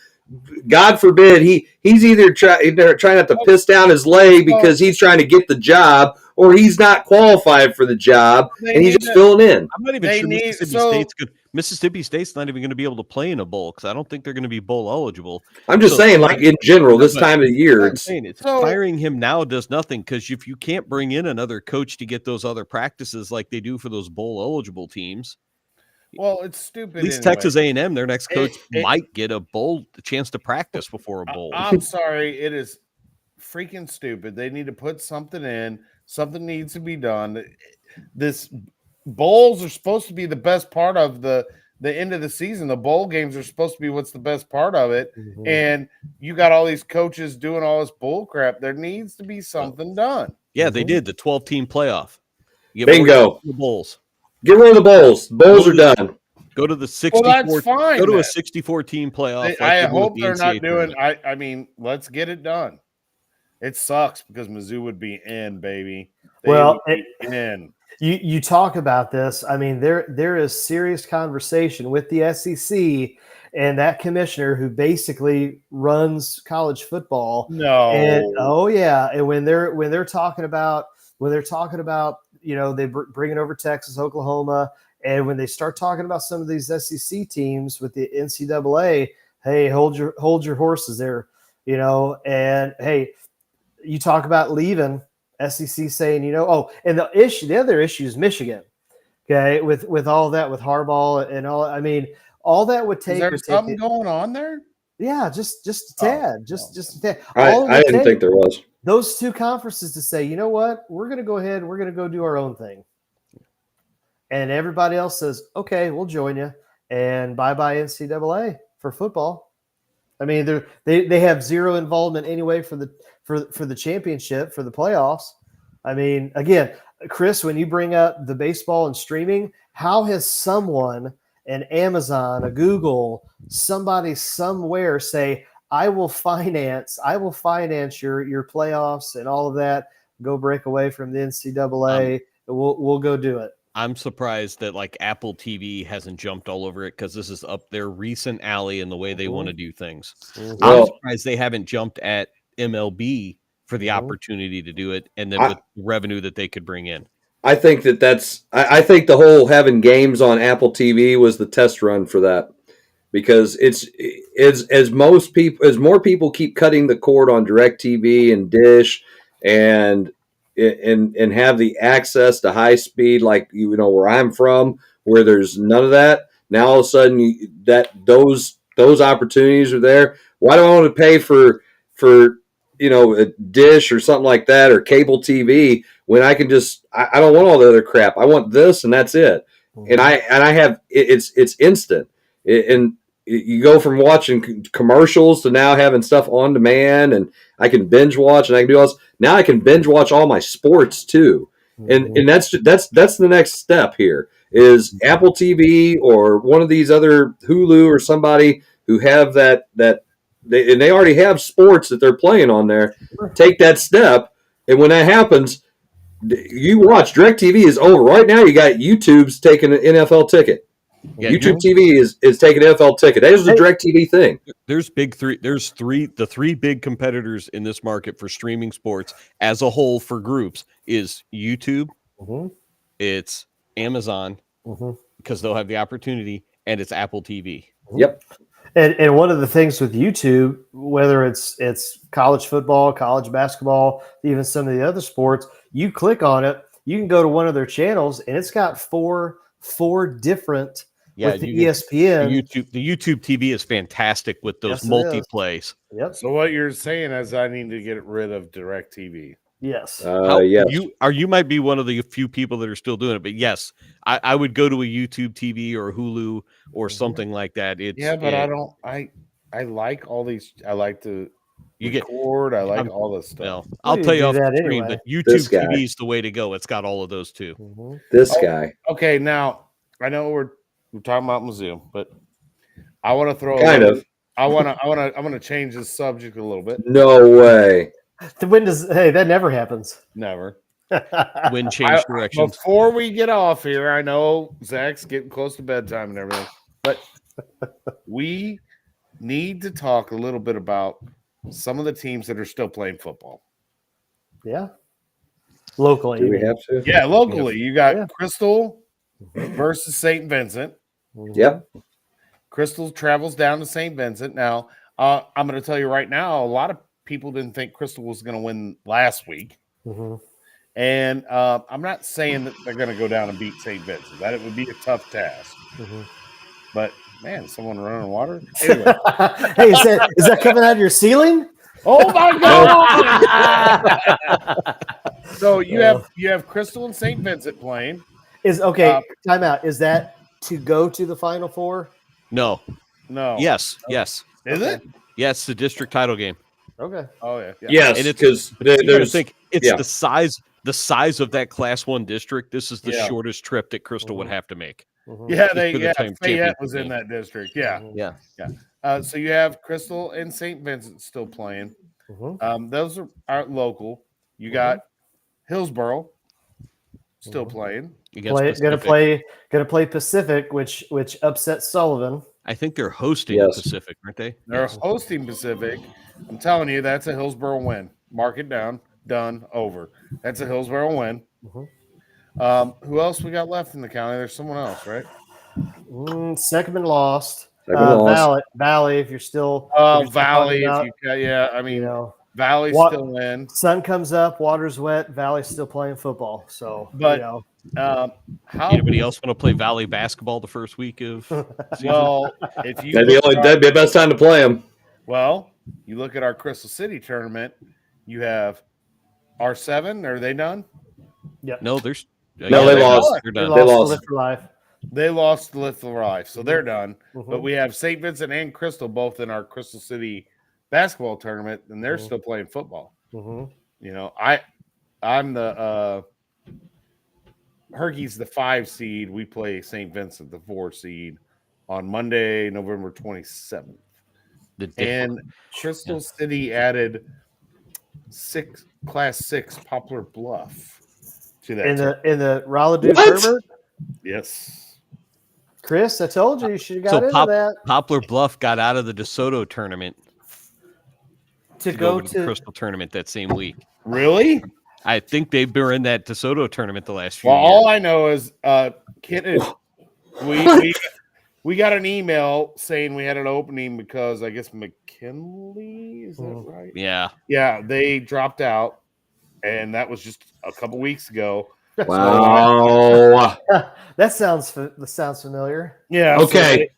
Speaker 2: God forbid, he's either trying not to piss down his leg because he's trying to get the job, or he's not qualified for the job and he's just filling in.
Speaker 3: I'm not even sure Mississippi State's not even going to be able to play in a bowl because I don't think they're going to be bowl eligible.
Speaker 2: I'm just saying, like in general, this time of the year,
Speaker 3: firing him now does nothing because if you can't bring in another coach to get those other practices like they do for those bowl eligible teams.
Speaker 5: Well, it's stupid.
Speaker 3: At least
Speaker 5: anyway.
Speaker 3: Texas A&M, their next coach might get a chance to practice before a bowl.
Speaker 5: I'm sorry, it is freaking stupid. They need to put something in. Something needs to be done. This bowls are supposed to be the best part of the end of the season. The bowl games are supposed to be what's the best part of it. Mm-hmm. And you got all these coaches doing all this bull crap. There needs to be something done.
Speaker 3: Yeah, they did the 12-team playoff.
Speaker 2: Bingo.
Speaker 3: The bowls.
Speaker 2: Get rid of the bowls. The bowls are done.
Speaker 3: Go to the 64.
Speaker 5: Well, that's fine.
Speaker 3: Go to a 64-team playoff.
Speaker 5: I hope they're not doing. I mean, let's get it done. It sucks because Mizzou would be in, baby.
Speaker 4: You talk about this. I mean, there is serious conversation with the SEC and that commissioner who basically runs college football.
Speaker 5: No.
Speaker 4: And when they're talking about they bring it over Texas, Oklahoma, and when they start talking about some of these SEC teams with the NCAA, hey, hold your horses there, and hey, you talk about leaving SEC saying, and the other issue is Michigan, okay, with all that, with Harbaugh and all. I mean, all that would take.
Speaker 5: Is there something going on there?
Speaker 4: Yeah, just a tad, just a tad.
Speaker 2: I didn't think there was.
Speaker 4: Those two conferences to say, you know what, we're going to go ahead, we're going to go do our own thing. And everybody else says, okay, we'll join you. And bye-bye NCAA for football. I mean, they have zero involvement anyway for the championship, for the playoffs. I mean, again, Chris, when you bring up the baseball and streaming, how has someone, an Amazon, a Google, somebody somewhere say, I will finance your playoffs and all of that. Go break away from the NCAA. We'll go do it.
Speaker 3: I'm surprised that like Apple TV hasn't jumped all over it because this is up their recent alley in the way they want to do things. Mm-hmm. I'm surprised they haven't jumped at MLB for the opportunity to do it and then with revenue that they could bring in.
Speaker 2: I think I think the whole having games on Apple TV was the test run for that. Because as more people keep cutting the cord on DirecTV and Dish and have the access to high speed, like where I'm from, where there's none of that. Now all of a sudden those opportunities are there. Why do I want to pay for a Dish or something like that or cable TV when I can I don't want all the other crap. I want this and that's it. Mm-hmm. And I have it's instant. And you go from watching commercials to now having stuff on demand, and I can binge watch and I can do all this. Now I can binge watch all my sports too, and that's the next step here is Apple TV or one of these other Hulu or somebody who have and they already have sports that they're playing on there. Take that step, and when that happens, you watch. DirecTV is over right now. You got YouTube's taking an NFL ticket. Yeah, YouTube TV is taking an NFL ticket. That is the DirecTV thing.
Speaker 3: There's the three big competitors in this market for streaming sports as a whole for groups is YouTube, it's Amazon because they'll have the opportunity, and it's Apple TV.
Speaker 2: Yep.
Speaker 4: And one of the things with YouTube, whether it's college football, college basketball, even some of the other sports, you click on it, you can go to one of their channels, and it's got four different.
Speaker 3: Yeah,
Speaker 4: with the ESPN.
Speaker 3: The YouTube TV is fantastic with those multiplays.
Speaker 4: Yep.
Speaker 5: So what you're saying is I need to get rid of DirecTV.
Speaker 4: Yes.
Speaker 2: Yes.
Speaker 3: You might be one of the few people that are still doing it, but yes, I would go to a YouTube TV or Hulu or something like that.
Speaker 5: I like all these. I like to record. I like all this stuff.
Speaker 3: Well, I'll tell you off the screen, but YouTube TV is the way to go. It's got all of those too.
Speaker 2: This guy.
Speaker 5: Okay, now I know we're talking about Mizzou, but I want to throw I want to change the subject a little bit.
Speaker 2: No way.
Speaker 4: That never happens.
Speaker 5: Never.
Speaker 3: Wind change directions.
Speaker 5: Before we get off here, I know Zach's getting close to bedtime and everything, but we need to talk a little bit about some of the teams that are still playing football.
Speaker 4: Yeah. Locally.
Speaker 2: Do we have to?
Speaker 5: Yeah, locally. You got Crystal versus St. Vincent.
Speaker 2: Yep.
Speaker 5: Crystal travels down to St. Vincent. Now, I'm going to tell you right now, a lot of people didn't think Crystal was going to win last week. And I'm not saying that they're going to go down and beat St. Vincent. That it would be a tough task. But, man, someone running water? Anyway.
Speaker 4: Hey, is that coming out of your ceiling?
Speaker 5: Oh, my God! So you have Crystal and St. Vincent playing.
Speaker 4: Time out. Is that to go to the Final Four?
Speaker 3: No. Yes.
Speaker 5: Is it?
Speaker 3: Yeah, it's the district title game.
Speaker 4: Okay.
Speaker 5: Oh yeah.
Speaker 2: Yes,
Speaker 3: and
Speaker 2: because
Speaker 3: there's the size of that Class 1 district. This is the shortest trip that Crystal would have to make.
Speaker 5: Yeah, Fayette was in that district. Yeah. So you have Crystal and St. Vincent still playing. Those are local. You got Hillsboro still playing.
Speaker 4: Gonna play Pacific, which upset Sullivan.
Speaker 3: I think they're hosting Pacific, aren't they?
Speaker 5: They're hosting Pacific. I'm telling you, that's a Hillsboro win. Mark it down. Done. Over. That's a Hillsboro win. Who else we got left in the county? There's someone else, right?
Speaker 4: Second lost.
Speaker 2: Lost.
Speaker 4: Valley, if you're still.
Speaker 5: Valley. Valley's still in.
Speaker 4: Sun comes up, water's wet. Valley's still playing football. So,
Speaker 5: but
Speaker 3: anybody else want to play Valley basketball the first week of?
Speaker 5: Well, if you
Speaker 2: that'd be the best time to play them.
Speaker 5: Well, you look at our Crystal City tournament. You have R7. Are they done?
Speaker 4: Yep.
Speaker 3: No,
Speaker 2: they lost.
Speaker 3: They're done.
Speaker 4: They lost Lift for Life.
Speaker 5: They lost Lift for Life, so they're done. But we have St. Vincent and Crystal both in our Crystal City basketball tournament, and they're still playing football. I'm the Herky's the 5 seed. We play St. Vincent, the 4 seed, on Monday, November 27th. And Crystal City added Class 6 Poplar Bluff to that.
Speaker 4: In the Raleigh Kerber?
Speaker 5: Yes.
Speaker 4: Chris, I told you should have got into that.
Speaker 3: Poplar Bluff got out of the DeSoto tournament to go to the Crystal tournament that same week.
Speaker 5: Really?
Speaker 3: I think they've been in that DeSoto tournament the last few years.
Speaker 5: All I know is we got an email saying we had an opening because I guess McKinley, is that right?
Speaker 3: Yeah.
Speaker 5: Yeah, they dropped out, and that was just a couple weeks ago.
Speaker 2: Wow.
Speaker 4: That sounds familiar.
Speaker 5: Yeah.
Speaker 2: Okay.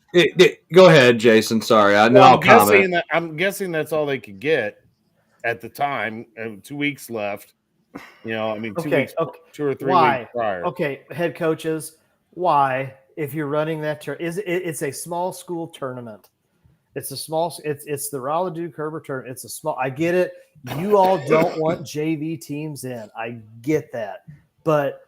Speaker 2: Go ahead, Jason. Sorry. I'll comment.
Speaker 5: I'm guessing that's all they could get at the time. 2 weeks left. 2 weeks, 2 or 3 weeks prior.
Speaker 4: Okay, head coaches, why, if you're running that it's a small school tournament. It's the Raleigh Kerber tournament. It's a small. I get it. You all don't want JV teams in. I get that, but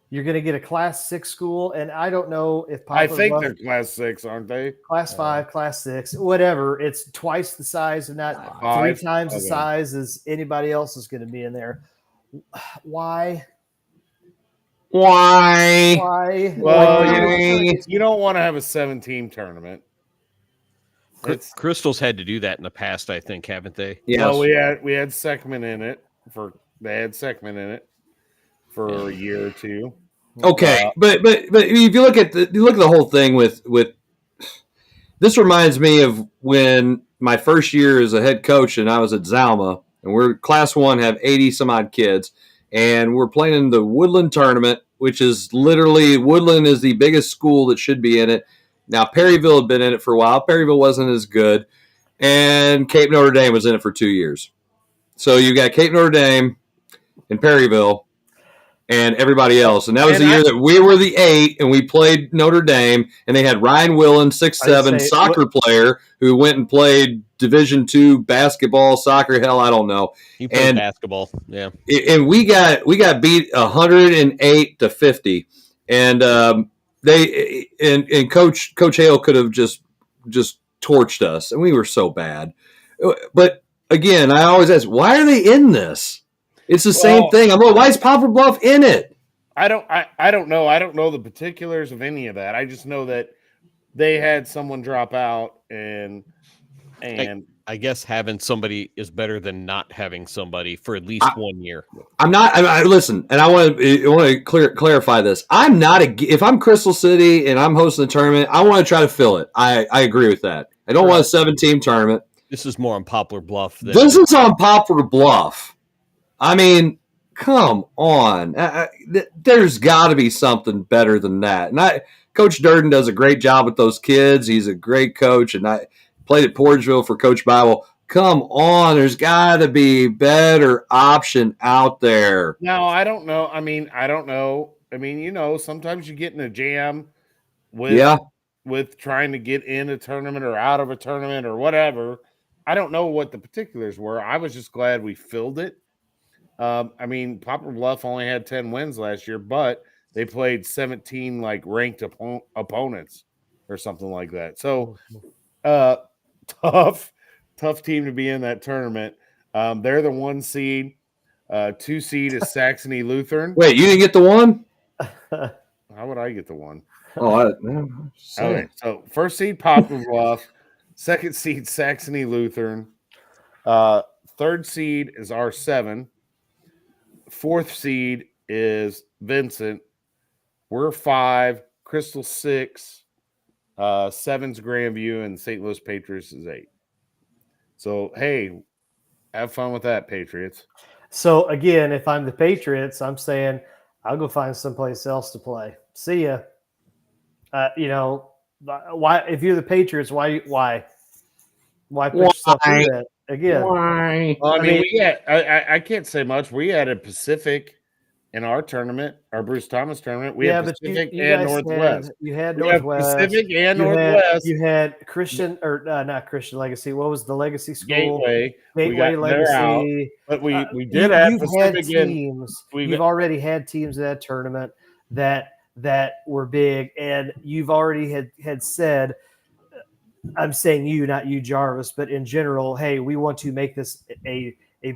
Speaker 4: you're going to get a Class 6 school, and I don't know if
Speaker 5: I think they're Class 6, aren't they?
Speaker 4: Class 5, Class 6, whatever. It's twice the size, and not 3 times the size as anybody else is going to be in there. Why?
Speaker 5: Well, you don't want to have a 7-team tournament.
Speaker 3: Crystal's had to do that in the past, I think, haven't they?
Speaker 5: Yeah. Well, we had Seckman in it for a year or two.
Speaker 2: Okay, but if you look at the whole thing with this, reminds me of when my first year as a head coach and I was at Zalma, and we're Class 1, have 80 some odd kids, and we're playing in the Woodland tournament, which is literally Woodland is the biggest school that should be in it. Now Perryville had been in it for a while. Perryville wasn't as good, and Cape Notre Dame was in it for 2 years. So you got Cape Notre Dame and Perryville and everybody else. And that was the year that we were the 8 and we played Notre Dame, and they had Ryan Willen, 6'7", soccer player who went and played Division II basketball, soccer, hell, I don't know.
Speaker 3: He played basketball, yeah.
Speaker 2: And we got beat 108-50. And Coach Hale could have just torched us, and we were so bad. But again, I always ask, why are they in this? It's the same thing. I'm like, why is Poplar Bluff in it?
Speaker 5: I don't know. I don't know the particulars of any of that. I just know that they had someone drop out, and And
Speaker 3: I guess having somebody is better than not having somebody for at least 1 year.
Speaker 2: I'm not. Listen, and I want to clarify this. I'm not if I'm Crystal City and I'm hosting a tournament, I want to try to fill it. I agree with that. I don't want a 7-team tournament.
Speaker 3: This is more on Poplar Bluff.
Speaker 2: This is on Poplar Bluff. I mean, come on. There's got to be something better than that. And Coach Durden does a great job with those kids. He's a great coach, and I played at Portageville for Coach Bible. Come on, there's got to be better option out there.
Speaker 5: No, I don't know. I don't know. Sometimes you get in a jam with trying to get in a tournament or out of a tournament or whatever. I don't know what the particulars were. I was just glad we filled it. Poplar Bluff only had 10 wins last year, but they played 17 ranked opponents or something like that. So tough team to be in that tournament. They're the 1 seed. 2 seed is Saxony Lutheran.
Speaker 2: Wait, you didn't get the 1?
Speaker 5: How would I get the 1?
Speaker 2: Okay.
Speaker 5: So 1st seed Poplar Bluff, 2nd seed Saxony Lutheran, 3rd seed is R7, 4th seed is Vincent. We're 5, Crystal 6, 7's Grandview, and St. Louis Patriots is 8. So, hey, have fun with that, Patriots.
Speaker 4: So, again, if I'm the Patriots, I'm saying I'll go find someplace else to play. See ya. Why? If you're the Patriots, why put yourself through that again?
Speaker 5: Why? Well, I can't say much. We had a Pacific in our tournament, our Bruce Thomas tournament. We had Pacific and Northwest.
Speaker 4: You had Northwest.
Speaker 5: Pacific and Northwest.
Speaker 4: You had Christian or not Christian Legacy. What was the Legacy school?
Speaker 5: Gateway
Speaker 4: Legacy.
Speaker 5: But we did have Pacific
Speaker 4: teams. You've already had teams in that tournament that were big, and you've already had said, I'm saying you, not you, Jarvis, but in general, hey, we want to make this a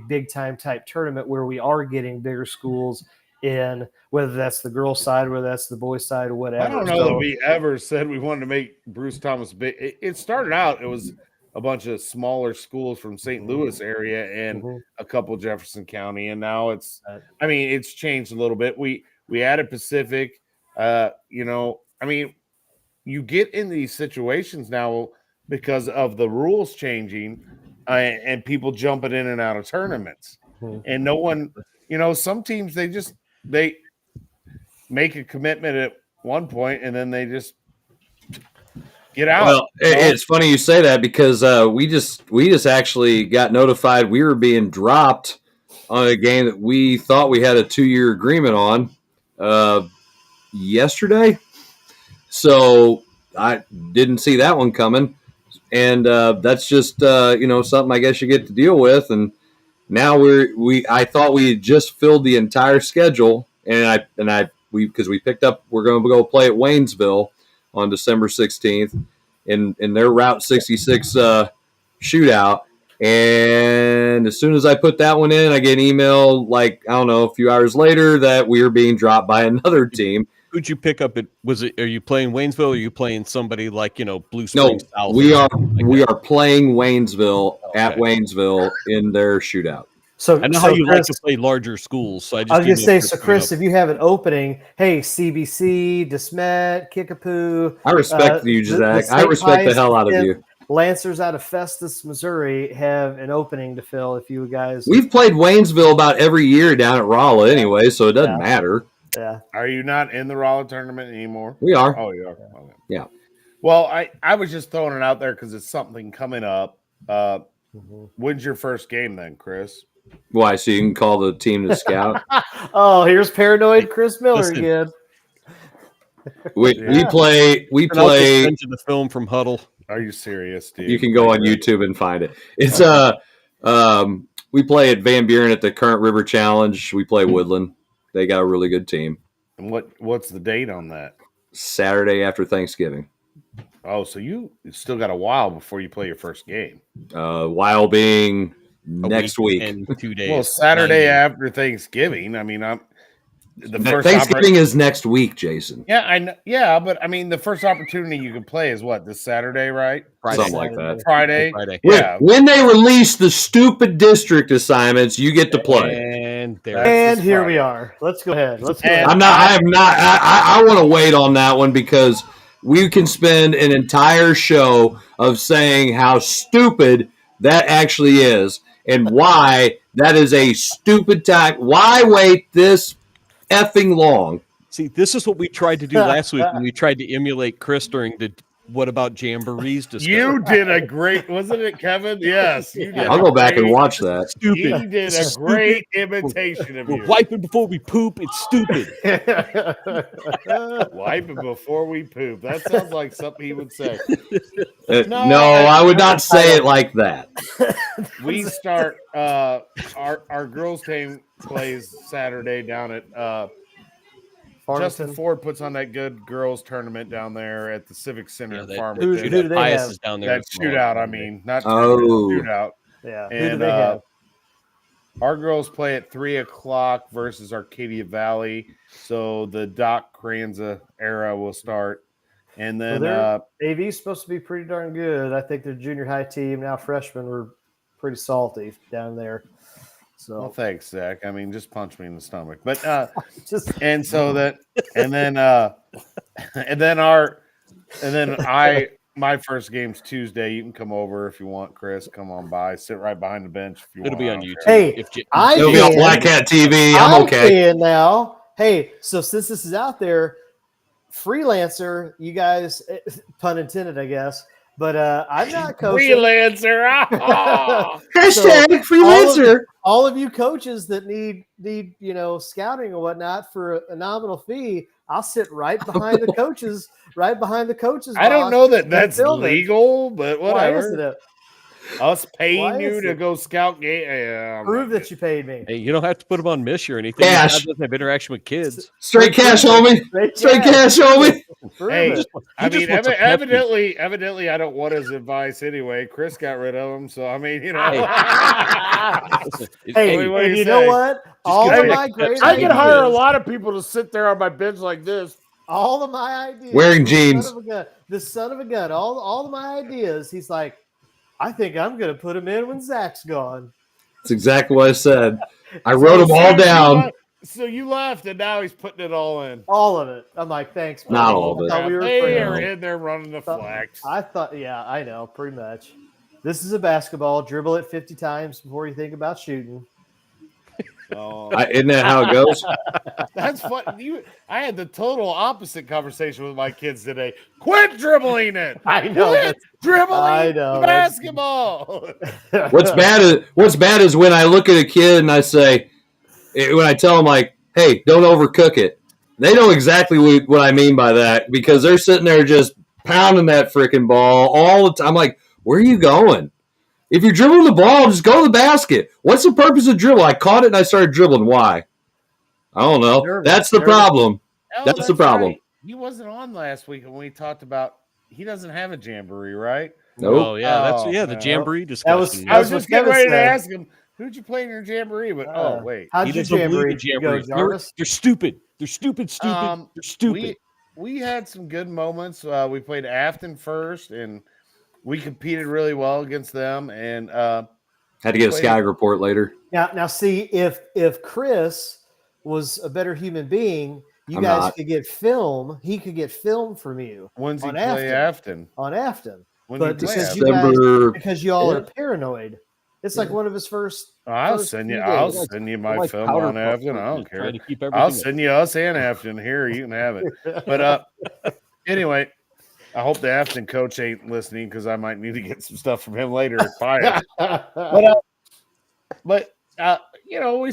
Speaker 4: big time type tournament where we are getting bigger schools in, whether that's the girls' side, whether that's the boys' side, or whatever.
Speaker 5: I don't know that we ever said we wanted to make Bruce Thomas big. It started out, it was a bunch of smaller schools from St. Louis area and a couple Jefferson County, and now it's changed a little bit. We added Pacific. You get in these situations now because of the rules changing and people jumping in and out of tournaments. And no one, some teams, they make a commitment at one point and then they just get out.
Speaker 2: Well, it's funny you say that because we just actually got notified we were being dropped on a game that we thought we had a 2-year agreement on yesterday. So I didn't see that one coming. And that's just something I guess you get to deal with. And now I thought we had just filled the entire schedule, and because we picked up, we're going to go play at Waynesville on December 16th in their Route 66 shootout. And as soon as I put that one in, I get an email a few hours later that we were being dropped by another team.
Speaker 3: Who'd you pick up? Are you playing Waynesville, or are you playing somebody like Blue Springs South?
Speaker 2: We are playing Waynesville at Waynesville in their shootout.
Speaker 3: So I know how you Chris, like to play larger schools. So I was going to say,
Speaker 4: so Chris, if you have an opening, hey, CBC, DeSmet, Kickapoo.
Speaker 2: I respect you, Zach. I respect the hell out of you.
Speaker 4: Lancers out of Festus, Missouri have an opening to fill. If you guys,
Speaker 2: we've played Waynesville about every year down at Rolla anyway, so it doesn't matter.
Speaker 4: Yeah.
Speaker 5: Are you not in the Rolla tournament anymore?
Speaker 2: We are.
Speaker 5: Oh, you are. Okay.
Speaker 2: Yeah.
Speaker 5: Well, I was just throwing it out there because it's something coming up. When's your first game then, Chris?
Speaker 2: Why? So you can call the team to scout?
Speaker 4: Oh, here's paranoid Chris Miller again.
Speaker 2: We play
Speaker 3: into the film from Huddle.
Speaker 5: Are you serious, dude?
Speaker 2: You can go on YouTube and find it. It's we play at Van Buren at the Current River Challenge. We play Woodland. They got a really good team.
Speaker 5: And what's the date on that?
Speaker 2: Saturday after Thanksgiving.
Speaker 5: Oh, so you still got a while before you play your first game.
Speaker 2: While being next week
Speaker 3: and 2 days.
Speaker 5: Well, Saturday after Thanksgiving. I mean, the first
Speaker 2: Thanksgiving is next week, Jason.
Speaker 5: Yeah, I know. Yeah, but I mean, the first opportunity you can play is what, this Saturday, right?
Speaker 3: Friday.
Speaker 2: Something like that.
Speaker 5: Friday.
Speaker 3: Yeah.
Speaker 2: When they release the stupid district assignments, you get to play.
Speaker 3: And
Speaker 4: here we are. Let's go ahead.
Speaker 2: I want to wait on that one because we can spend an entire show of saying how stupid that actually is and why that is a stupid time. Why wait this effing long?
Speaker 3: See, this is what we tried to do last week when we tried to emulate Chris during the What About Jamborees discussion.
Speaker 5: You did a great, wasn't it, Kevin? Yes. You did
Speaker 2: I'll go back and watch that.
Speaker 3: Stupid.
Speaker 5: He did a great imitation of you.
Speaker 3: We're wiping before we poop. It's stupid.
Speaker 5: Wiping before we poop. That sounds like something he would say.
Speaker 2: No, I would not say it like that.
Speaker 5: We start our girls team plays Saturday down at Justin Ford puts on that good girls tournament down there at the Civic Center.
Speaker 4: Who do they have?
Speaker 3: Is down there
Speaker 5: that shootout, I mean, not shootout.
Speaker 4: Yeah.
Speaker 5: And,
Speaker 4: who do they have?
Speaker 5: Our girls play at 3:00 versus Arcadia Valley. So the Doc Kranza era will start. And then
Speaker 4: AV's supposed to be pretty darn good. I think their junior high team, now freshmen, were pretty salty down there. So
Speaker 5: well, thanks, Zach. I mean, just punch me in the stomach. But my first game's Tuesday. You can come over if you want, Chris. Come on by. Sit right behind the bench if you want.
Speaker 3: It'll be on YouTube.
Speaker 4: Hey,
Speaker 2: it'll be on Black Cat TV. I'm okay.
Speaker 4: Now, hey, so since this is out there, freelancer, you guys, pun intended, I guess. But I'm not coaching.
Speaker 5: Freelancer.
Speaker 2: Hashtag freelancer.
Speaker 4: All of you coaches that need scouting or whatnot for a nominal fee, I'll sit right behind the coaches. Right behind the coaches.
Speaker 5: I don't know that that's legal, but whatever.
Speaker 4: Why isn't it?
Speaker 5: Us paying you to go scout game.
Speaker 4: Prove that you paid me.
Speaker 3: Hey, you don't have to put them on Mish or anything.
Speaker 2: Cash.
Speaker 3: Doesn't have interaction with kids.
Speaker 2: Straight cash, homie. Straight cash, homie.
Speaker 5: Hey, I mean, evidently, I don't want his advice anyway. Chris got rid of him, so I mean, you know.
Speaker 4: Hey, you know what? All of my great
Speaker 5: I can hire a lot of people to sit there on my bench like this.
Speaker 4: All of my ideas.
Speaker 2: Wearing jeans.
Speaker 4: The son of a gun. All of my ideas. He's like, I think I'm going to put him in when Zach's gone.
Speaker 2: That's exactly what I said. I wrote them all down.
Speaker 5: So you left, and now he's putting it all in.
Speaker 4: All of it. I'm like, thanks. Buddy.
Speaker 2: Not all of it.
Speaker 5: They are in there running the flex.
Speaker 4: I thought, yeah, I know, pretty much. This is a basketball. Dribble it 50 times before you think about shooting.
Speaker 2: Isn't that how it goes?
Speaker 5: That's fun. I had the total opposite conversation with my kids today. Quit dribbling it.
Speaker 4: I know.
Speaker 5: Quit dribbling basketball.
Speaker 2: What's bad is when I look at a kid and I say, when I tell them like, hey, don't overcook it. They know exactly what I mean by that because they're sitting there just pounding that freaking ball all the time. I'm like, where are you going? If you're dribbling the ball, just go to the basket. What's the purpose of dribble? I caught it and I started dribbling. Why? I don't know. That's the problem. That's the problem.
Speaker 5: Right. He wasn't on last week when we talked about he doesn't have a jamboree, right?
Speaker 2: Nope.
Speaker 3: Oh, yeah. The jamboree discussion.
Speaker 5: I was just getting ready to ask him, who'd you play in your jamboree? But wait.
Speaker 4: How'd your jamboree go, Jarvis?
Speaker 3: They're stupid. They're stupid. They're stupid.
Speaker 5: We had some good moments. We played Afton first, and we competed really well against them, and
Speaker 2: had to get a scouting report later.
Speaker 4: Now, see if Chris was a better human being, guys could get film. He could get film from you.
Speaker 5: When's he play Afton?
Speaker 4: On Afton,
Speaker 5: but
Speaker 4: because you all are paranoid. It's like one of his first.
Speaker 5: I'll send you my film on Afton. I don't care. I'll send you us and Afton here. You can have it. But anyway. I hope the Afton coach ain't listening because I might need to get some stuff from him later. But we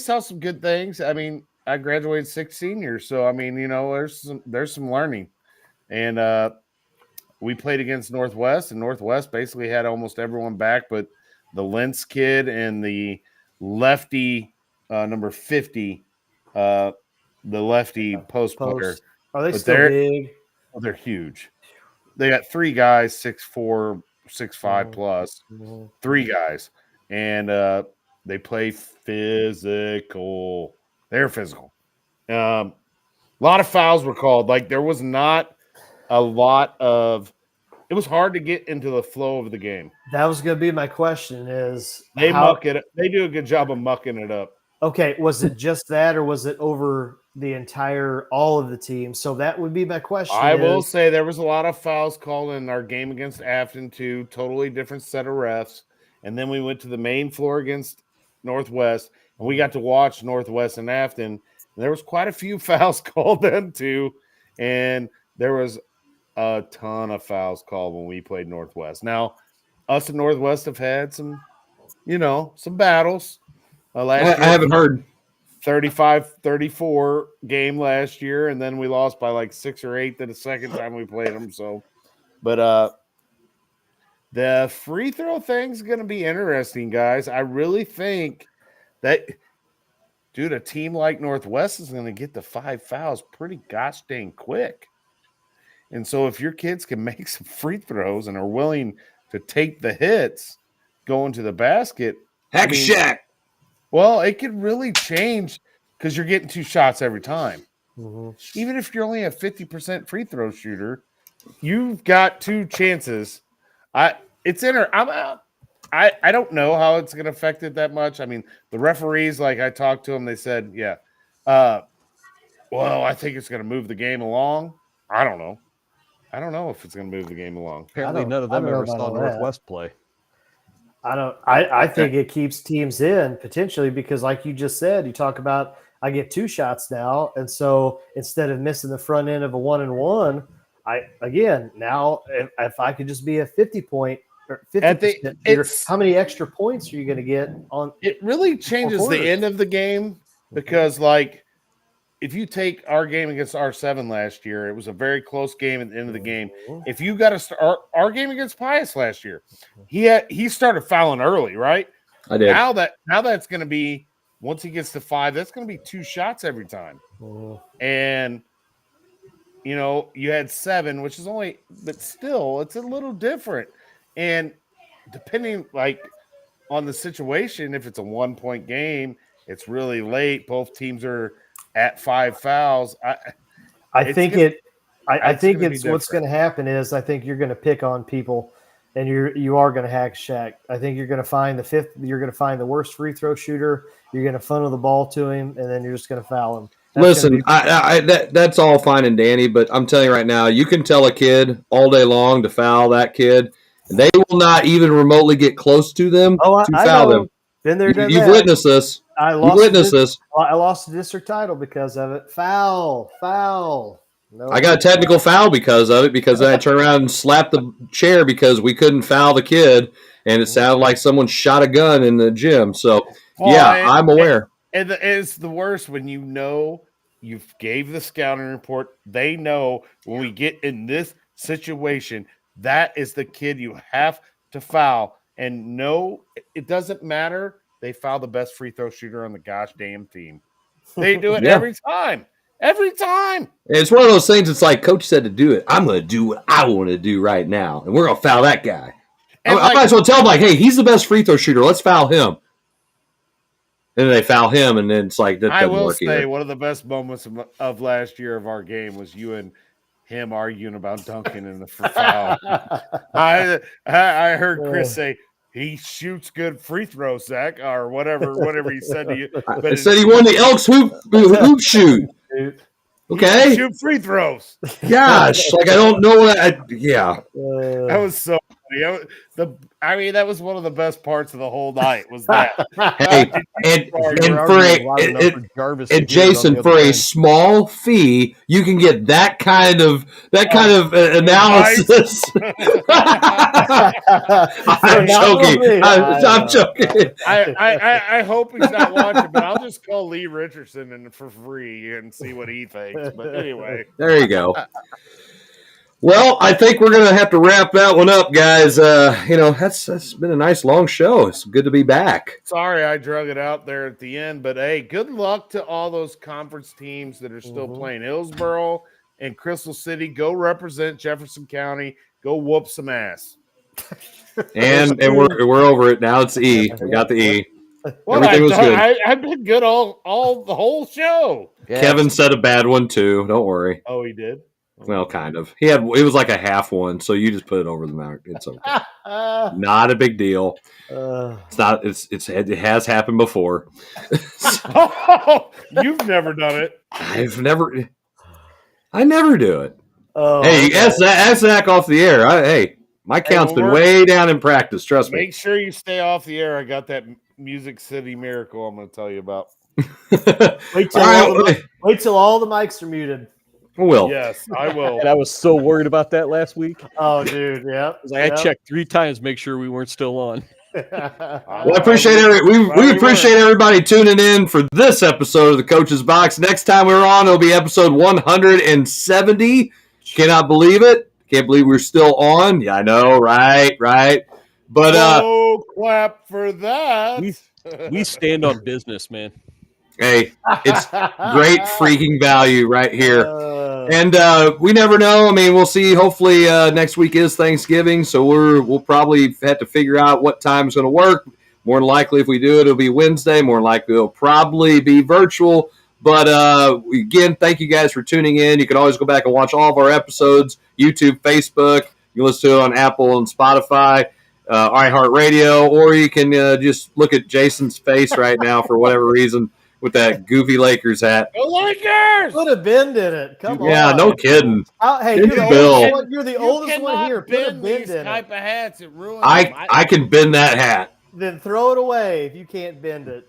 Speaker 5: saw some good things. I mean, I graduated 6 seniors, so I mean, there's some learning, and we played against Northwest, and Northwest basically had almost everyone back, but the Lentz kid and the lefty number 50, the lefty post player.
Speaker 4: Are they still big?
Speaker 5: Oh, they're huge. They got 3 guys, 6'4", 6'5" plus, 3 guys, and they play physical. They're physical, A lot of fouls were called. Like there was not a lot of. It was hard to get into the flow of the game.
Speaker 4: That was going to be my question. Is
Speaker 5: They muck it. They do a good job of mucking it up.
Speaker 4: Okay, was it just that, or was it over the all of the teams? So that would be my question.
Speaker 5: I will say there was a lot of fouls called in our game against Afton too. Totally different set of refs. And then we went to the main floor against Northwest, and we got to watch Northwest and Afton. And there was quite a few fouls called then too, and there was a ton of fouls called when we played Northwest. Now, us and Northwest have had some battles.
Speaker 2: I haven't heard
Speaker 5: 35-34 game last year, and then we lost by like 6 or 8 the second time we played them. So, but the free throw thing's going to be interesting, guys. I really think that, dude, a team like Northwest is going to get the 5 fouls pretty gosh dang quick. And so if your kids can make some free throws and are willing to take the hits going to the basket,
Speaker 2: Hack Shack.
Speaker 5: Well, it could really change because you're getting 2 shots every time.
Speaker 4: Mm-hmm.
Speaker 5: Even if you're only a 50% free throw shooter, you've got 2 chances. I don't know how it's going to affect it that much. I mean, the referees, like I talked to them, they said, yeah. Well, I think it's going to move the game along. I don't know if it's going to move the game along.
Speaker 3: Apparently, none of them ever saw Northwest play.
Speaker 4: I think it keeps teams in potentially because, like you just said, you talk about I get 2 shots now, and so instead of missing the front end of a 1-and-1, if I could just be a 50-point or 50%, how many extra points are you going to get on?
Speaker 5: It really changes the end of the game because, like, if you take our game against R7 last year, it was a very close game at the end of the game. If you got to start our game against Pius last year, he started fouling early, right?
Speaker 2: I did.
Speaker 5: Now that's going to be once he gets to 5, that's going to be 2 shots every time. And you had 7, which is only, but still, it's a little different. And depending on the situation, if it's a 1-point game, it's really late. Both teams are at 5 fouls.
Speaker 4: I think what's going to happen is I think you're going to pick on people, and you are going to hack Shack. I think you're going to find the worst free throw shooter. You're going to funnel the ball to him, and then you're just going to foul him.
Speaker 2: Listen, that's all fine and dandy, but I'm telling you right now, you can tell a kid all day long to foul that kid, and they will not even remotely get close to them to foul them.
Speaker 4: Been there, done
Speaker 2: You've
Speaker 4: that.
Speaker 2: witnessed this. I
Speaker 4: lost the district title because of it. Foul. No.
Speaker 2: I got a technical foul because of it, because I turned around and slapped the chair because we couldn't foul the kid, and it sounded like someone shot a gun in the gym. So, I'm aware.
Speaker 5: And it's the worst when you gave the scouting report. They know when we get in this situation, that is the kid you have to foul. And no, it doesn't matter. They foul the best free throw shooter on the gosh damn team. They do it every time. Every time.
Speaker 2: It's one of those things. It's like Coach said to do it. I'm going to do what I want to do right now, and we're going to foul that guy. I might as well tell him, hey, he's the best free throw shooter. Let's foul him. And then they foul him, and then it's like that doesn't work. I will say
Speaker 5: one of the best moments of last year of our game was you and him arguing about dunking in the foul. I heard Chris say, he shoots good free throws, Zach, or whatever he said to you.
Speaker 2: But I said he won the Elks hoop shoot. Okay.
Speaker 5: Shoot free throws.
Speaker 2: Gosh, I don't know what
Speaker 5: that was so funny. That was one of the best parts of the whole night was that.
Speaker 2: Hey, and Jason, for a small fee, you can get that kind of analysis. I'm joking. I'm joking.
Speaker 5: I hope he's not watching, but I'll just call Lee Richardson for free and see what he thinks. But anyway,
Speaker 2: there you go. Well, I think we're going to have to wrap that one up, guys. That's been a nice long show. It's good to be back.
Speaker 5: Sorry I drug it out there at the end, but hey, good luck to all those conference teams that are still playing. Hillsboro and Crystal City, go represent Jefferson County. Go whoop some ass.
Speaker 2: And we're over it now. It's E. We got the E.
Speaker 5: Well,
Speaker 2: Everything was good.
Speaker 5: I've been good all the whole show.
Speaker 3: Yeah,
Speaker 2: Kevin said a bad one too. Don't worry.
Speaker 5: Oh, he did.
Speaker 2: Well, kind of. It was like a half one, so you just put it over the mountain. It's okay. Not a big deal. It's not. It has happened before.
Speaker 5: You've never done it.
Speaker 2: I never do it.
Speaker 4: Oh,
Speaker 2: Hey,
Speaker 4: okay.
Speaker 2: ask Zach off the air. My count's been way down in practice. Trust me.
Speaker 5: Make sure you stay off the air. I got that Music City miracle I'm going to tell you about.
Speaker 4: Wait till all the mics are muted.
Speaker 2: Will.
Speaker 5: Yes, I will.
Speaker 3: And I was so worried about that last week.
Speaker 4: Oh, dude, yeah.
Speaker 3: I checked 3 times to make sure we weren't still on.
Speaker 2: Well, I appreciate we appreciate everybody tuning in for this episode of the Coach's Box. Next time we're on, it'll be episode 170. Cannot believe it. Can't believe we're still on. Yeah, I know, right. But
Speaker 5: clap for that.
Speaker 3: We stand on business, man.
Speaker 2: Hey, it's great freaking value right here. And we never know. I mean, we'll see. Hopefully next week is Thanksgiving, so we'll probably have to figure out what time is going to work. More than likely, if we do it, it'll be Wednesday. More than likely, it'll probably be virtual. But again, thank you guys for tuning in. You can always go back and watch all of our episodes, YouTube, Facebook. You can listen to it on Apple and Spotify, iHeartRadio, or you can just look at Jason's face right now for whatever reason with that goofy Lakers hat.
Speaker 5: The Lakers!
Speaker 4: Put a bend in it. Come on.
Speaker 2: Yeah, no kidding.
Speaker 4: Hey, you're the oldest one here. Put a bend in
Speaker 5: type
Speaker 4: it.
Speaker 5: of hats. It ruins
Speaker 2: I can bend that hat.
Speaker 4: Then throw it away if you can't bend it.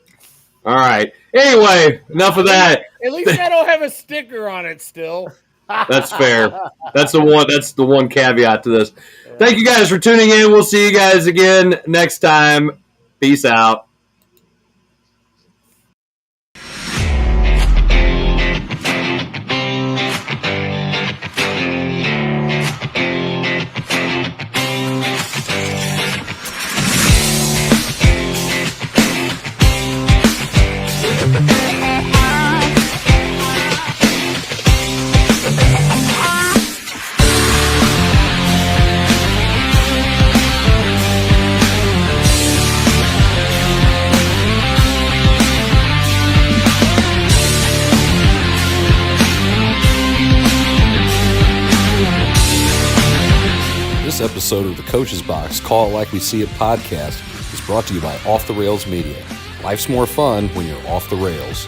Speaker 2: All right. Anyway, enough of that.
Speaker 5: At least I don't have a sticker on it still.
Speaker 2: That's fair. That's the one caveat to this. Thank you guys for tuning in. We'll see you guys again next time. Peace out.
Speaker 9: This episode of the Coach's Box, Call It Like We See It podcast is brought to you by Off the Rails Media. Life's more fun when you're off the rails.